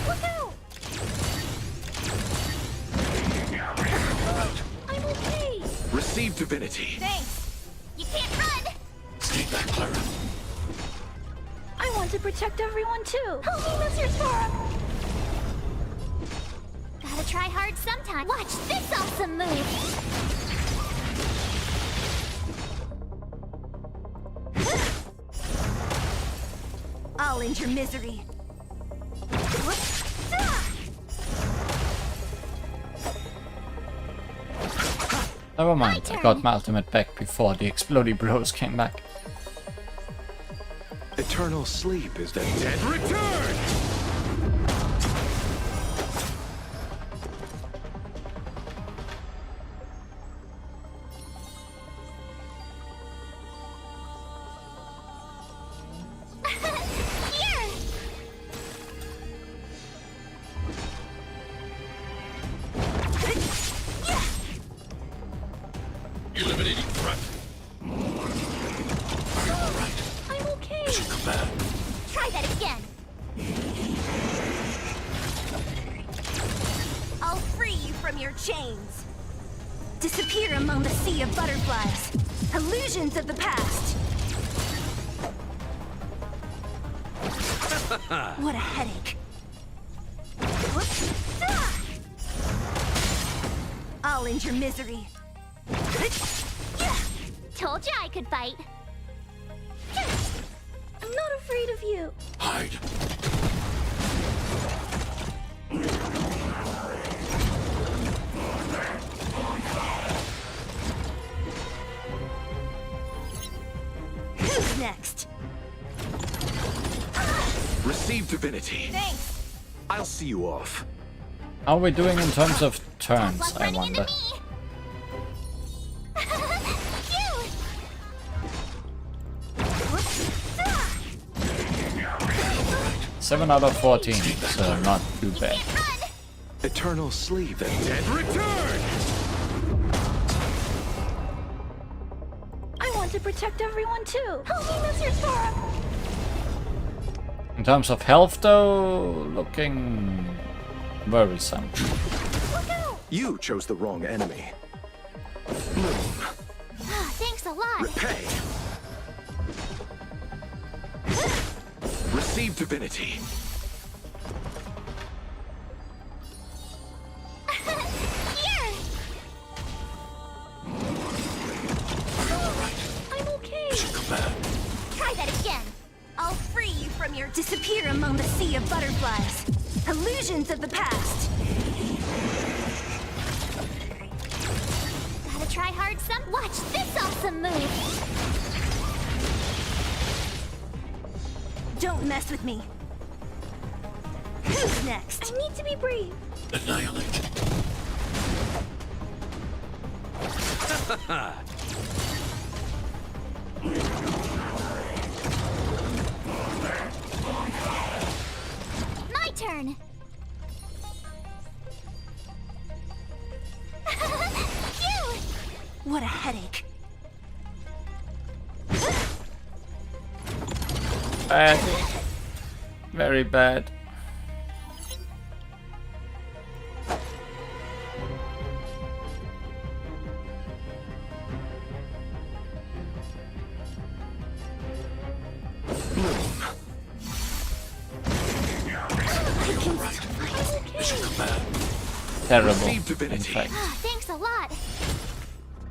Look out! Receive divinity. Thanks. You can't run. Stay back, Clara. I want to protect everyone too. Help me, Mr. Sora. Gotta try hard sometime. Watch this awesome move. I'll end your misery. Never mind, I got my ultimate back before the explodey blows came back. Eternal sleep is the dead return! Eliminating threat. I'm okay. Mission command. Try that again. I'll free you from your chains. Disappear among the sea of butterflies. Illusions of the past. What a headache. I'll end your misery. Told you I could fight. I'm not afraid of you. Hide. Who's next? Receive divinity. Thanks. I'll see you off. How are we doing in terms of turns, Luck I running into wonder? me. 7 out of 14, so not too bad. Eternal sleep, the dead return! I want to protect everyone too. Help me, Mr. Sora. In terms of health though, looking worrisome. Look out! You chose the wrong enemy. Thanks a lot. Repay. Receive divinity. Here. I'm okay. Try that again. I'll free you from your disappear among the sea of butterflies. Illusions of the past. Gotta try hard some. Watch this awesome move. Don't mess with me. Who's next? I need to be brave. Annihilate. My turn. Phew! What a headache. Bad. Very bad. Terrible, in fact. Thanks a lot.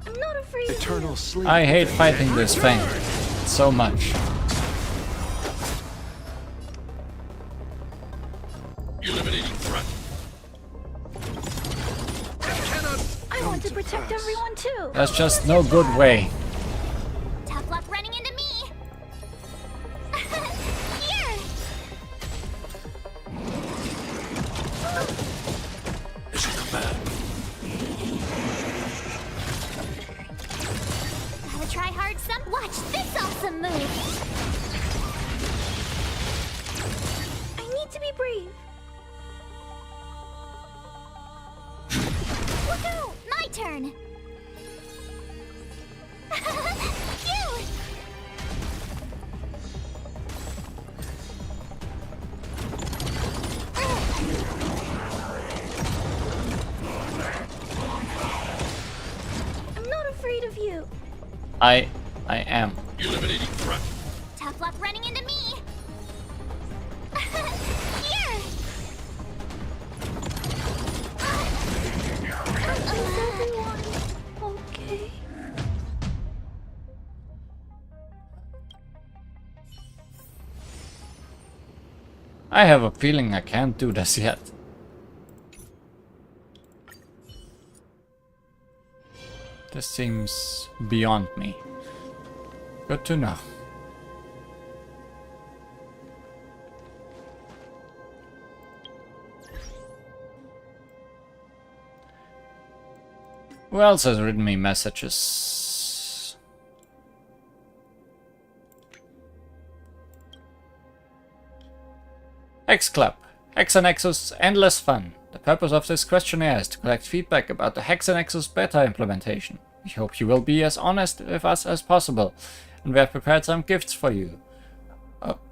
I'm not afraid of Eternal you. sleep. I hate fighting this thing so much. Eliminating threat. I want to protect everyone too. There's just no good way. Tough luck running into me. Here. Mission command. Gotta try hard some. Watch this awesome move. I need to be brave. Look out! My turn. Phew! I'm not afraid you. I am. Eliminating threat. Tough luck running into me. Here. Is everyone okay? I have a feeling I can't do this yet. This seems beyond me. Good to know. Who else has written me messages? X-Club. Hexanexus, endless fun. The purpose of this questionnaire is to collect feedback about the Hexanexus beta implementation. We hope you will be as honest with us as possible, and we have prepared some gifts for you.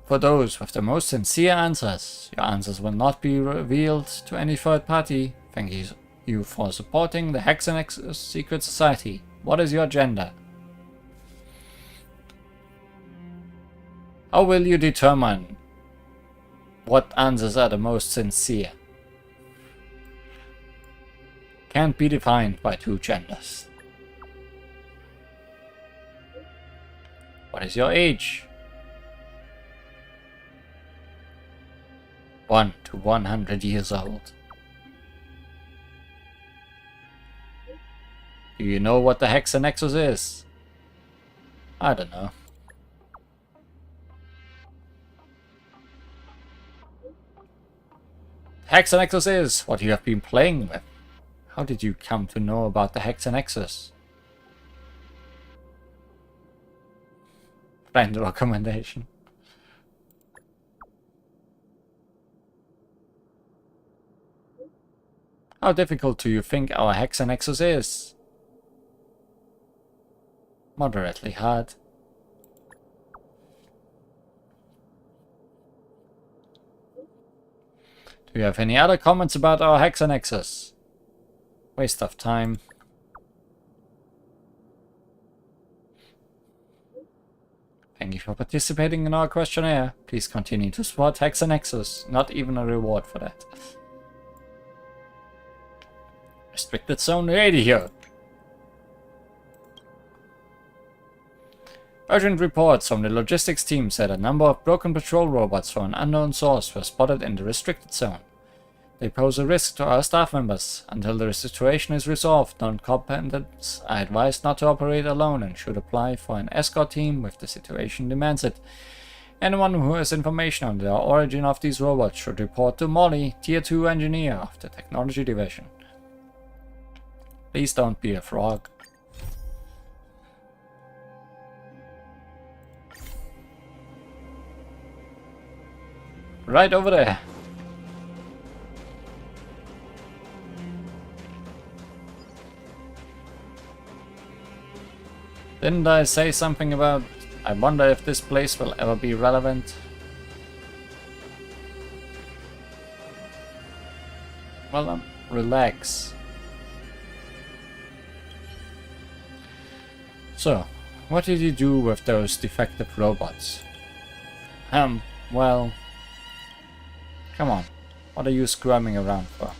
For those with the most sincere answers, your answers will not be revealed to any third party. Thank you for supporting the Hexanexus Secret Society. What is your gender? How will you determine what answers are the most sincere? Can't be defined by two genders. What is your age? 1 to 100 years old. Do you know what the Hexanexus is? I don't know. Hexanexus is what you have been playing with. How did you come to know about the Hexanexus? Friend recommendation. How difficult do you think our Hexanexus is? Moderately hard. Do you have any other comments about our Hexanexus? Waste of time. Thank you for participating in our questionnaire. Please continue to support Hexanexus. Not even a reward for that. Restricted Zone Radio. Urgent reports from the logistics team said a number of broken patrol robots from an unknown source were spotted in the restricted zone. They pose a risk to our staff members. Until the situation is resolved, non-combatants are advised not to operate alone and should apply for an escort team if the situation demands it. Anyone who has information on the origin of these robots should report to Molly, Tier 2 Engineer of the Technology Division. Please don't be a frog. Right over there. Didn't I say something about, I wonder if this place will ever be relevant? Well, relax. So, what did you do with those defective robots? Well... Come on, what are you squirming around for?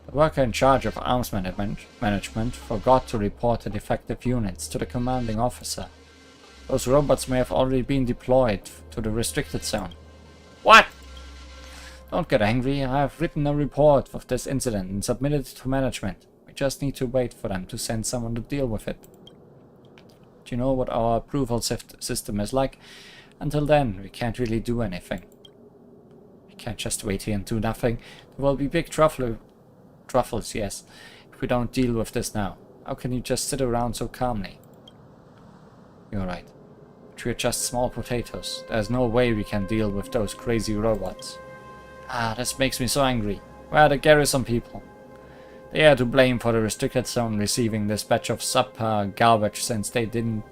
The worker in charge of arms management forgot to report the defective units to the commanding officer. Those robots may have already been deployed to the restricted zone. What? Don't get angry, I have written a report of this incident and submitted it to management. We just need to wait for them to send someone to deal with it. Do you know what our approval system is like? Until then, we can't really do anything. We can't just wait here and do nothing. There will be big truffles, yes, if we don't deal with this now. How can you just sit around so calmly? You're right. But we're just small potatoes. There's no way we can deal with those crazy robots. Ah, this makes me so angry. Where are the garrison people? They are to blame for the restricted zone receiving this batch of subpar garbage since they didn't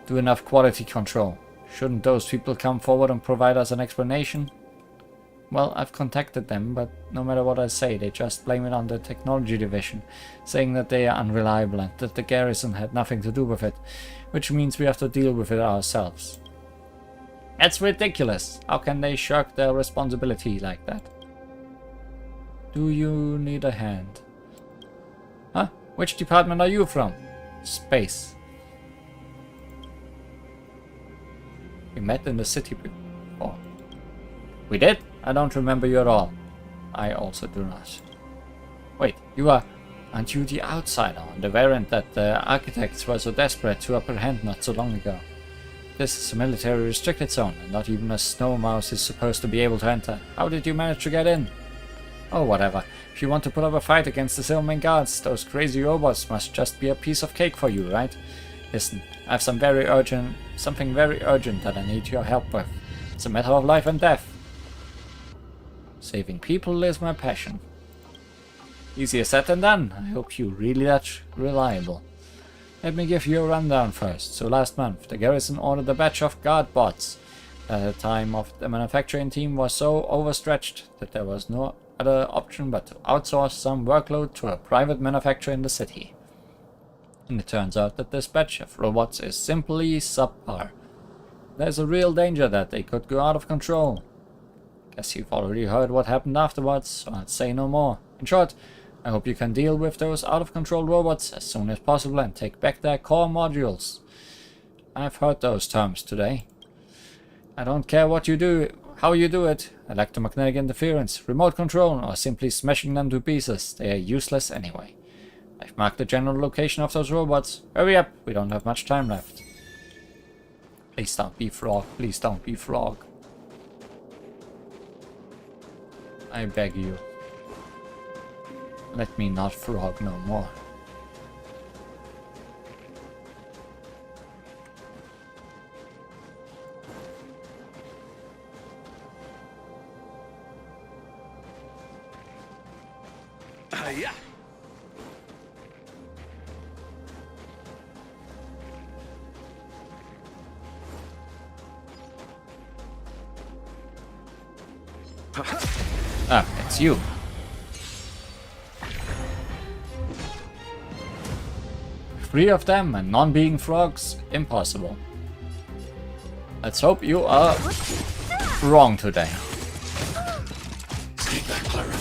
do enough quality control. Shouldn't those people come forward and provide us an explanation? Well, I've contacted them, but no matter what I say, they just blame it on the technology division, saying that they are unreliable and that the garrison had nothing to do with it, which means we have to deal with it ourselves. That's ridiculous! How can they shirk their responsibility like that? Do you need a hand? Huh? Which department are you from? Space. We met in the city before. We did? I don't remember you at all. I also do not. Wait, aren't you the outsider on the variant that the architects were so desperate to apprehend not so long ago? This is a military restricted zone, and not even a snow mouse is supposed to be able to enter. How did you manage to get in? Oh, whatever. If you want to put up a fight against the Silvermane guards, those crazy robots must just be a piece of cake for you, right? Listen, I have something very urgent that I need your help with. It's a matter of life and death. Saving people is my passion. Easier said than done. I hope you're really that reliable. Let me give you a rundown first. So last month, the garrison ordered a batch of guard bots. At the time of the manufacturing team was so overstretched that there was no other option but to outsource some workload to a private manufacturer in the city. And it turns out that this batch of robots is simply subpar. There's a real danger that they could go out of control. Guess you've already heard what happened afterwards, so I'll say no more. In short, I hope you can deal with those out-of-control robots as soon as possible and take back their core modules. I've heard those terms today. I don't care what you do, how you do it, electromagnetic interference, remote control, or simply smashing them to pieces. They are useless anyway. I've marked the general location of those robots. Hurry up, we don't have much time left. Please don't be frog, please don't be frog. I beg you. Let me not frog no more. Yeah. Ah, it's you. Three of them and none being frogs? Impossible. Let's hope you are wrong today. Take that, Clara.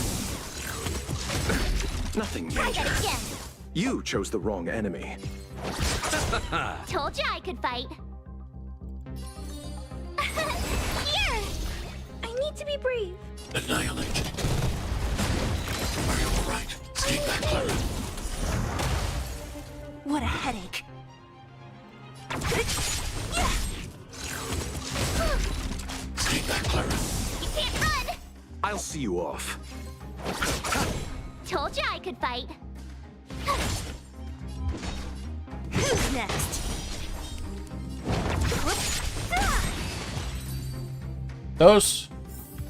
Nothing major. You chose the wrong enemy. Told you I could fight. Here! I need to be brave. Annihilate. Are you alright? Take that, Clara. What a headache. Take that, Clara. You can't run! I'll see you off. Told you I could fight. Who's next? Those,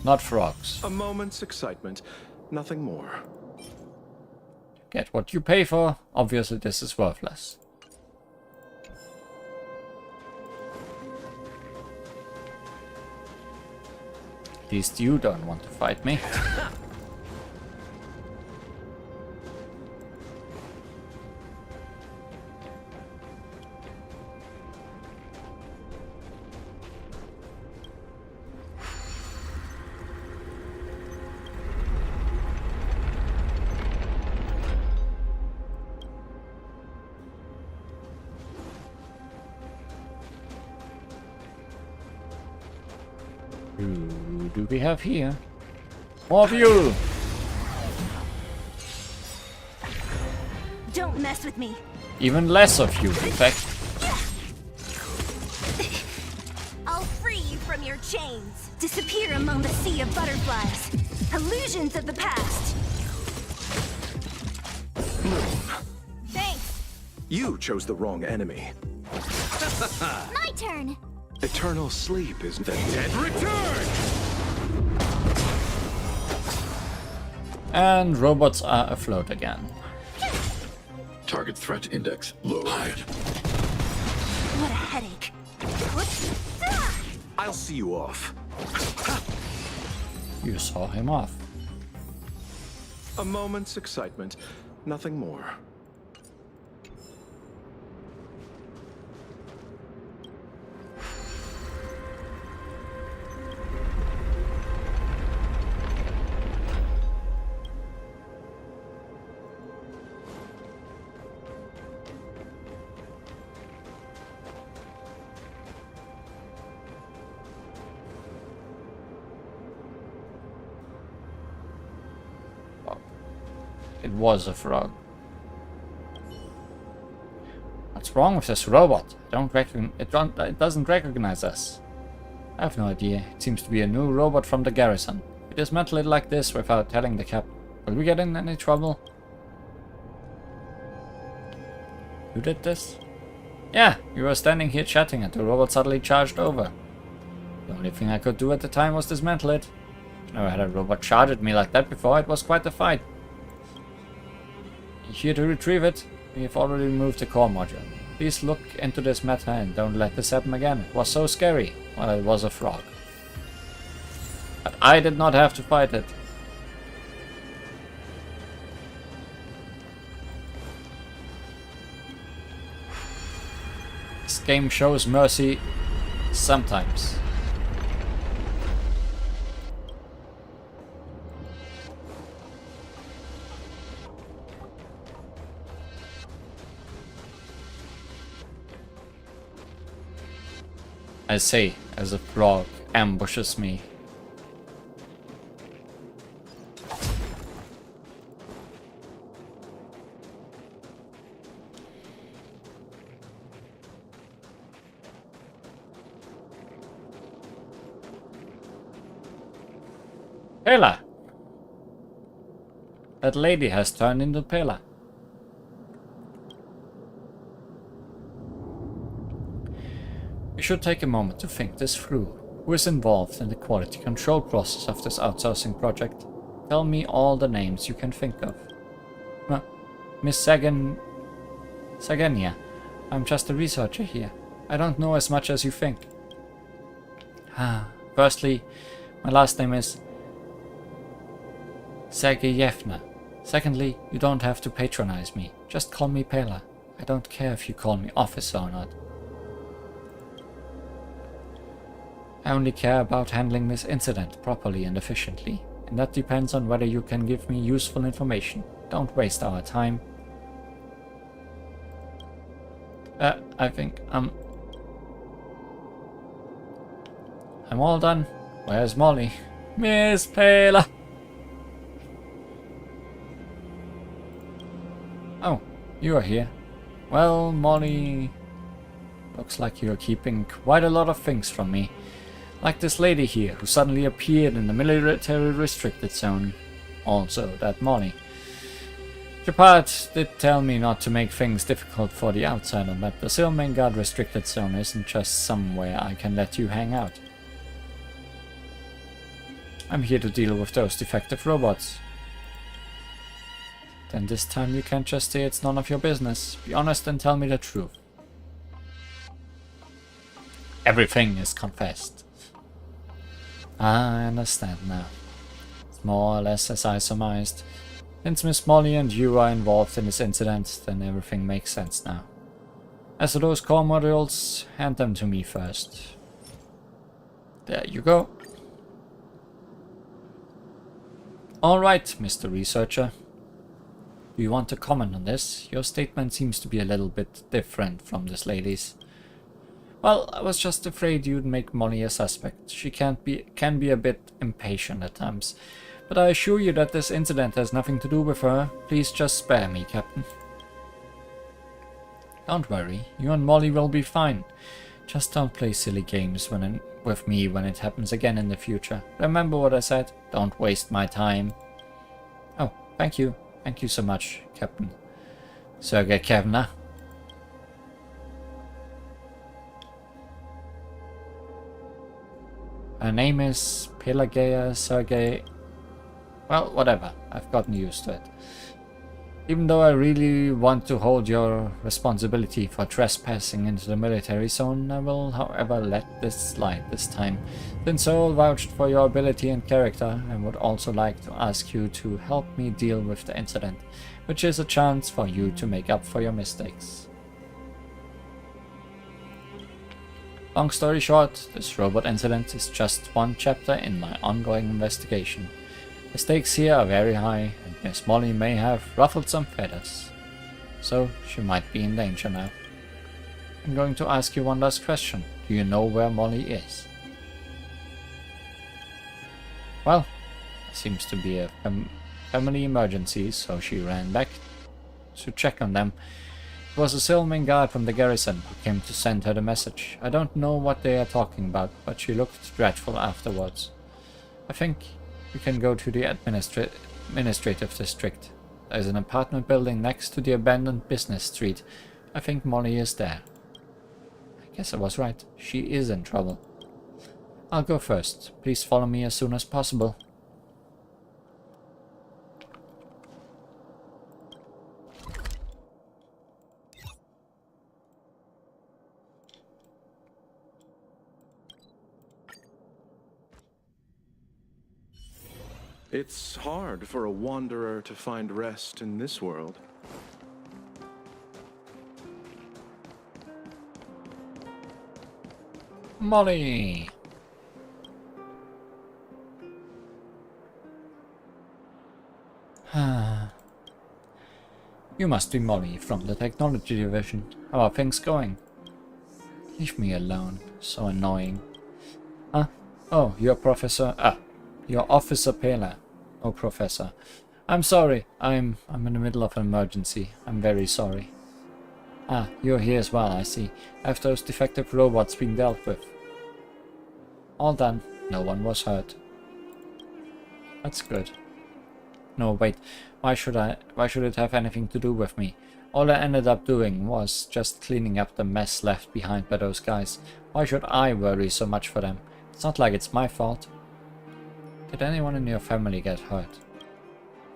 not frogs. A moment's excitement, nothing more. Get what you pay for. Obviously this is worthless. At least you don't want to fight me. Who do we have here? More of you! Don't mess with me. Even less of you, in fact. I'll free you from your chains. Disappear among the sea of butterflies. Illusions of the past. Thanks. You chose the wrong enemy. My turn. Eternal sleep is the dead return! And robots are afloat again. Target threat index low. What a headache. I'll see you off. You saw him off. A moment's excitement, nothing more. It was a frog. What's wrong with this robot? It doesn't recognize us. I have no idea. It seems to be a new robot from the garrison. We dismantle it like this without telling the captain. Will we get in any trouble? Who did this? Yeah, we were standing here chatting and the robot suddenly charged over. The only thing I could do at the time was dismantle it. Never had a robot charge at me like that before. It was quite a fight. Here to retrieve it. We have already removed the core module. Please look into this matter and don't let this happen again. It was so scary. Well, it was a frog. But I did not have to fight it. This game shows mercy sometimes. I say, as a frog ambushes me. Pela! That lady has turned into Pela. We should take a moment to think this through. Who is involved in the quality control process of this outsourcing project? Tell me all the names you can think of. Miss Sagenia. I'm just a researcher here. I don't know as much as you think. Firstly, my last name is Sergeyevna. Secondly, you don't have to patronize me. Just call me Pela. I don't care if you call me officer or not. I only care about handling this incident properly and efficiently, and that depends on whether you can give me useful information. Don't waste our time. I think I'm all done. Where's Molly? Miss Pela! Oh, you are here. Well, Molly, looks like you're keeping quite a lot of things from me. Like this lady here, who suddenly appeared in the military restricted zone. Also, that Molly. Shepard did tell me not to make things difficult for the outsider, but the Silverman Guard restricted zone isn't just somewhere I can let you hang out. I'm here to deal with those defective robots. Then this time you can't just say it's none of your business. Be honest and tell me the truth. Everything is confessed. I understand now. It's more or less as I surmised. Since Miss Molly and you are involved in this incident, then everything makes sense now. As for those core modules, hand them to me first. There you go. Alright, Mr. Researcher. Do you want to comment on this? Your statement seems to be a little bit different from this lady's. Well, I was just afraid you'd make Molly a suspect. She can be a bit impatient at times. But I assure you that this incident has nothing to do with her. Please just spare me, Captain. Don't worry, you and Molly will be fine. Just don't play silly games with me when it happens again in the future. Remember what I said? Don't waste my time. Oh, thank you. Thank you so much, Captain Sergeyevna. Her name is Pelageya Sergey... Well, whatever. I've gotten used to it. Even though I really want to hold your responsibility for trespassing into the military zone, I will, however, let this slide this time. Since Seoul vouched for your ability and character, I would also like to ask you to help me deal with the incident, which is a chance for you to make up for your mistakes. Long story short, this robot incident is just one chapter in my ongoing investigation. The stakes here are very high, and Miss Molly may have ruffled some feathers. So, she might be in danger now. I'm going to ask you one last question. Do you know where Molly is? Well, there seems to be a family emergency, so she ran back to check on them. It was a Silverman guard from the garrison who came to send her the message. I don't know what they are talking about, but she looked dreadful afterwards. I think you can go to the administrative district. There's an apartment building next to the abandoned business street. I think Molly is there. I guess I was right. She is in trouble. I'll go first. Please follow me as soon as possible. It's hard for a wanderer to find rest in this world. Molly! You must be Molly from the technology division. How are things going? Leave me alone. So annoying. Huh? Oh, you're Professor... you're Officer Pela. Oh, Professor. I'm sorry. I'm in the middle of an emergency. I'm very sorry. Ah, you're here as well, I see. I have those defective robots being dealt with. All done. No one was hurt. That's good. No, wait. Why should it have anything to do with me? All I ended up doing was just cleaning up the mess left behind by those guys. Why should I worry so much for them? It's not like it's my fault. Did anyone in your family get hurt?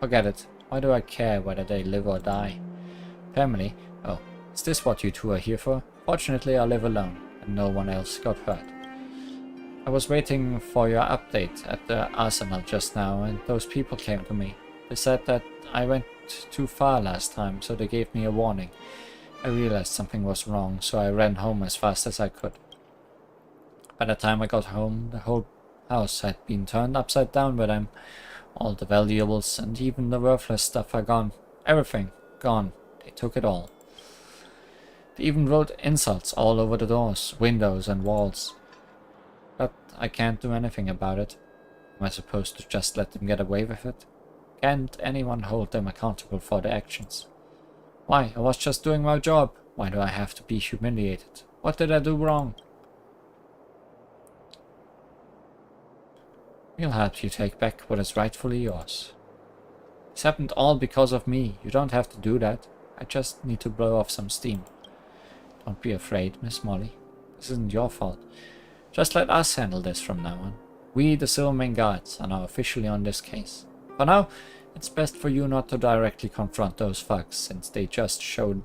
Forget it. Why do I care whether they live or die? Family? Oh, is this what you two are here for? Fortunately, I live alone, and no one else got hurt. I was waiting for your update at the arsenal just now, and those people came to me. They said that I went too far last time, so they gave me a warning. I realized something was wrong, so I ran home as fast as I could. By the time I got home, the whole house had been turned upside down by them. All the valuables and even the worthless stuff are gone. Everything gone. They took it all. They even wrote insults all over the doors, windows and walls. But I can't do anything about it. Am I supposed to just let them get away with it? Can't anyone hold them accountable for their actions? Why? I was just doing my job. Why do I have to be humiliated? What did I do wrong? We'll help you take back what is rightfully yours. This happened all because of me. You don't have to do that. I just need to blow off some steam. Don't be afraid, Miss Molly. This isn't your fault. Just let us handle this from now on. We, the Silverman Guards, are now officially on this case. For now, it's best for you not to directly confront those thugs, since they've just shown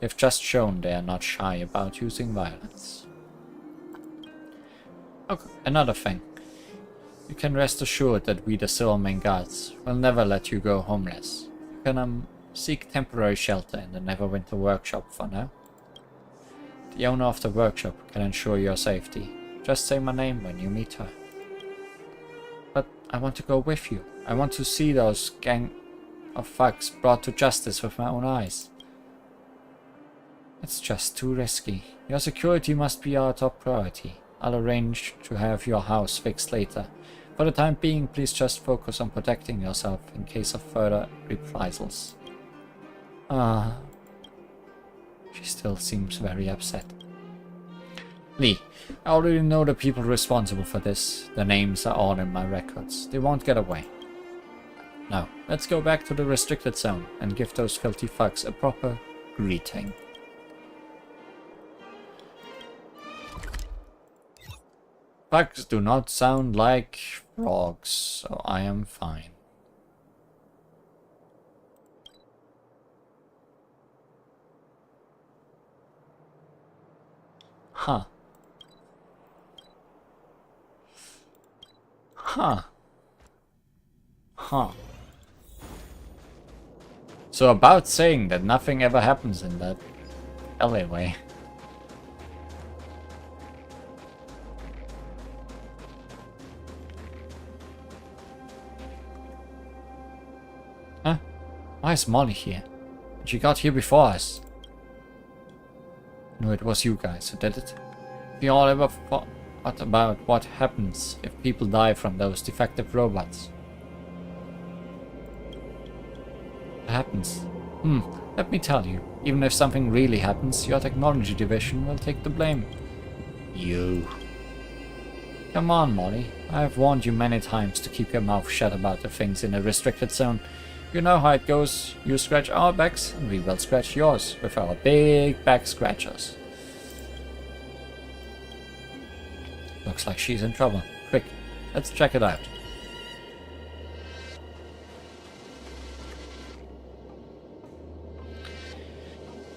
they are not shy about using violence. Okay, another thing. You can rest assured that we, the Silverman Guards, will never let you go homeless. You can seek temporary shelter in the Neverwinter workshop for now. The owner of the workshop can ensure your safety. Just say my name when you meet her. But I want to go with you. I want to see those gang of thugs brought to justice with my own eyes. It's just too risky. Your security must be our top priority. I'll arrange to have your house fixed later. For the time being, please just focus on protecting yourself in case of further reprisals. She still seems very upset. Lee, I already know the people responsible for this. Their names are all in my records. They won't get away. Now, let's go back to the restricted zone and give those filthy fucks a proper greeting. Bugs do not sound like frogs, so I am fine. Huh. Huh. So about saying that nothing ever happens in that alleyway. Huh? Why is Molly here? She got here before us. No, it was you guys who did it. Have you all ever thought about what happens if people die from those defective robots? What happens? Let me tell you. Even if something really happens, your technology division will take the blame. You. Come on, Molly. I have warned you many times to keep your mouth shut about the things in a restricted zone. You know how it goes. You scratch our backs, and we will scratch yours with our big back scratchers. Looks like she's in trouble. Quick, let's check it out.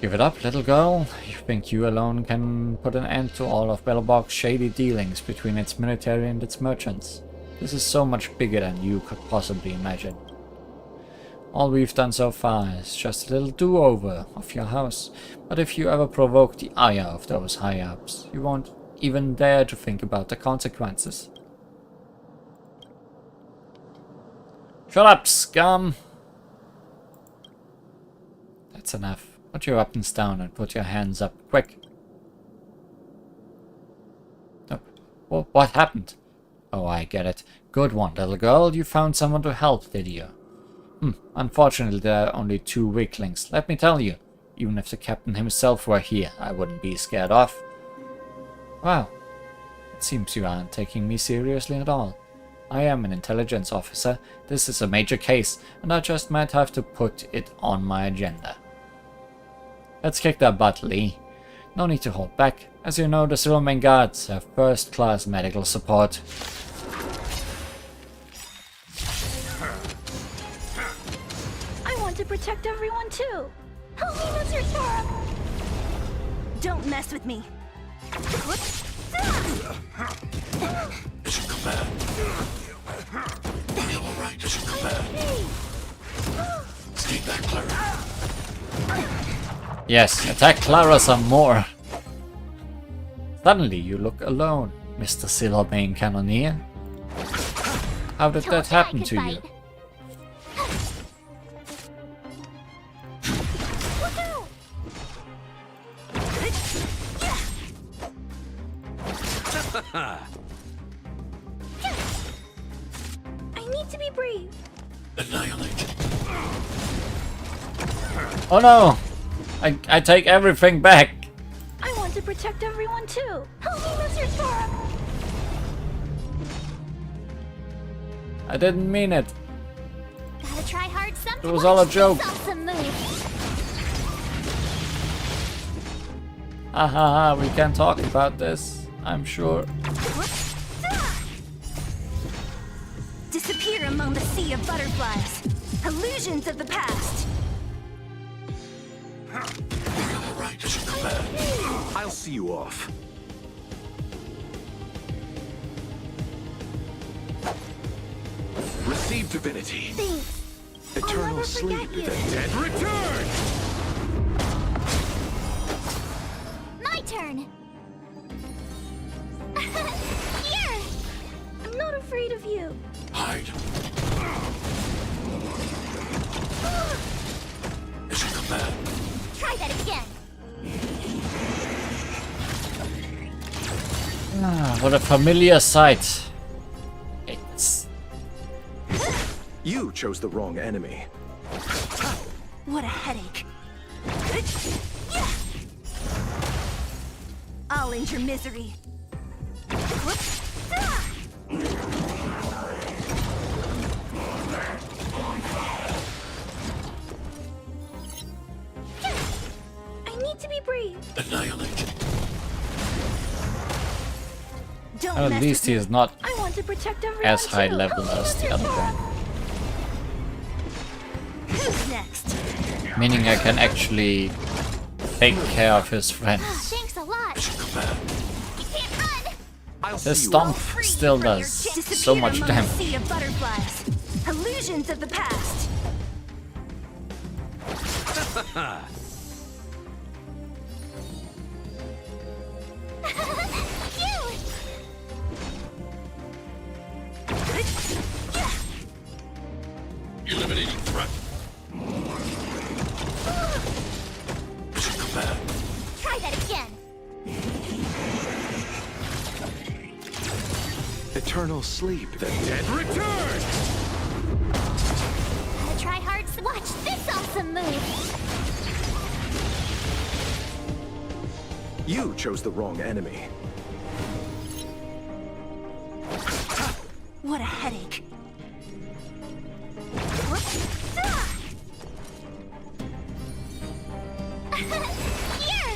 Give it up, little girl. You think you alone can put an end to all of Bellbox's shady dealings between its military and its merchants? This is so much bigger than you could possibly imagine. All we've done so far is just a little do-over of your house, but if you ever provoke the ire of those high-ups, you won't even dare to think about the consequences. Shut up, scum! That's enough. Put your weapons down and put your hands up, quick. Oh, what happened? Oh, I get it. Good one, little girl. You found someone to help, did you? Unfortunately, there are only 2 weaklings. Let me tell you, even if the captain himself were here, I wouldn't be scared off. Wow. It seems you aren't taking me seriously at all. I am an intelligence officer. This is a major case, and I just might have to put it on my agenda. Let's kick their butt, Lee. No need to hold back. As you know, the Silvermane Guards have first-class medical support. I want to protect everyone too. Help me, Mr. Storm. Don't mess with me. Mission command. Are you alright? Mission command. Stay back, Clara. Yes, attack Clara some more. Suddenly you look alone, Mr. Silvermane Cannoneer. How did that happen to you? I need to be brave. Annihilate. Oh no! I take everything back! I want to protect everyone too. Help me, Mr. Storm. I didn't mean it. Gotta try hard sometimes. It was all a joke. Ha ha ha, we can talk about this, I'm sure. Disappear among the sea of butterflies. Illusions of the past. Alright, mission command. I'll see you off. Receive divinity. Thanks. Eternal sleep. The dead return! My turn. Here. I'm not afraid of you. Hide. Mission command. Try that again. Ah, what a familiar sight. It's... You chose the wrong enemy. What a headache. I'll end your misery. I need to be brave. Annihilate. Don't At mess least with he me. is not I want to protect everyone as high too. level as the other guy. Who's next? Meaning I can actually take care of his friends. Thanks a lot. Mission command. You can't run. I'll This see you stomp off. still does so much among damage. the sea of butterflies. Illusions of the past. Eliminating threat. Try that again. Eternal sleep. The dead return! Gotta try hard. Watch this awesome move. You chose the wrong enemy. What a headache. Here!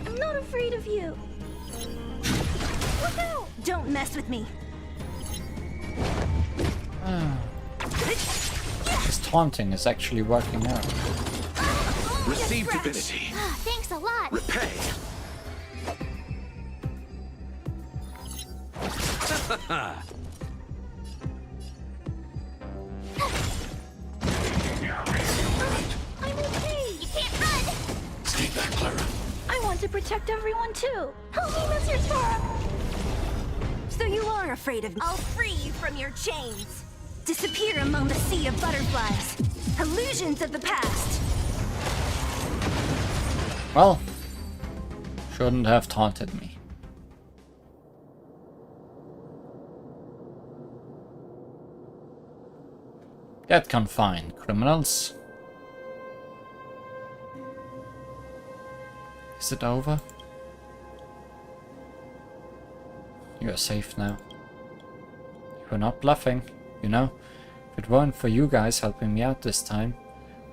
I'm not afraid of you. Look out! Don't mess with me. This taunting is actually working out. Receive divinity. Thanks a lot. Repay. I'm okay. You can't run. Stay back, Clara. I want to protect everyone too. Help me, Mr. Tara. So you are afraid of me. I'll free you from your chains. Disappear among the sea of butterflies. Illusions of the past. Well, shouldn't have taunted me. Get confined, criminals. Is it over? You're safe now. You were not bluffing, you know. If it weren't for you guys helping me out this time,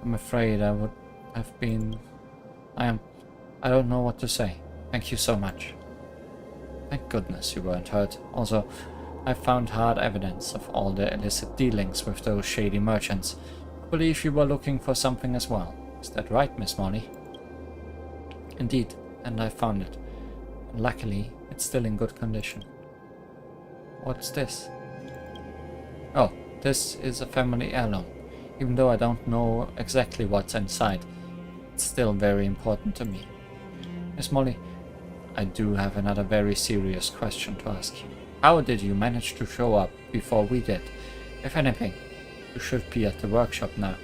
I'm afraid I would have been... I don't know what to say. Thank you so much. Thank goodness you weren't hurt. Also, I found hard evidence of all the illicit dealings with those shady merchants. I believe you were looking for something as well. Is that right, Miss Molly? Indeed, and I found it. And luckily, it's still in good condition. What's this? Oh, this is a family heirloom. Even though I don't know exactly what's inside, it's still very important to me. Miss Molly, I do have another very serious question to ask you. How did you manage to show up before we did? If anything, you should be at the workshop now.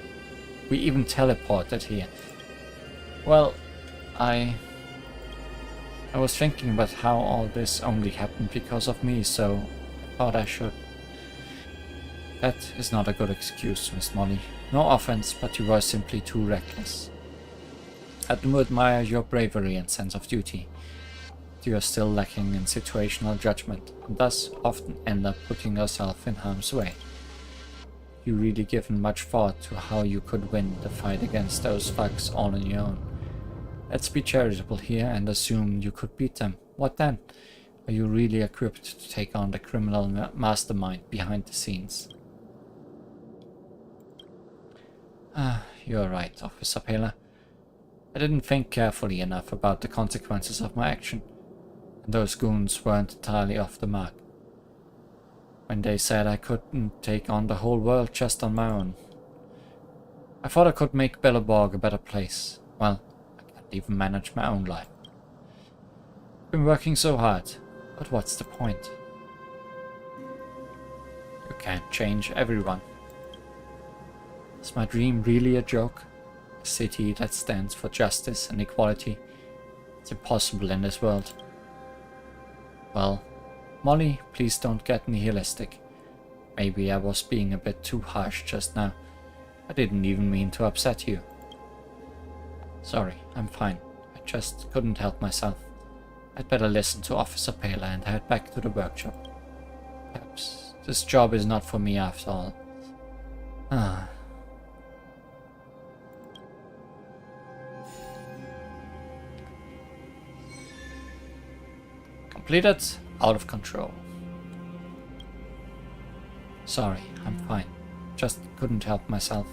We even teleported here. Well, I was thinking about how all this only happened because of me, so I thought I should. That is not a good excuse, Miss Molly. No offense, but you were simply too reckless. I do admire your bravery and sense of duty. You are still lacking in situational judgment, and thus often end up putting yourself in harm's way. You really given much thought to how you could win the fight against those thugs all on your own. Let's be charitable here and assume you could beat them. What then? Are you really equipped to take on the criminal mastermind behind the scenes? You're right, Officer Pela. I didn't think carefully enough about the consequences of my action. Those goons weren't entirely off the mark. When they said I couldn't take on the whole world just on my own. I thought I could make Belleborg a better place. Well, I can't even manage my own life. I've been working so hard, but what's the point? You can't change everyone. Is my dream really a joke? A city that stands for justice and equality? It's impossible in this world. Well, Molly, please don't get nihilistic. Maybe I was being a bit too harsh just now. I didn't even mean to upset you. Sorry, I'm fine. I just couldn't help myself. I'd better listen to Officer Pela and head back to the workshop. Perhaps this job is not for me after all. Completed, out of control. Sorry, I'm fine. Just couldn't help myself.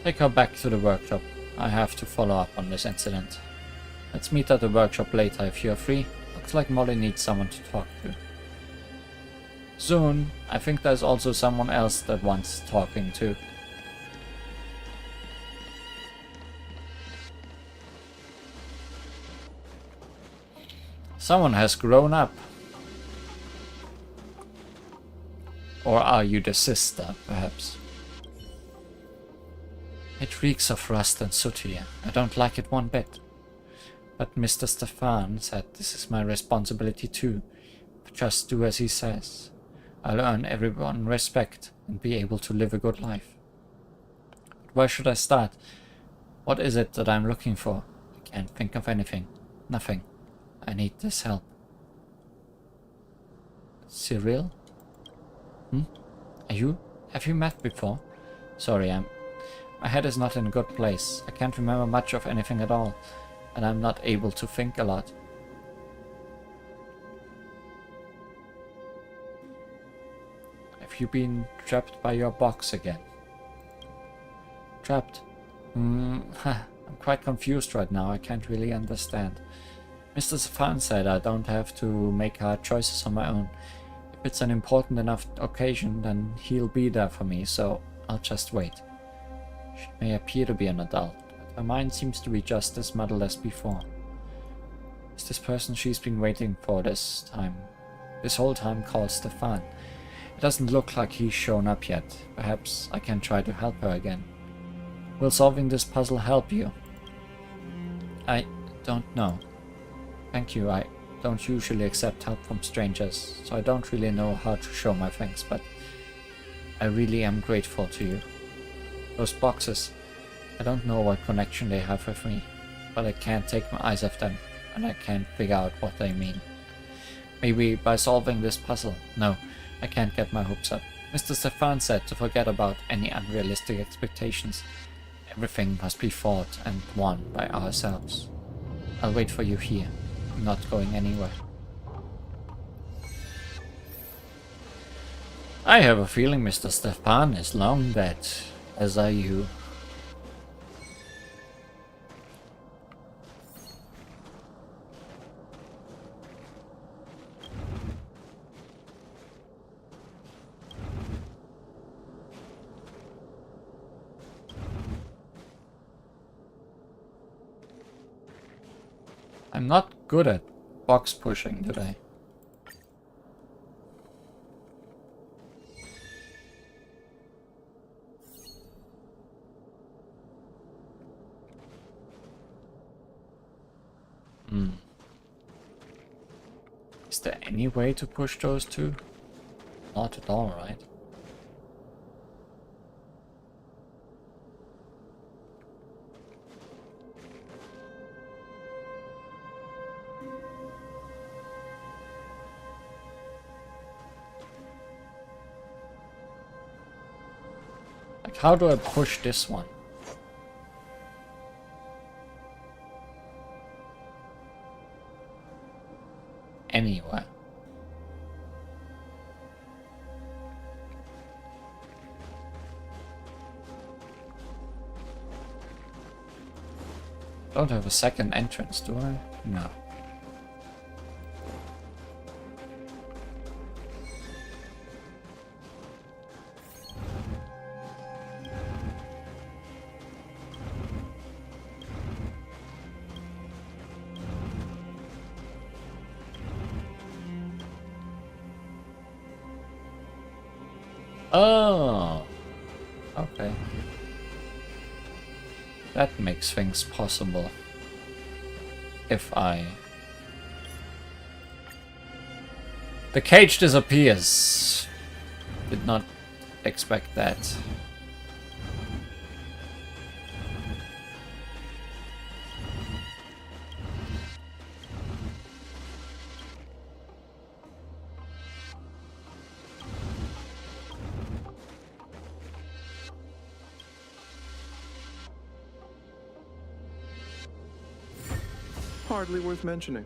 Take her back to the workshop. I have to follow up on this incident. Let's meet at the workshop later if you're free. Looks like Molly needs someone to talk to. Soon. I think there's also someone else that wants talking to. Someone has grown up. Or are you the sister, perhaps? It reeks of rust and soot here. I don't like it one bit. But Mr. Stefan said this is my responsibility too. Just do as he says. I'll earn everyone respect and be able to live a good life. But where should I start? What is it that I'm looking for? I can't think of anything. Nothing. I need this help. Cyril? Have you met before? Sorry, my head is not in a good place. I can't remember much of anything at all, and I'm not able to think a lot. Have you been trapped by your box again? Trapped? I'm quite confused right now. I can't really understand. Mr. Stefan said I don't have to make hard choices on my own. If it's an important enough occasion, then he'll be there for me, so I'll just wait. She may appear to be an adult, but her mind seems to be just as muddled as before. Is this person she's been waiting for this whole time called Stefan? It doesn't look like he's shown up yet. Perhaps I can try to help her again. Will solving this puzzle help you? I don't know. Thank you, I don't usually accept help from strangers, so I don't really know how to show my thanks, but I really am grateful to you. Those boxes, I don't know what connection they have with me, but I can't take my eyes off them, and I can't figure out what they mean. Maybe by solving this puzzle. No, I can't get my hopes up. Mr. Stefan said to forget about any unrealistic expectations. Everything must be fought and won by ourselves. I'll wait for you here. I'm not going anywhere. I have a feeling Mr. Stefan is long dead, as are you. I'm not good at box pushing today. Is there any way to push those two? Not at all, right? Like, how do I push this one? Anywhere. Don't have a second entrance, do I? No. Oh, okay. That makes things possible. If I... The cage disappears. Did not expect that. Hardly worth mentioning.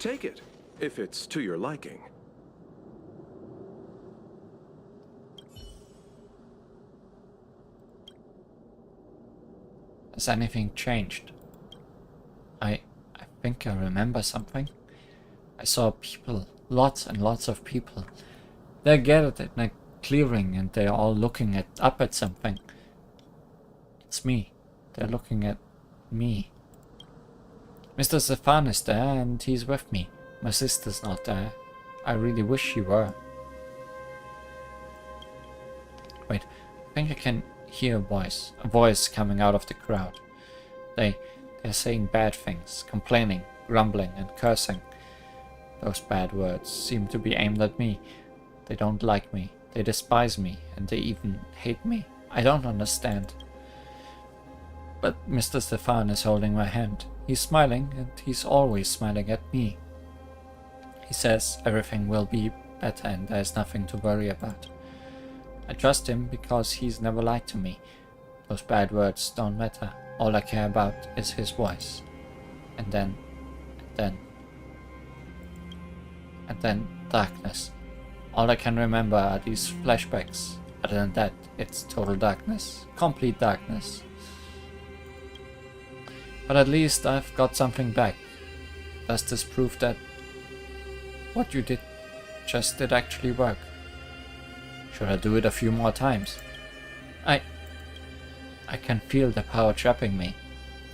Take it, if it's to your liking. Has anything changed? I think I remember something. I saw people, lots and lots of people. They're gathered in a clearing and they're all looking up at something. It's me. They're looking at me. Mr. Stefan is there and he's with me. My sister's not there. I really wish she were. Wait, I think I can hear a voice coming out of the crowd. They're saying bad things, complaining, grumbling and cursing. Those bad words seem to be aimed at me. They don't like me, they despise me, and they even hate me. I don't understand. But Mr. Stefan is holding my hand. He's smiling, and he's always smiling at me. He says everything will be better and there's nothing to worry about. I trust him because he's never lied to me. Those bad words don't matter. All I care about is his voice. And then darkness. All I can remember are these flashbacks. Other than that, it's total darkness. Complete darkness. But at least I've got something back. Does this prove that what you did did actually work? Should I do it a few more times? I can feel the power trapping me,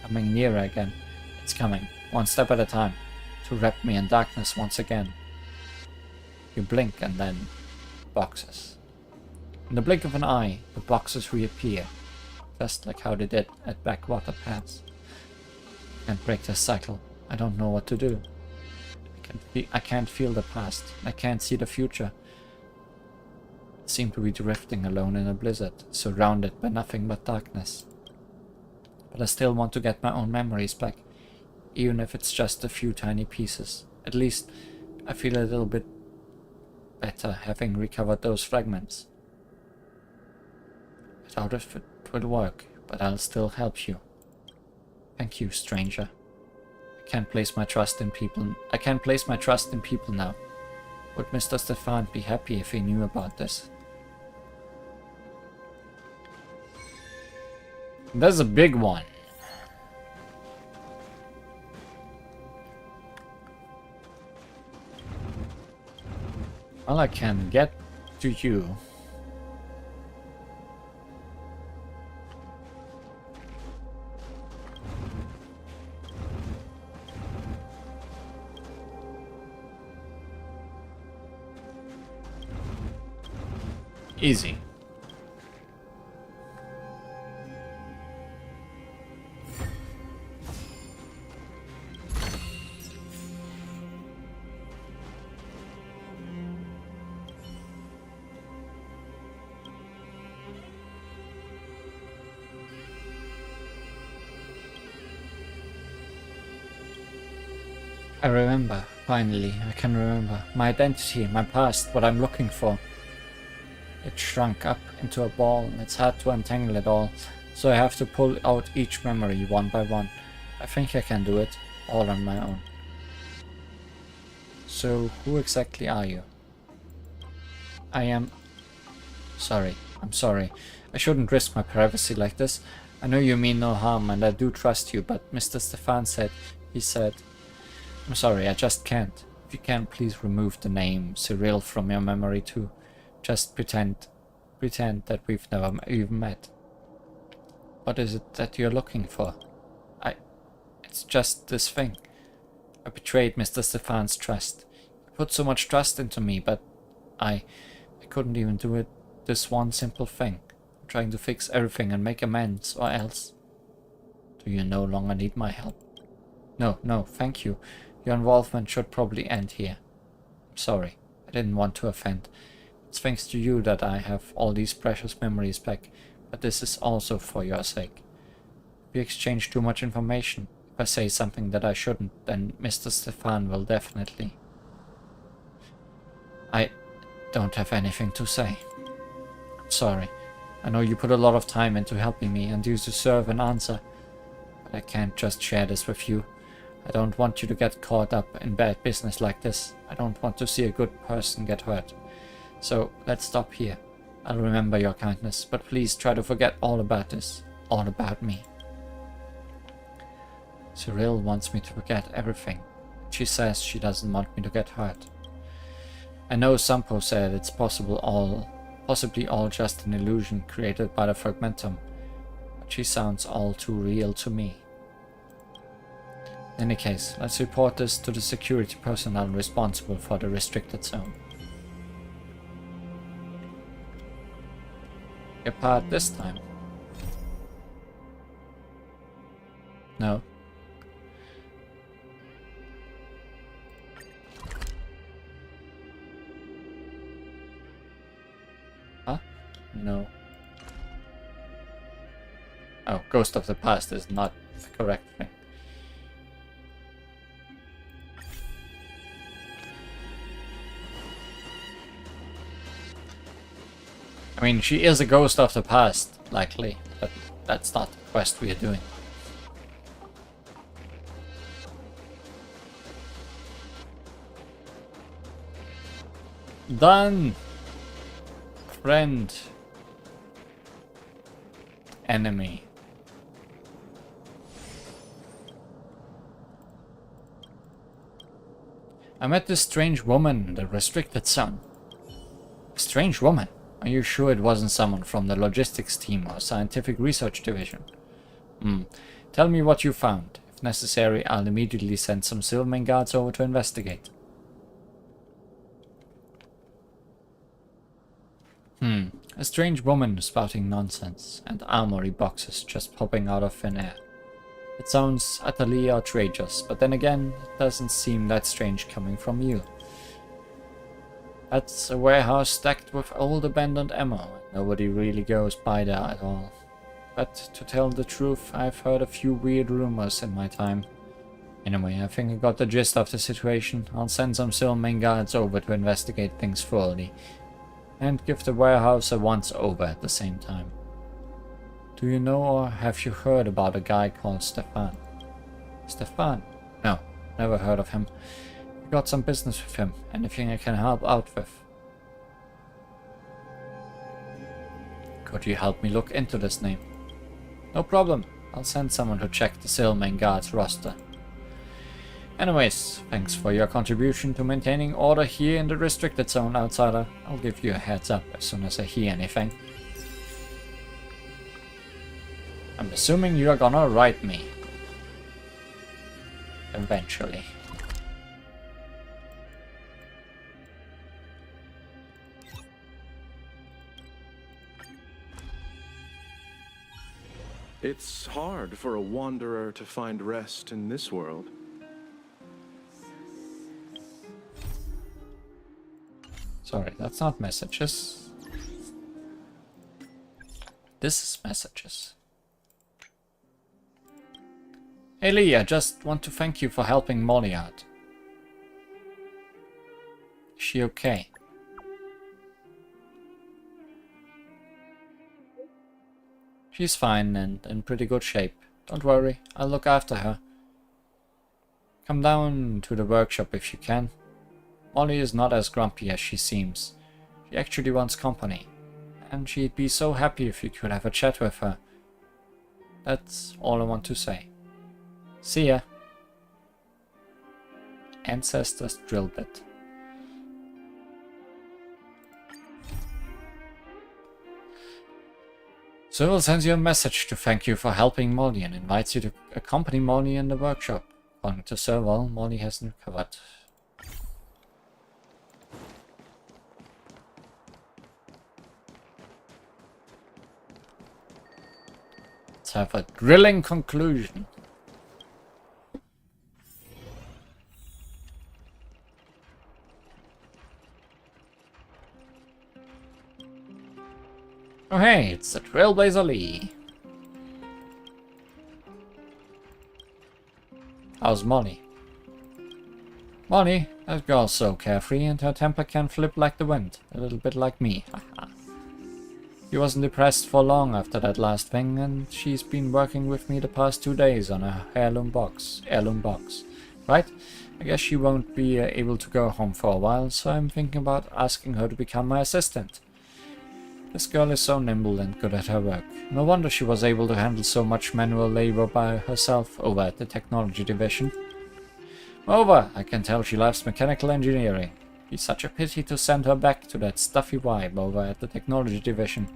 coming nearer again. It's coming, one step at a time, to wrap me in darkness once again. You blink and then boxes. In the blink of an eye, the boxes reappear, just like how they did at Backwater Paths. I can't break this cycle. I don't know what to do. I can't feel the past. I can't see the future. I seem to be drifting alone in a blizzard, surrounded by nothing but darkness. But I still want to get my own memories back, even if it's just a few tiny pieces. At least I feel a little bit better having recovered those fragments. I doubt if it will work, but I'll still help you. Thank you, stranger. I can't place my trust in people now. Would Mr. Stefan be happy if he knew about this? There's a big one. Well, I can get to you. Easy. I remember, finally, I can remember. My identity, my past, what I'm looking for. It shrunk up into a ball, and it's hard to untangle it all, so I have to pull out each memory one by one. I think I can do it, all on my own. So, who exactly are you? I'm sorry. I shouldn't risk my privacy like this. I know you mean no harm, and I do trust you, but Mr. Stefan said, I'm sorry, I just can't. If you can, please remove the name Cyril from your memory too. Just pretend that we've never even met. What is it that you're looking for? It's just this thing. I betrayed Mr. Stefan's trust. He put so much trust into me, but I couldn't even do it. This one simple thing. I'm trying to fix everything and make amends, or else. Do you no longer need my help? No, thank you. Your involvement should probably end here. I'm sorry. I didn't want to offend. It's thanks to you that I have all these precious memories back, but this is also for your sake. We exchange too much information. If I say something that I shouldn't, then Mr. Stefan will definitely. I don't have anything to say. I'm sorry. I know you put a lot of time into helping me and you deserve an answer, but I can't just share this with you. I don't want you to get caught up in bad business like this. I don't want to see a good person get hurt. So let's stop here. I'll remember your kindness, but please try to forget all about this. All about me. Cyril wants me to forget everything. She says she doesn't want me to get hurt. I know Sampo said it's possibly all just an illusion created by the fragmentum, but she sounds all too real to me. In any case, let's report this to the security personnel responsible for the restricted zone. Your part this time? No. Huh? No. Oh, Ghost of the Past is not the correct thing. I mean, she is a ghost of the past, likely, but that's not the quest we are doing. Done! Friend. Enemy. I met this strange woman in the restricted zone. A strange woman? Are you sure it wasn't someone from the logistics team or scientific research division? Tell me what you found. If necessary, I'll immediately send some Silvermane guards over to investigate. A strange woman spouting nonsense, and armory boxes just popping out of thin air. It sounds utterly outrageous, but then again, it doesn't seem that strange coming from you. That's a warehouse stacked with old abandoned ammo. Nobody really goes by there at all. But to tell the truth, I've heard a few weird rumors in my time. Anyway, I think I got the gist of the situation. I'll send some Silvermane guards over to investigate things thoroughly. And give the warehouse a once-over at the same time. Do you know or have you heard about a guy called Stefan? Stefan? No, never heard of him. Got some business with him. Anything I can help out with? Could you help me look into this name? No problem. I'll send someone to check the Silvermane Guard's roster. Anyways, thanks for your contribution to maintaining order here in the restricted zone, outsider. I'll give you a heads up as soon as I hear anything. I'm assuming you're gonna write me. Eventually. It's hard for a wanderer to find rest in this world. Sorry, that's not messages. This is messages. Hey Lee, I just want to thank you for helping Molly out. Is she okay? She's fine and in pretty good shape. Don't worry, I'll look after her. Come down to the workshop if you can. Molly is not as grumpy as she seems. She actually wants company. And she'd be so happy if you could have a chat with her. That's all I want to say. See ya. Ancestors drill bit. Cyril sends you a message to thank you for helping Molly and invites you to accompany Molly in the workshop. According to Cyril, Molly hasn't recovered. Let's have a grilling conclusion. Oh hey, it's the Trailblazer Lee. How's Molly? Molly, that girl's so carefree and her temper can flip like the wind. A little bit like me. She wasn't depressed for long after that last thing, and she's been working with me the past 2 days on a heirloom box. Right? I guess she won't be able to go home for a while, so I'm thinking about asking her to become my assistant. This girl is so nimble and good at her work. No wonder she was able to handle so much manual labor by herself over at the technology division. Moreover, I can tell she loves mechanical engineering. It's such a pity to send her back to that stuffy vibe over at the technology division.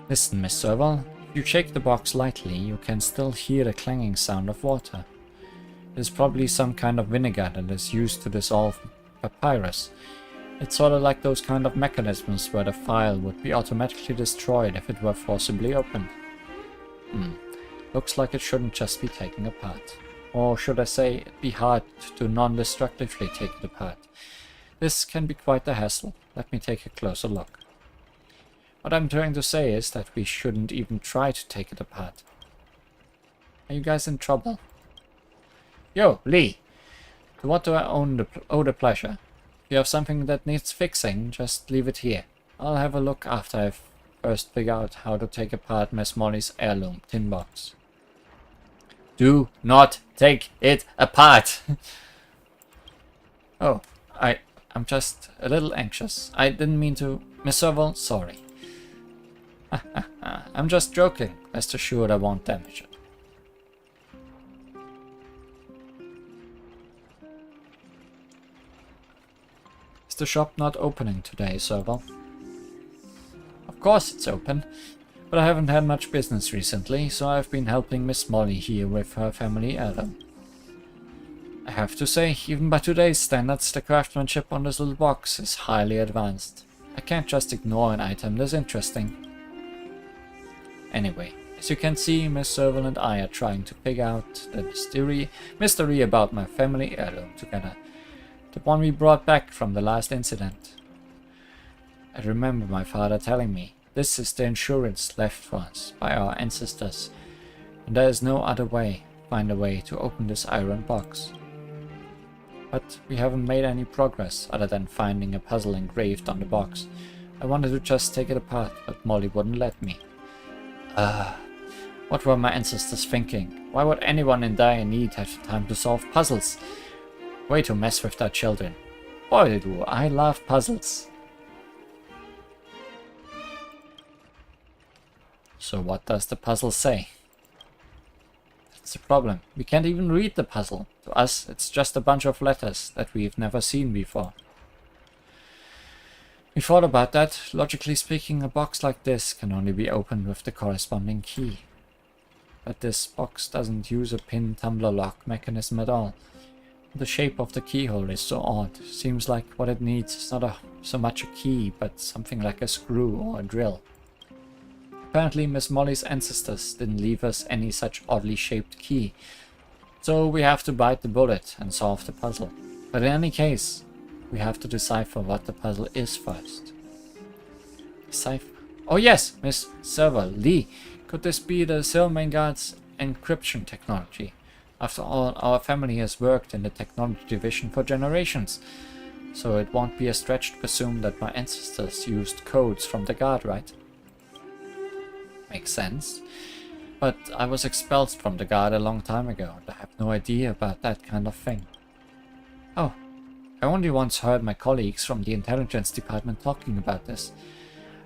Listen, Miss Serval, if you shake the box lightly, you can still hear the clanging sound of water. It is probably some kind of vinegar that is used to dissolve papyrus. It's sort of like those kind of mechanisms where the file would be automatically destroyed if it were forcibly opened. Looks like it shouldn't just be taken apart. Or should I say, it'd be hard to non-destructively take it apart. This can be quite a hassle. Let me take a closer look. What I'm trying to say is that we shouldn't even try to take it apart. Are you guys in trouble? Yo, Lee! To what do I owe the pleasure? If you have something that needs fixing, just leave it here. I'll have a look after I've first figured out how to take apart Miss Molly's heirloom tin box. Do not take it apart! Oh, I'm just a little anxious. I didn't mean to... Miss Serval, sorry. I'm just joking. Rest assured I won't damage it. Is the shop not opening today, Serval? Of course it's open, but I haven't had much business recently, so I've been helping Miss Molly here with her family heirloom. I have to say, even by today's standards, the craftsmanship on this little box is highly advanced. I can't just ignore an item this interesting. Anyway, as you can see, Miss Serval and I are trying to figure out the mystery about my family heirloom together. The one we brought back from the last incident. I remember my father telling me, this is the insurance left for us by our ancestors, and there is no other way find a way to open this iron box. But we haven't made any progress other than finding a puzzle engraved on the box. I wanted to just take it apart, but Molly wouldn't let me. What were my ancestors thinking? Why would anyone in dire need have time to solve puzzles? Way to mess with their children. Boy, do I love puzzles. So what does the puzzle say? That's the problem. We can't even read the puzzle. To us, it's just a bunch of letters that we've never seen before. We thought about that. Logically speaking, a box like this can only be opened with the corresponding key. But this box doesn't use a pin tumbler lock mechanism at all. The shape of the keyhole is so odd. Seems like what it needs is not so much a key, but something like a screw or a drill. Apparently Miss Molly's ancestors didn't leave us any such oddly shaped key, so we have to bite the bullet and solve the puzzle. But in any case, we have to decipher what the puzzle is first. Decipher? Oh yes, Miss Serval, Lee, could this be the Silvermane Guard's encryption technology? After all, our family has worked in the technology division for generations, so it won't be a stretch to presume that my ancestors used codes from the Guard, right? Makes sense. But I was expelled from the Guard a long time ago, and I have no idea about that kind of thing. Oh, I only once heard my colleagues from the intelligence department talking about this.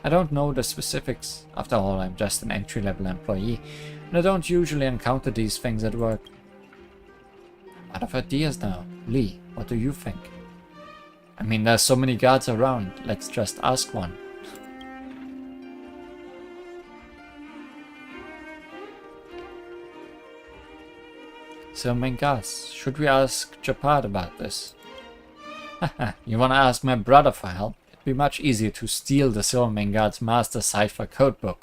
I don't know the specifics. After all, I'm just an entry-level employee, and I don't usually encounter these things at work. I'm out of ideas now. Lee, what do you think? I mean, there's so many guards around. Let's just ask one. Silvermane Guards, should we ask Japad about this? Haha, you wanna ask my brother for help? It'd be much easier to steal the Silvermane Guard's master cipher codebook.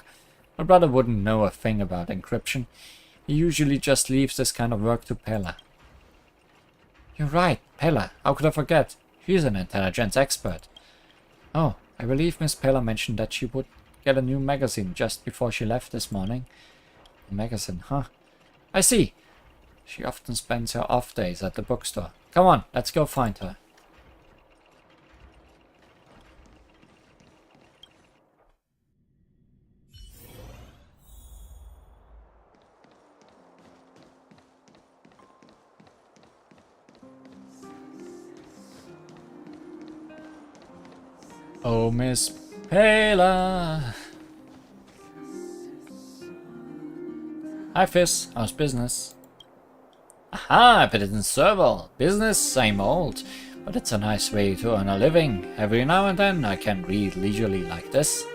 My brother wouldn't know a thing about encryption. He usually just leaves this kind of work to Pella. You're right, Pella. How could I forget? She's an intelligence expert. Oh, I believe Miss Pella mentioned that she would get a new magazine just before she left this morning. A magazine, huh? I see. She often spends her off days at the bookstore. Come on, let's go find her. Oh, Miss Pela. Hi, Fizz. How's business? Aha, but it's in Serval. Business, same old. But it's a nice way to earn a living. Every now and then I can read leisurely like this.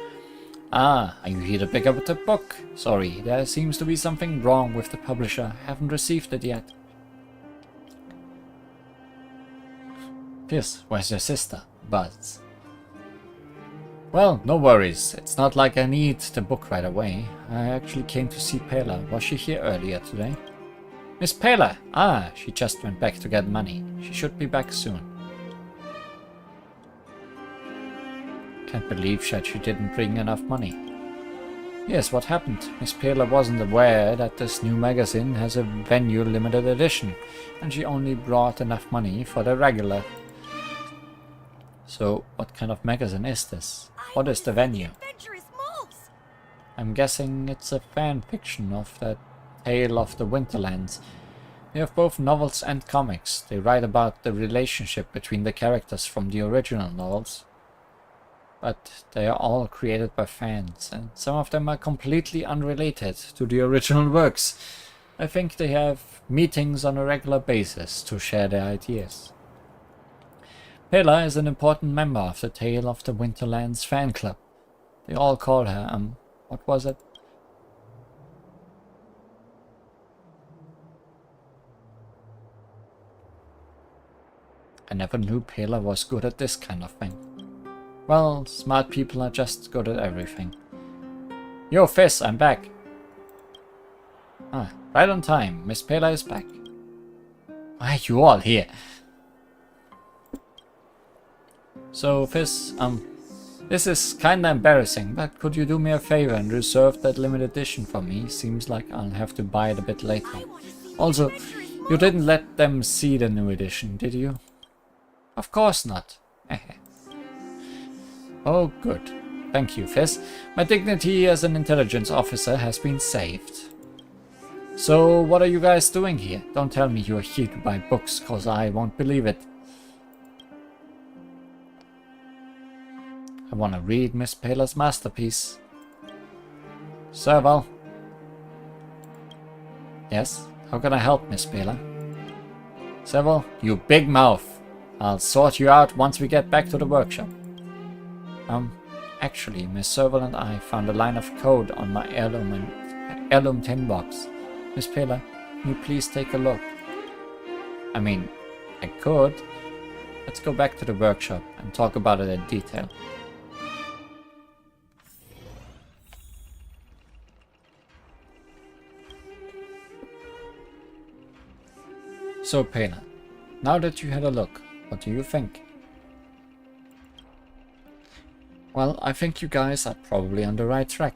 Ah, are you here to pick up the book? Sorry, there seems to be something wrong with the publisher. Haven't received it yet. Fizz, where's your sister? Buzz. Well, no worries. It's not like I need the book right away. I actually came to see Pela. Was she here earlier today? Miss Pela! Ah, she just went back to get money. She should be back soon. Can't believe that she didn't bring enough money. Yes, what happened? Miss Pela wasn't aware that this new magazine has a venue limited edition, and she only brought enough money for the regular. So, what kind of magazine is this? What is the venue? I'm guessing it's a fan fiction of the Tale of the Winterlands. They have both novels and comics. They write about the relationship between the characters from the original novels. But they are all created by fans, and some of them are completely unrelated to the original works. I think they have meetings on a regular basis to share their ideas. Pela is an important member of the Tale of the Winterlands fan club. They all call her, what was it? I never knew Pela was good at this kind of thing. Well, smart people are just good at everything. Yo, Fizz, I'm back. Ah, right on time. Miss Pela is back. Why are you all here? So, Fizz, this is kinda embarrassing, but could you do me a favor and reserve that limited edition for me? Seems like I'll have to buy it a bit later. Also, you didn't let them see the new edition, did you? Of course not. Oh, good. Thank you, Fizz. My dignity as an intelligence officer has been saved. So, what are you guys doing here? Don't tell me you're here to buy books, cause I won't believe it. I want to read Miss Pela's masterpiece. Serval. Yes? How can I help, Miss Pela? Serval, you big mouth. I'll sort you out once we get back to the workshop. Actually, Miss Serval and I found a line of code on my heirloom tin box. Miss Pela, can you please take a look? I mean, I could. Let's go back to the workshop and talk about it in detail. So, Pela, now that you had a look, what do you think? Well, I think you guys are probably on the right track.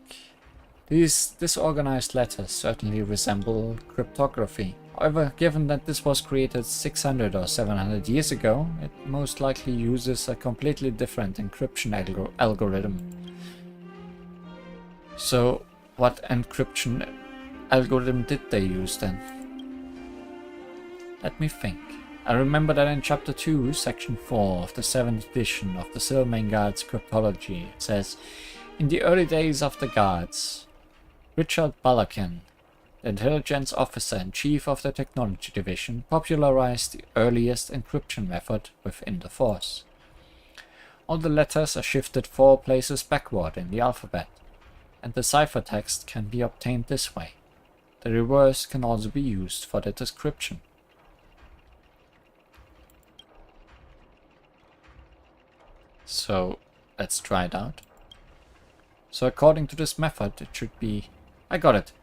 These disorganized letters certainly resemble cryptography. However, given that this was created 600 or 700 years ago, it most likely uses a completely different encryption algorithm. So, what encryption algorithm did they use then? Let me think. I remember that in Chapter 2, Section 4 of the 7th edition of the Silvermane Guard's cryptology, it says, in the early days of the Guards, Richard Balakin, the intelligence officer and chief of the technology division, popularized the earliest encryption method within the Force. All the letters are shifted 4 places backward in the alphabet, and the ciphertext can be obtained this way. The reverse can also be used for the description. So, let's try it out. So according to this method, it should be... I got it.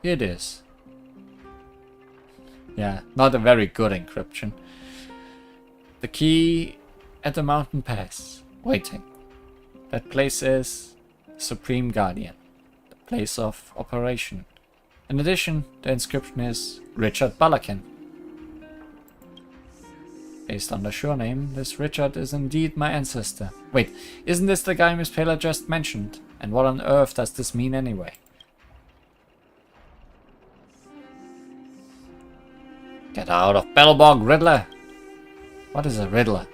Here it is. Yeah, not a very good encryption. The key at the mountain pass. Waiting. That place is Supreme Guardian. The place of operation. In addition, the inscription is Richard Balakin. Based on the surname, this Richard is indeed my ancestor. Wait, isn't this the guy Miss Pela just mentioned? And what on earth does this mean anyway? Get out of Bellbog, Riddler! What is a Riddler?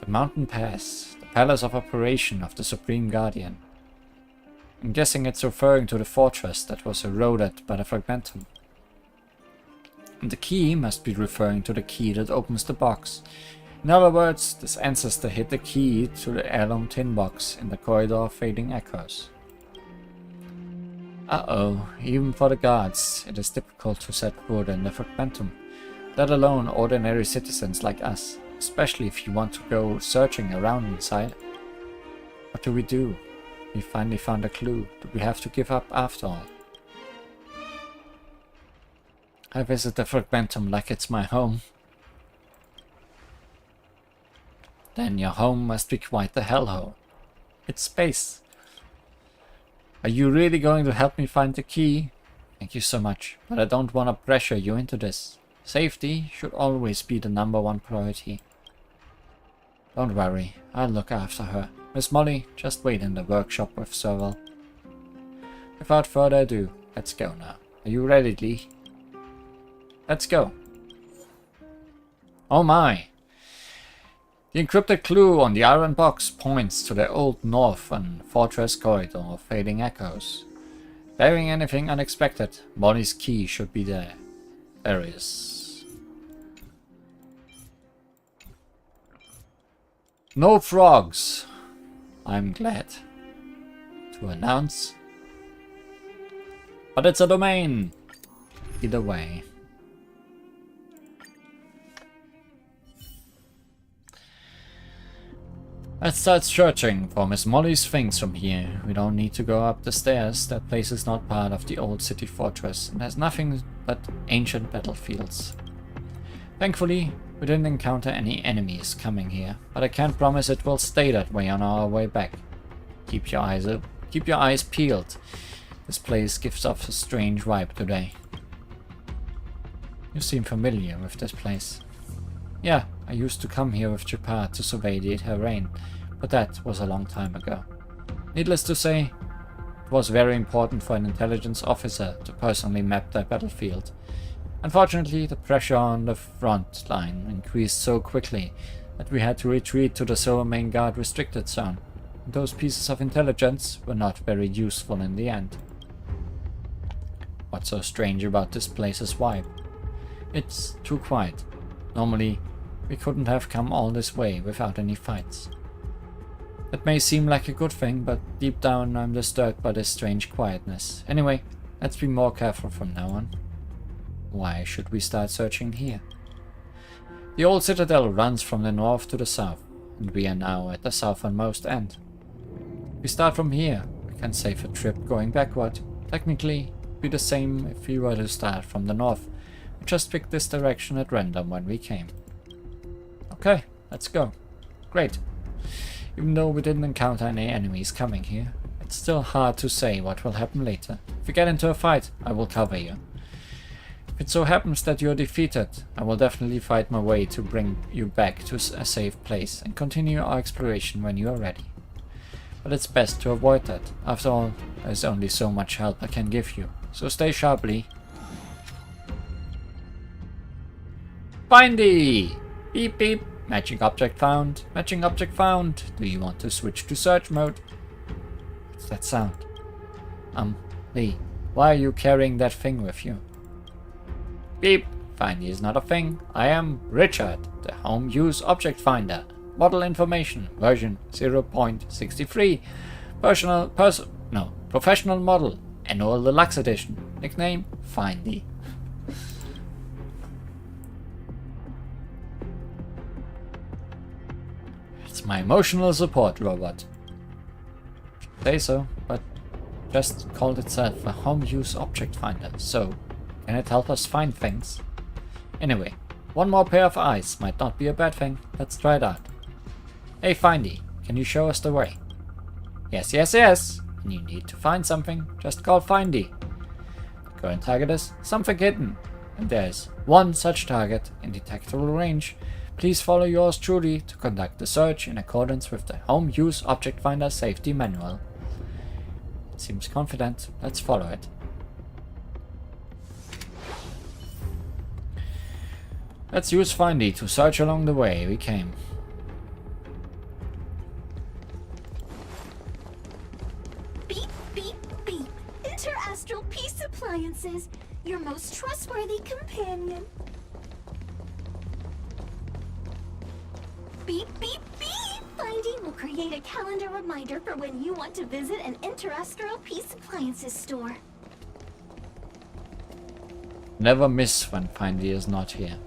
The Mountain Pass, the Palace of Operation of the Supreme Guardian. I'm guessing it's referring to the fortress that was eroded by the Fragmentum. And the key must be referring to the key that opens the box. In other words, this ancestor hid the key to the heirloom tin box in the corridor of fading echoes. Uh-oh, even for the guards, it is difficult to set foot in the Fragmentum, let alone ordinary citizens like us, especially if you want to go searching around inside. What do we do? We finally found a clue. Do we have to give up after all? I visit the Fragmentum like it's my home. Then your home must be quite the hellhole. It's space. Are you really going to help me find the key? Thank you so much, but I don't want to pressure you into this. Safety should always be the #1 priority. Don't worry, I'll look after her. Miss Molly, just wait in the workshop with Serval. Without further ado, let's go now. Are you ready, Lee? Let's go. Oh my! The encrypted clue on the iron box points to the old northern fortress corridor of fading echoes. Barring anything unexpected, Molly's key should be there. There it is. No frogs! I'm glad to announce. But it's a domain! Either way. Let's start searching for Miss Molly's things from here. We don't need to go up the stairs. That place is not part of the old city fortress and has nothing but ancient battlefields. Thankfully, we didn't encounter any enemies coming here, but I can't promise it will stay that way on our way back. Keep your eyes peeled. This place gives off a strange vibe today. You seem familiar with this place. Yeah, I used to come here with Japar to survey the terrain, but that was a long time ago. Needless to say, it was very important for an intelligence officer to personally map the battlefield. Unfortunately, the pressure on the front line increased so quickly that we had to retreat to the Silvermane Guard restricted zone. And those pieces of intelligence were not very useful in the end. What's so strange about this place's vibe? It's too quiet. Normally, we couldn't have come all this way without any fights. That may seem like a good thing, but deep down I'm disturbed by this strange quietness. Anyway, let's be more careful from now on. Why should we start searching here? The old citadel runs from the north to the south, and we are now at the southernmost end. If we start from here, we can save a trip going backward. Technically, it would be the same if we were to start from the north. We just picked this direction at random when we came. Okay, let's go. Great. Even though we didn't encounter any enemies coming here, it's still hard to say what will happen later. If we get into a fight, I will cover you. If it so happens that you are defeated, I will definitely fight my way to bring you back to a safe place and continue our exploration when you are ready. But it's best to avoid that. After all, there's only so much help I can give you. So stay sharp, Lee. Findy! Beep beep. Matching object found. Matching object found. Do you want to switch to search mode? What's that sound? Lee, why are you carrying that thing with you? Beep. Findy is not a thing. I am Richard, the home use object finder. Model information, version 0.63. Professional model, annual deluxe edition. Nickname, Findy. It's my emotional support robot. Say so, but just called itself a home use object finder, so can it help us find things? Anyway, one more pair of eyes might not be a bad thing. Let's try it out. Hey Findy, can you show us the way? Yes, yes, yes. When you need to find something, just call Findy. The current target is something hidden, and there's one such target in detectable range. Please follow yours truly to conduct the search in accordance with the Home Use Object Finder Safety Manual. It seems confident. Let's follow it. Let's use Findy to search along the way we came. Inter-astral peace appliances, your most trustworthy companion. Beep, beep, beep! Finding will create a calendar reminder for when you want to visit an Inter-astral peace appliances store. Never miss when Findy is not here.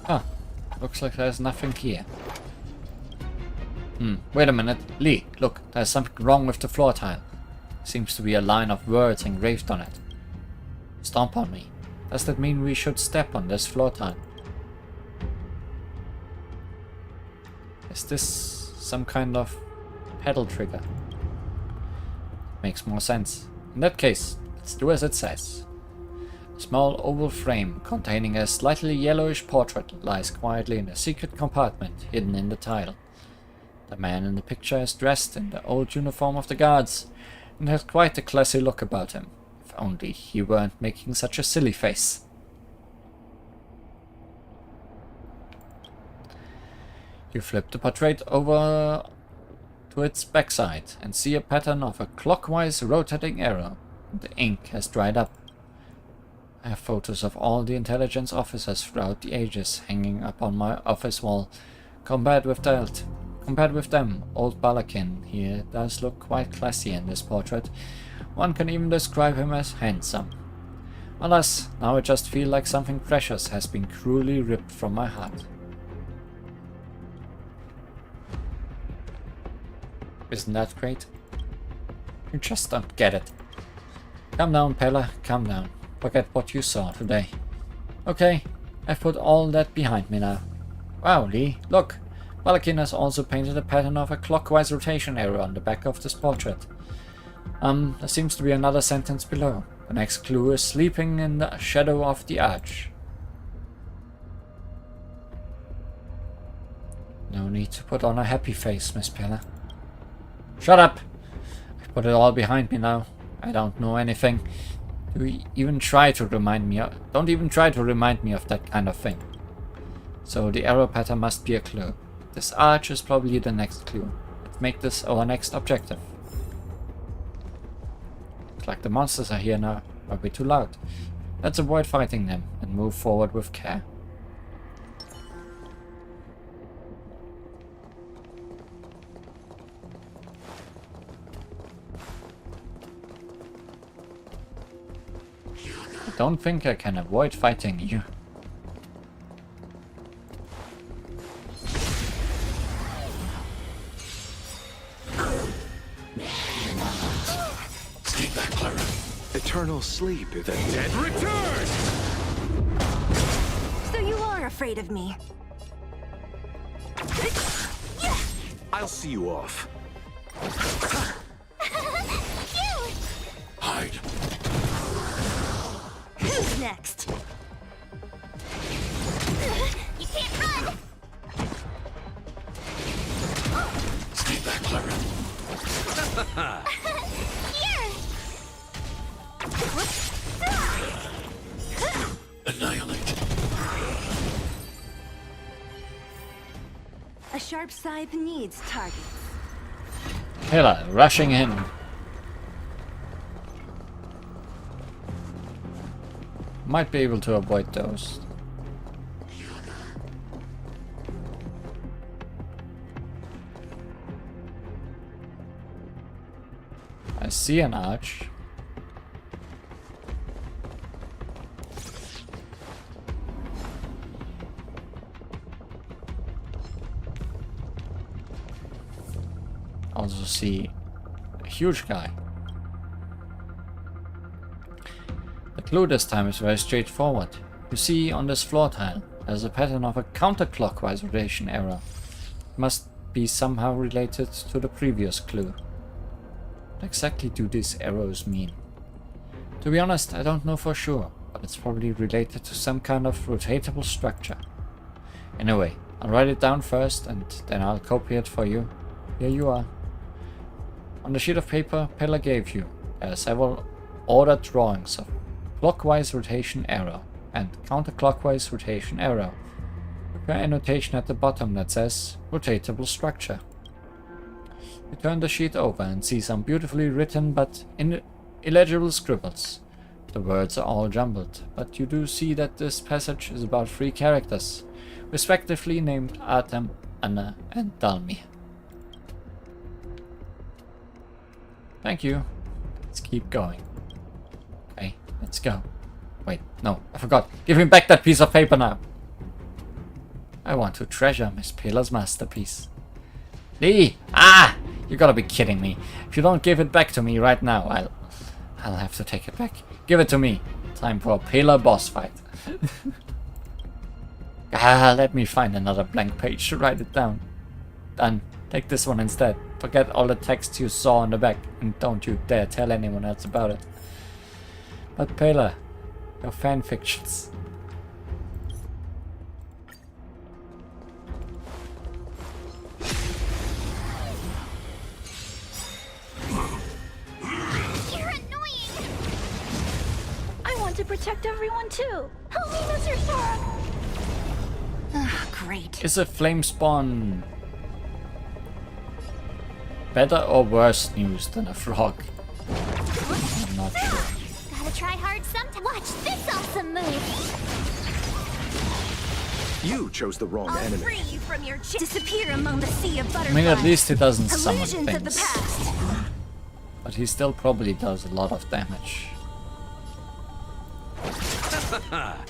Huh. Looks like there's nothing here. Wait a minute. Lee, look, there's something wrong with the floor tile. Seems to be a line of words engraved on it. Stomp on me. Does that mean we should step on this floor tile? Is this some kind of pedal trigger? Makes more sense. In that case, let's do as it says. A small oval frame containing a slightly yellowish portrait lies quietly in a secret compartment hidden in the tile. The man in the picture is dressed in the old uniform of the guards and has quite a classy look about him, if only he weren't making such a silly face. You flip the portrait over to its backside and see a pattern of a clockwise rotating arrow. The ink has dried up. I have photos of all the intelligence officers throughout the ages hanging up on my office wall. Compared with them, old Balakin here does look quite classy in this portrait. One can even describe him as handsome. Alas, now I just feel like something precious has been cruelly ripped from my heart. Isn't that great? You just don't get it. Calm down, Pella, calm down. Forget what you saw today. Okay, I've put all that behind me now. Wow, Lee, look! Balakin has also painted a pattern of a clockwise rotation arrow on the back of this portrait. There seems to be another sentence below. The next clue is sleeping in the shadow of the arch. No need to put on a happy face, Miss Pella. Shut up! I've put it all behind me now. I don't know anything. Don't even try to remind me of that kind of thing. So the arrow pattern must be a clue. This arch is probably the next clue. Let's make this our next objective. Looks like the monsters are here now. Might be too loud. Let's avoid fighting them and move forward with care. I don't think I can avoid fighting you. Eternal sleep is The dead return! So you are afraid of me. I'll see you off. Hide. Who's next? You can't run! Stay back, Clara. Here! Annihilate. A sharp scythe needs targets. Hela rushing in. Might be able to avoid those. I see an arch. Also see a huge guy. The clue this time is very straightforward. You see on this floor tile, there's a pattern of a counterclockwise rotation arrow. It must be somehow related to the previous clue. What exactly do these arrows mean? To be honest, I don't know for sure, but it's probably related to some kind of rotatable structure. Anyway, I'll write it down first and then I'll copy it for you. Here you are. On the sheet of paper Pella gave you, there are several ordered drawings of clockwise rotation arrow and counterclockwise rotation arrow. Prepare a notation at the bottom that says rotatable structure. You turn the sheet over and see some beautifully written but illegible scribbles. The words are all jumbled, but you do see that this passage is about 3 characters, respectively named Artem, Anna, and Dalmi. Thank you. Let's keep going. Okay, let's go. Wait, no, I forgot. Give him back that piece of paper now. I want to treasure Miss Pella's masterpiece. Lee! Ah! You gotta be kidding me. If you don't give it back to me right now, I'll have to take it back. Give it to me. Time for a Pella boss fight. Let me find another blank page to write it down. Done. Take this one instead. Forget all the text you saw on the back, and don't you dare tell anyone else about it. But Pella, your fanfictions. To protect everyone too. Help me, Mr. Stark. Great. Is a flame spawn better or worse news than a frog? I'm not sure. Gotta try hard sometime. Watch this awesome move. You chose the wrong I'll enemy. free you from your disappear among the sea of I butterflies. mean, at least he doesn't summon Illusions of the things. past. But he still probably does a lot of damage. I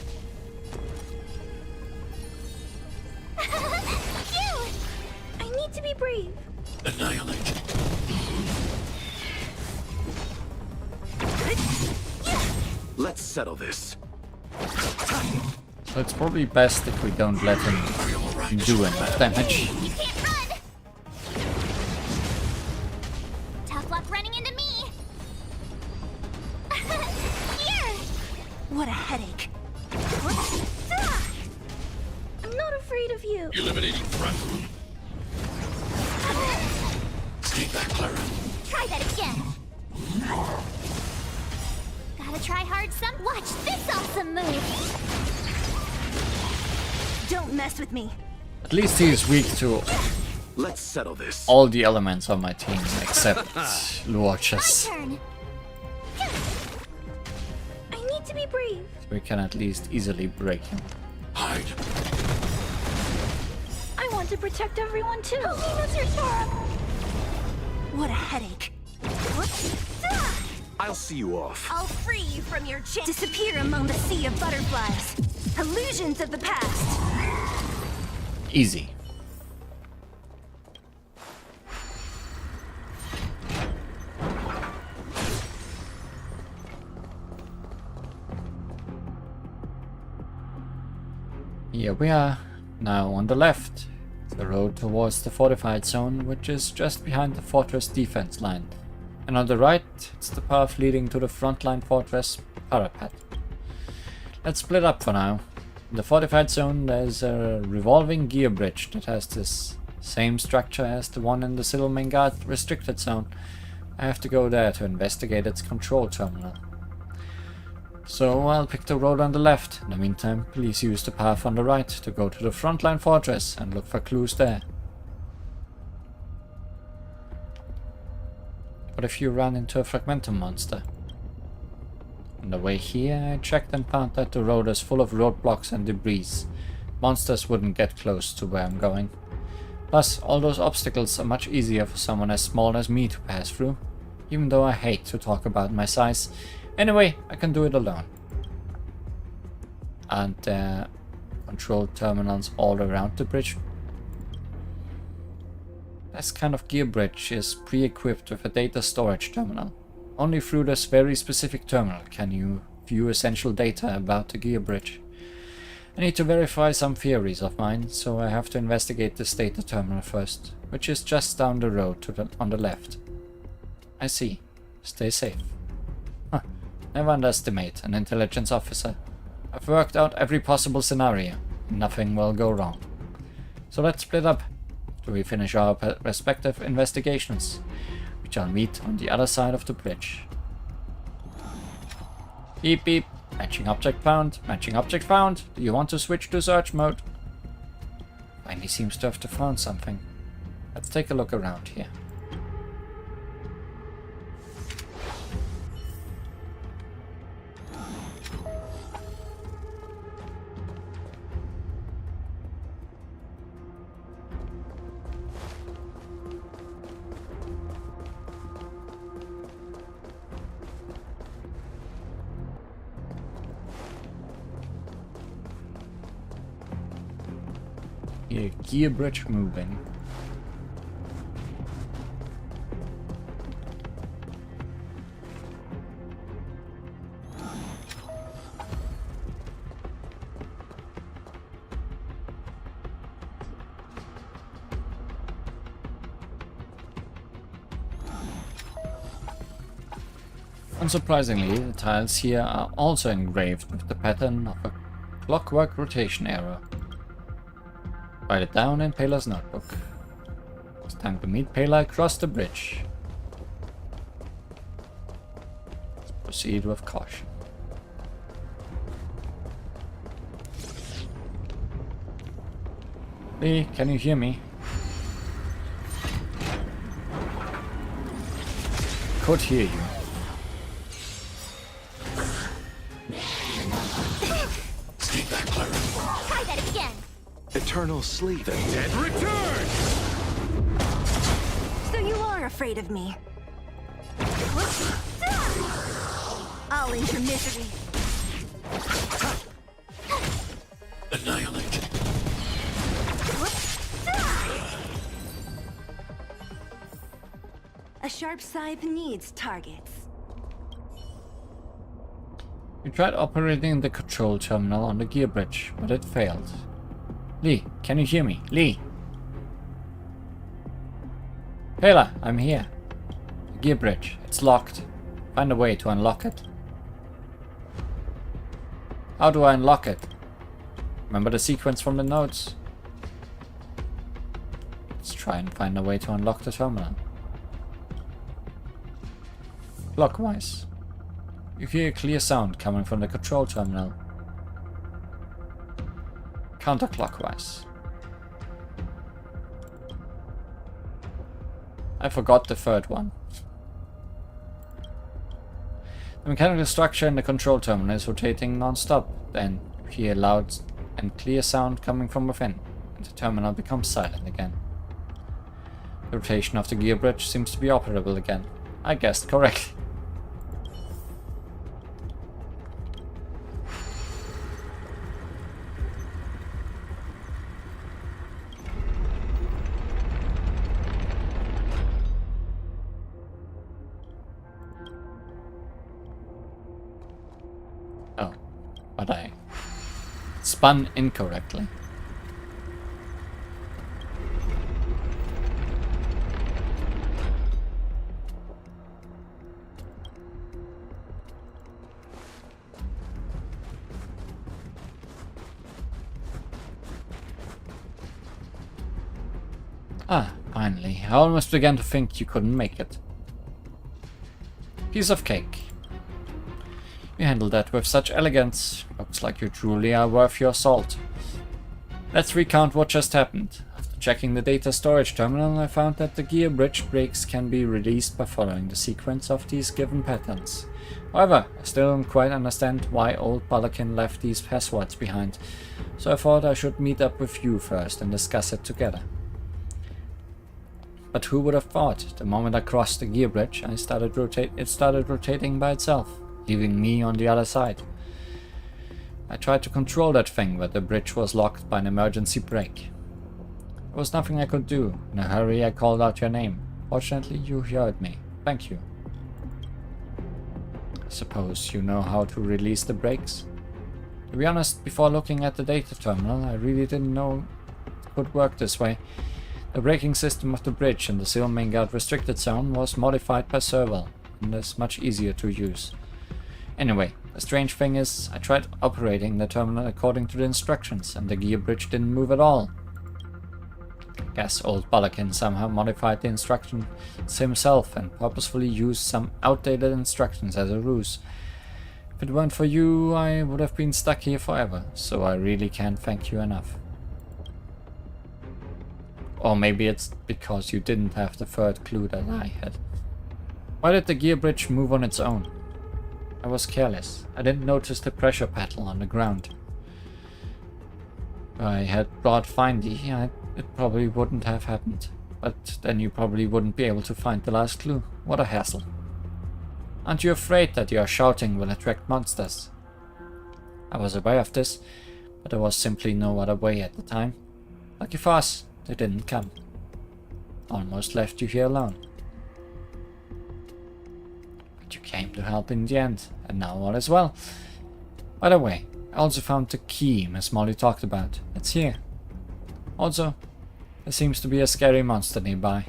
need to be brave. Annihilate. Let's settle this. So it's probably best if we don't let him do enough damage. You can't run. Tough luck running into me. Here. What a headache. I'm not afraid of you. Eliminating threat. Stay back, Clara. Try that again. Gotta try hard some. Watch this awesome move. Don't mess with me. At least he is weak to Let's settle this. all the elements on my team except Luochas. My turn. I need to be brave. We can at least easily break him. Hide. I want to protect everyone too. Help me, Mr. Stark. What a headache. I'll see you off. I'll free you from your chain. Disappear among the sea of butterflies. Illusions of the past. Easy. Here we are, now on the left, the road towards the fortified zone, which is just behind the fortress defense line. And on the right, it's the path leading to the frontline fortress parapet. Let's split up for now. In the fortified zone, there's a revolving gear bridge that has this same structure as the one in the Silvermane Guard restricted zone. I have to go there to investigate its control terminal. So I'll pick the road on the left. In the meantime, please use the path on the right to go to the frontline fortress and look for clues there. What if you run into a fragmentum monster? On the way here, I checked and found that the road is full of roadblocks and debris. Monsters wouldn't get close to where I'm going. Plus, all those obstacles are much easier for someone as small as me to pass through, even though I hate to talk about my size. Anyway, I can do it alone. And there are control terminals all around the bridge. This kind of gear bridge is pre-equipped with a data storage terminal. Only through this very specific terminal can you view essential data about the gear bridge. I need to verify some theories of mine, so I have to investigate this data terminal first, which is just down the road on the left. I see. Stay safe. Huh. Never underestimate an intelligence officer. I've worked out every possible scenario. Nothing will go wrong. So let's split up after we finish our respective investigations. We shall meet on the other side of the bridge. Beep beep. Matching object found. Matching object found. Do you want to switch to search mode? Finally seems to have found something. Let's take a look around here. Here, gear bridge moving. Unsurprisingly, the tiles here are also engraved with the pattern of a clockwork rotation arrow. Write it down in Paler's notebook. It's time to meet Paler across the bridge. Let's proceed with caution. Lee, can you hear me? Could hear you. Try that again. Eternal sleep. The dead return! So you are afraid of me. I'll end your misery. Annihilate. A sharp scythe needs targets. We tried operating the control terminal on the gear bridge, but it failed. Lee, can you hear me? Lee! Paler, I'm here. The gear bridge, it's locked. Find a way to unlock it. How do I unlock it? Remember the sequence from the notes? Let's try and find a way to unlock the terminal. Clockwise. You hear a clear sound coming from the control terminal. Counterclockwise. I forgot the third one. The mechanical structure in the control terminal is rotating non-stop. Then you hear loud and clear sound coming from within, and the terminal becomes silent again. The rotation of the gear bridge seems to be operable again. I guessed correctly. Oh, but I spun incorrectly. Ah, finally. I almost began to think you couldn't make it. Piece of cake. You handled that with such elegance. Looks like you truly are worth your salt. Let's recount what just happened. After checking the data storage terminal, I found that the gear bridge breaks can be released by following the sequence of these given patterns. However, I still don't quite understand why old Balakin left these passwords behind, so I thought I should meet up with you first and discuss it together. But who would have thought, the moment I crossed the gear bridge, it started rotating by itself, leaving me on the other side. I tried to control that thing, but the bridge was locked by an emergency brake. There was nothing I could do. In a hurry, I called out your name. Fortunately, you heard me. Thank you. I suppose you know how to release the brakes? To be honest, before looking at the data terminal, I really didn't know it could work this way. The braking system of the bridge in the Silvermane Guard restricted zone was modified by Serval, and is much easier to use. Anyway, the strange thing is, I tried operating the terminal according to the instructions, and the gear bridge didn't move at all. Guess old Balakin somehow modified the instructions himself and purposefully used some outdated instructions as a ruse. If it weren't for you, I would have been stuck here forever, so I really can't thank you enough. Or maybe it's because you didn't have the third clue that I had. Why did the gear bridge move on its own? I was careless. I didn't notice the pressure pedal on the ground. If I had brought Findy, it probably wouldn't have happened. But then you probably wouldn't be able to find the last clue. What a hassle. Aren't you afraid that your shouting will attract monsters? I was aware of this, but there was simply no other way at the time. Lucky for us, they didn't come. Almost left you here alone. But you came to help in the end, and now all is well. By the way, I also found the key Miss Molly talked about. It's here. Also, there seems to be a scary monster nearby.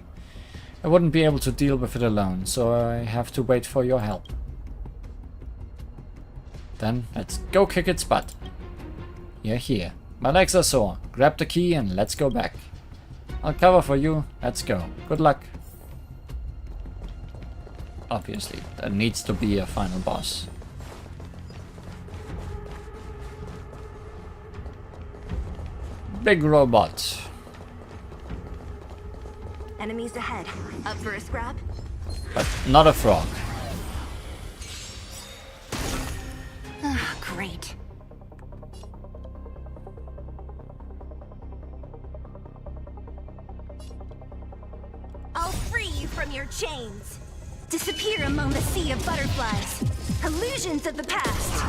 I wouldn't be able to deal with it alone, so I have to wait for your help. Then let's go kick its butt. You're here. My legs are sore. Grab the key and let's go back. I'll cover for you. Let's go. Good luck. Obviously, there needs to be a final boss. Big robot. Enemies ahead. Up for a scrap? But not a frog. Ah, great. I'll free you from your chains. Disappear among the sea of butterflies. Illusions of the past.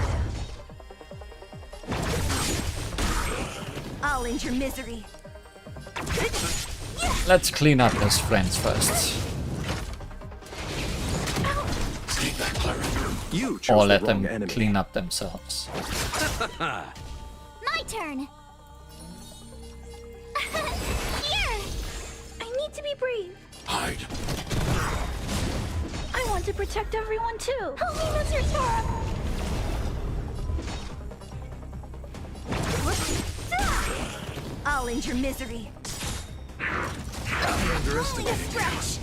I'll end your misery. Let's clean up his friends first. Take that, Clara. You chose Or let the wrong them enemy. clean up themselves. My turn! Here! I need to be brave. Hide. I want to protect everyone too. Help me, Mr. Sora! I'll end your misery. Only Only a underestimated. stretch.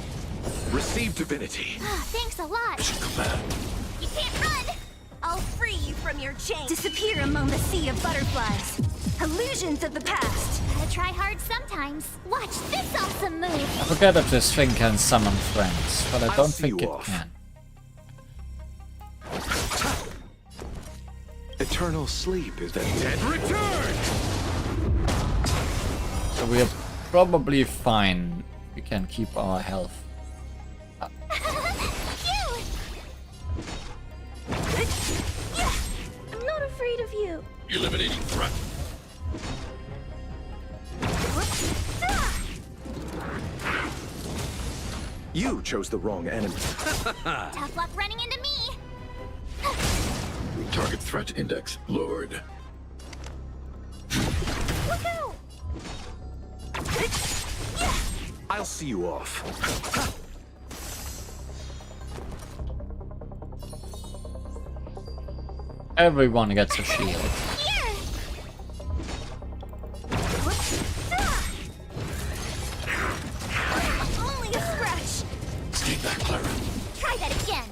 Receive divinity. Thanks a lot. Command. You can't run! I'll free you from your chains. Disappear among the sea of butterflies. Illusions of the past. Gotta try hard sometimes. Watch this awesome move! I forget if this thing can summon friends, but I I'll don't see think you it off. can. Eternal sleep is the dead return. So we are probably fine. We can keep our health. I'm not afraid of you. Eliminating threat. You chose the wrong enemy. Tough luck running into me. Target threat index lowered. Look out! I'll see you off. Everyone gets a shield. Here! Only a scratch. Take that, Clara. Try that again.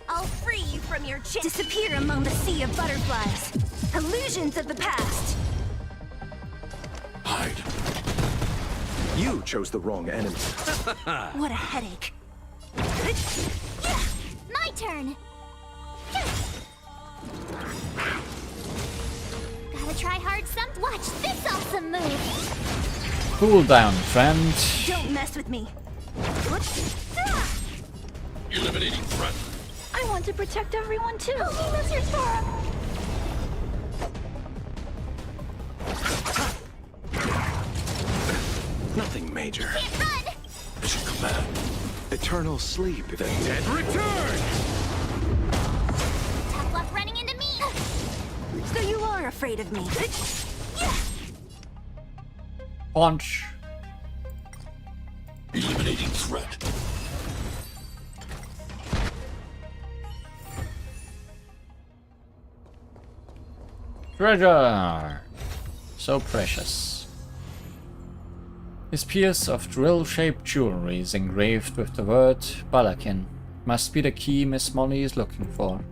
I'll free you from your chains. Disappear among the sea of butterflies. Illusions of the past. Hide. You chose the wrong enemy. What a headache. My turn. Gotta try hard Watch this awesome move. Cool down, friend. Don't mess with me. Eliminating threat. I want to protect everyone too. Help me, Mr. Sora. Nothing major. Can't run. Mission command. Eternal sleep. The dead return. Tough luck running into me. So you are afraid of me. Punch. Eliminating threat. Treasure. So precious. This piece of drill-shaped jewelry is engraved with the word Balakin. Must be the key Miss Molly is looking for.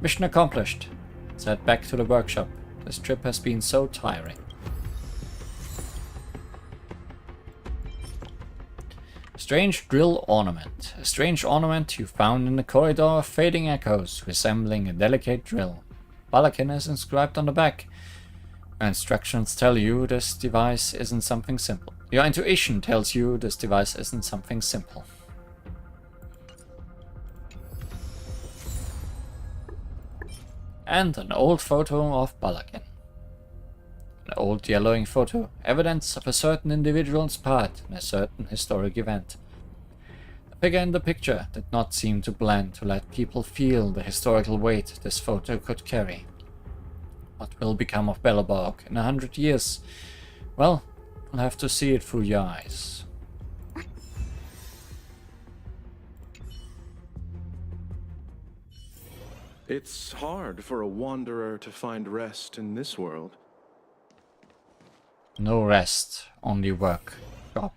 Mission accomplished. Let's head back to the workshop. This trip has been so tiring. Strange drill ornament. A strange ornament you found in the corridor of fading echoes, resembling a delicate drill. Balakin is inscribed on the back. Instructions tell you this device isn't something simple. Your intuition tells you this device isn't something simple. And an old photo of Balakin. An old yellowing photo, evidence of a certain individual's part in a certain historic event. The figure in the picture did not seem to blend to let people feel the historical weight this photo could carry. What will become of Belleborg in 100 years? Well, we'll have to see it through your eyes. It's hard for a wanderer to find rest in this world. No rest, only work. Job.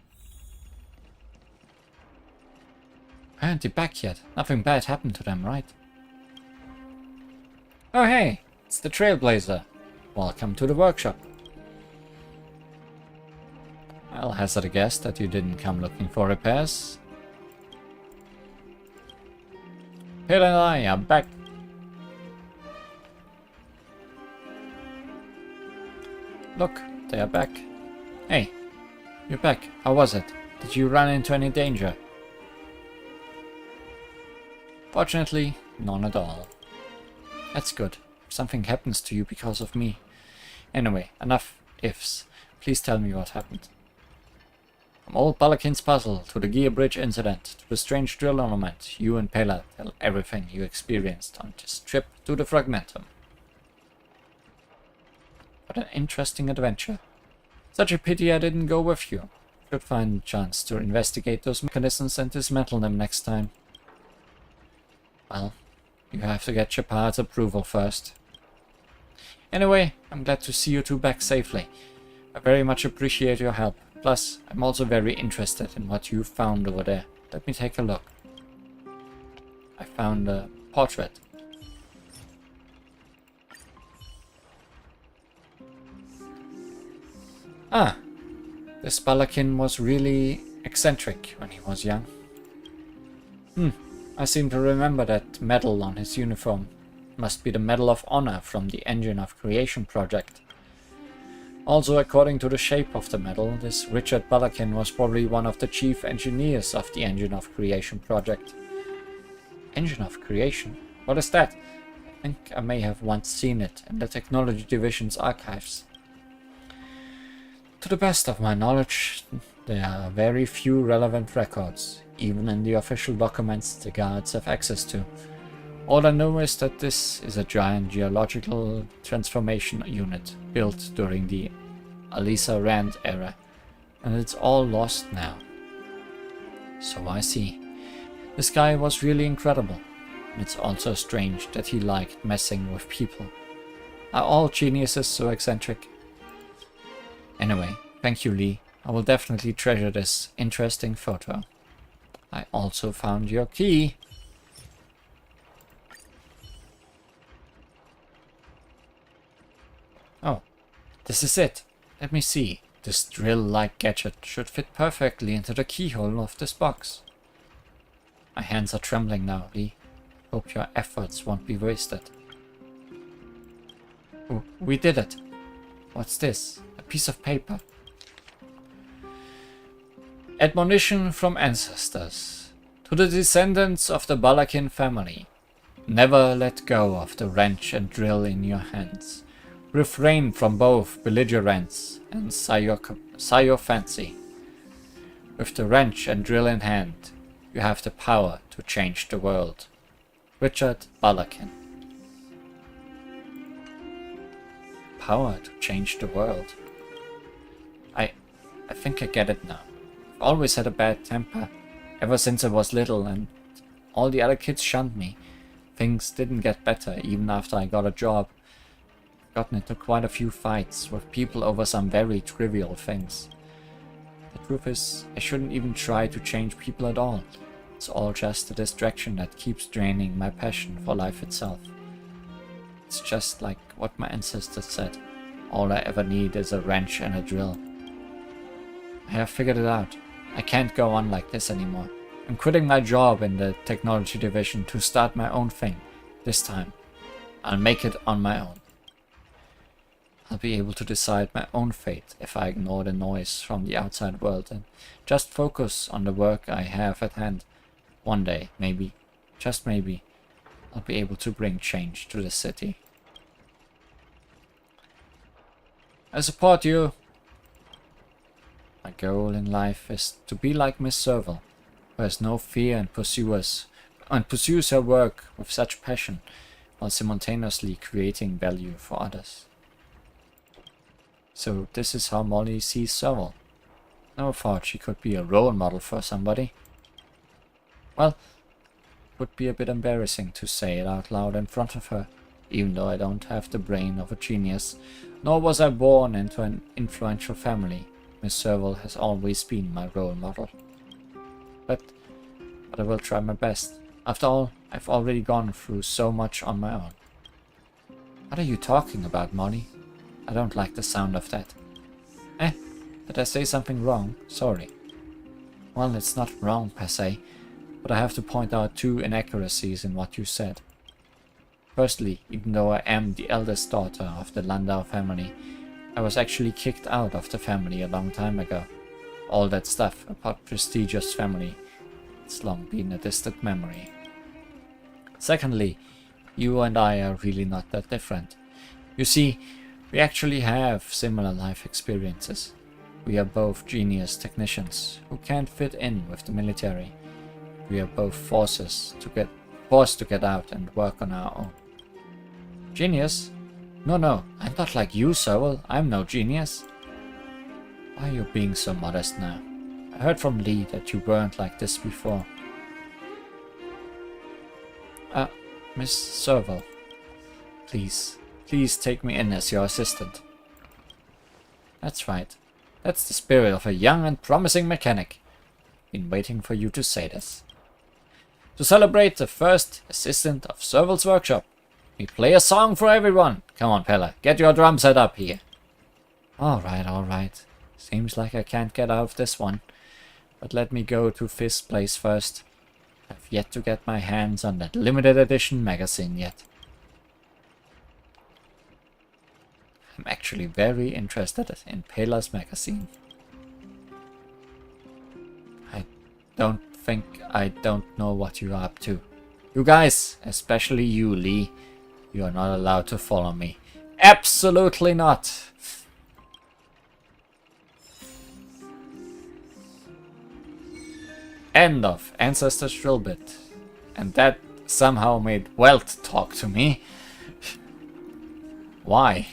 Aren't they back yet? Nothing bad happened to them, right? Oh hey, it's the Trailblazer. Welcome to the workshop. I'll hazard a guess that you didn't come looking for repairs. Here and I are back. Look, they are back. Hey, you're back. How was it? Did you run into any danger? Fortunately, none at all. That's good. If something happens to you because of me. Anyway, enough ifs. Please tell me what happened. From old Balakin's puzzle to the gear bridge incident to the strange drill ornament, you and Pela tell everything you experienced on this trip to the Fragmentum. What an interesting adventure. Such a pity I didn't go with you. Should find a chance to investigate those mechanisms and dismantle them next time. Well, you have to get Shepard's approval first. Anyway, I'm glad to see you two back safely. I very much appreciate your help. Plus, I'm also very interested in what you found over there. Let me take a look. I found a portrait. Ah, this Balakin was really eccentric when he was young. I seem to remember that medal on his uniform. Must be the Medal of Honor from the Engine of Creation project. Also, according to the shape of the medal, this Richard Balakin was probably one of the chief engineers of the Engine of Creation project. Engine of Creation? What is that? I think I may have once seen it in the Technology Division's archives. To the best of my knowledge, there are very few relevant records, even in the official documents the guards have access to. All I know is that this is a giant geological transformation unit built during the Alisa Rand era, and it's all lost now. So I see. This guy was really incredible, and it's also strange that he liked messing with people. Are all geniuses so eccentric? Anyway, thank you, Lee. I will definitely treasure this interesting photo. I also found your key. Oh, this is it. Let me see. This drill-like gadget should fit perfectly into the keyhole of this box. My hands are trembling now, Lee. Hope your efforts won't be wasted. Oh, we did it. What's this? A piece of paper. Admonition from ancestors. To the descendants of the Balakin family. Never let go of the wrench and drill in your hands. Refrain from both belligerence and sycophancy. With the wrench and drill in hand, you have the power to change the world. Richard Balakin. Power to change the world. I think I get it now. I've always had a bad temper, ever since I was little, and all the other kids shunned me. Things didn't get better even after I got a job. I've gotten into quite a few fights with people over some very trivial things. The truth is, I shouldn't even try to change people at all. It's all just a distraction that keeps draining my passion for life itself. It's just like what my ancestors said. All I ever need is a wrench and a drill. I have figured it out. I can't go on like this anymore. I'm quitting my job in the technology division to start my own thing. This time, I'll make it on my own. I'll be able to decide my own fate if I ignore the noise from the outside world and just focus on the work I have at hand. One day, maybe, just maybe, I'll be able to bring change to the city. I support you. My goal in life is to be like Miss Serval, who has no fear and pursues her work with such passion, while simultaneously creating value for others. So this is how Molly sees Serval. Never thought she could be a role model for somebody. Well, it would be a bit embarrassing to say it out loud in front of her, even though I don't have the brain of a genius, nor was I born into an influential family. Miss Serval has always been my role model. But I will try my best. After all, I've already gone through so much on my own. What are you talking about, Molly? I don't like the sound of that. Did I say something wrong? Sorry. Well, it's not wrong per se, but I have to point out two inaccuracies in what you said. Firstly, even though I am the eldest daughter of the Landau family, I was actually kicked out of the family a long time ago. All that stuff about prestigious family, it's long been a distant memory. Secondly, you and I are really not that different. You see, we actually have similar life experiences. We are both genius technicians who can't fit in with the military. We are both forced to get out and work on our own. Genius? No, I'm not like you, Serval. I'm no genius. Why are you being so modest now? I heard from Lee that you weren't like this before. Miss Serval, please take me in as your assistant. That's right. That's the spirit of a young and promising mechanic. Been waiting for you to say this. To celebrate the first assistant of Serval's workshop, we play a song for everyone. Come on, Pella, get your drum set up here. Alright. Seems like I can't get out of this one. But let me go to Fizz's place first. I've yet to get my hands on that limited edition magazine yet. I'm actually very interested in Pella's magazine. I don't think I don't know what you are up to. You guys, especially you, Lee, you are not allowed to follow me. Absolutely not! End of Ancestor's drill bit. And that somehow made Welt talk to me. Why?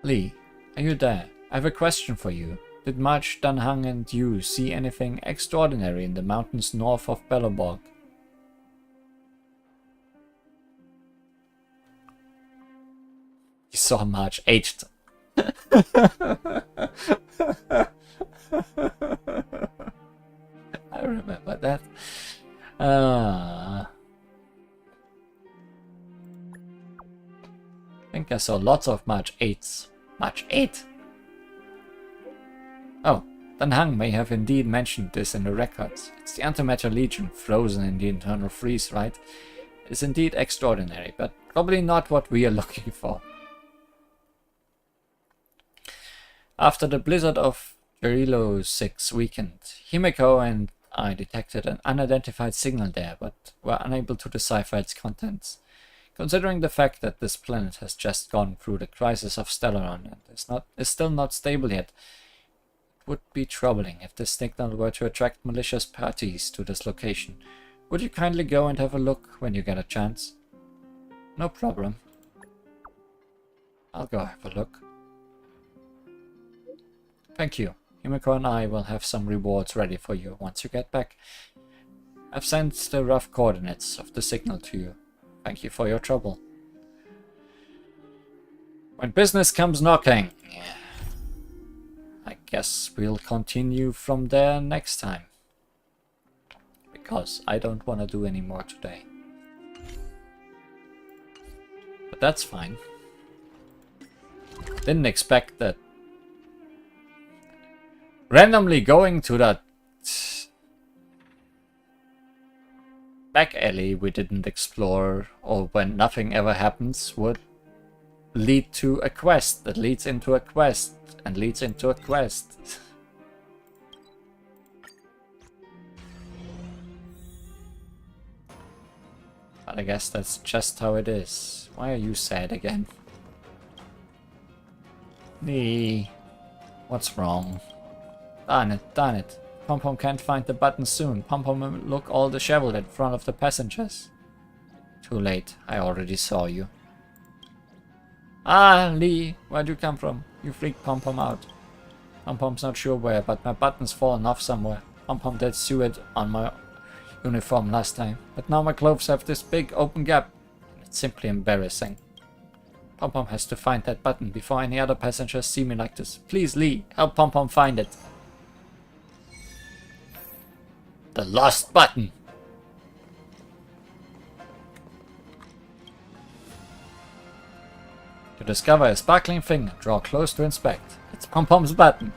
Lee, are you there? I have a question for you. Did March, Dunhang and you see anything extraordinary in the mountains north of Belleborg? You saw March aged. I remember that. I think I saw lots of March 8s. March 8? Oh, Dunhang may have indeed mentioned this in the records. It's the Antimatter Legion frozen in the internal freeze, right? It's indeed extraordinary, but probably not what we are looking for. After the blizzard of Jarilo 6 weakened, Himeko and I detected an unidentified signal there, but were unable to decipher its contents. Considering the fact that this planet has just gone through the crisis of Stellaron and is still not stable yet, it would be troubling if this signal were to attract malicious parties to this location. Would you kindly go and have a look when you get a chance? No problem. I'll go have a look. Thank you. Himeko and I will have some rewards ready for you once you get back. I've sent the rough coordinates of the signal to you. Thank you for your trouble. When business comes knocking, I guess we'll continue from there next time. Because I don't want to do any more today. But that's fine. Didn't expect that randomly going to that back alley we didn't explore, or when nothing ever happens, would lead to a quest that leads into a quest and leads into a quest. But I guess that's just how it is. Why are you sad again? Nee. What's wrong? Darn it, darn it. Pom-Pom can't find the button soon. Pom-Pom will look all disheveled in front of the passengers. Too late. I already saw you. Ah, Lee, where'd you come from? You freaked Pom-Pom out. Pom-Pom's not sure where, but my button's fallen off somewhere. Pom-Pom did sew it on my uniform last time, but now my clothes have this big open gap. It's simply embarrassing. Pom-Pom has to find that button before any other passengers see me like this. Please, Lee, help Pom-Pom find it. The lost button! To discover a sparkling thing, draw close to inspect. It's Pom-Pom's button.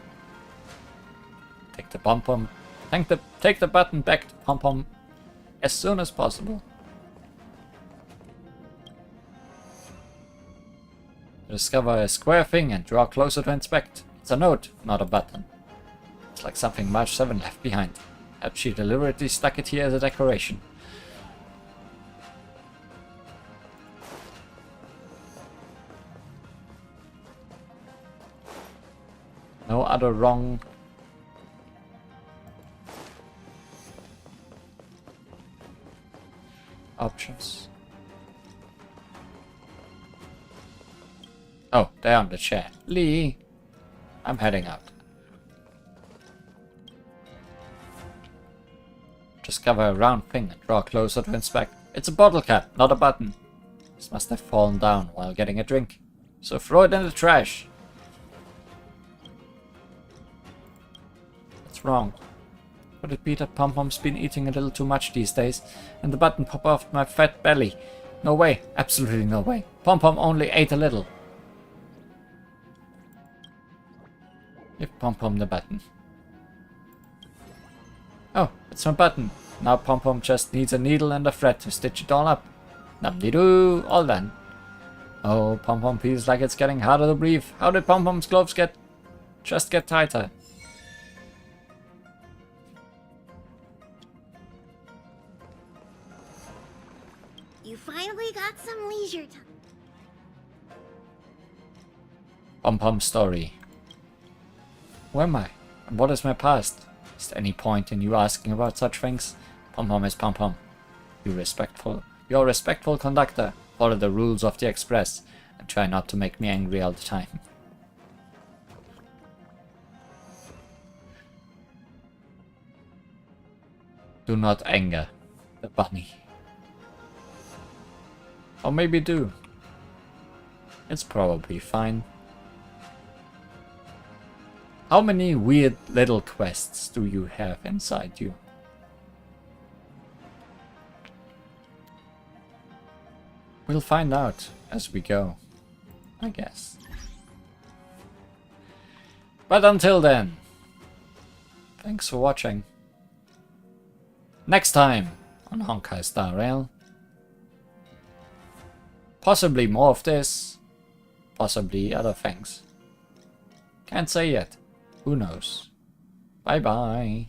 Take the button back to Pom-Pom as soon as possible. To discover a square thing and draw closer to inspect. It's a note, not a button. It's like something March 7 left behind. Perhaps she deliberately stuck it here as a decoration. No other wrong options. Oh, they're on the chair. Lee, I'm heading out. Discover a round thing and draw closer to inspect. It's a bottle cap, not a button. This must have fallen down while getting a drink. So throw it in the trash. What's wrong? Could it be that Pom-Pom's been eating a little too much these days and the button popped off my fat belly? No way, absolutely no way. Pom-Pom only ate a little. Give Pom-Pom the button. Oh, it's my button. Now Pom-Pom just needs a needle and a thread to stitch it all up. Num-de-doo, all done. Oh, Pom-Pom feels like it's getting harder to breathe. How did Pom-Pom's gloves get tighter? You finally got some leisure time. Pom-Pom story. Who am I? And what is my past? Is there any point in you asking about such things? Pom-Pom is Pom-Pom. You're a respectful conductor. Follow the rules of the Express and try not to make me angry all the time. Do not anger the bunny. Or maybe do. It's probably fine. How many weird little quests do you have inside you? We'll find out as we go, I guess. But until then, thanks for watching. Next time on Honkai Star Rail. Possibly more of this, possibly other things. Can't say yet. Who knows? Bye bye.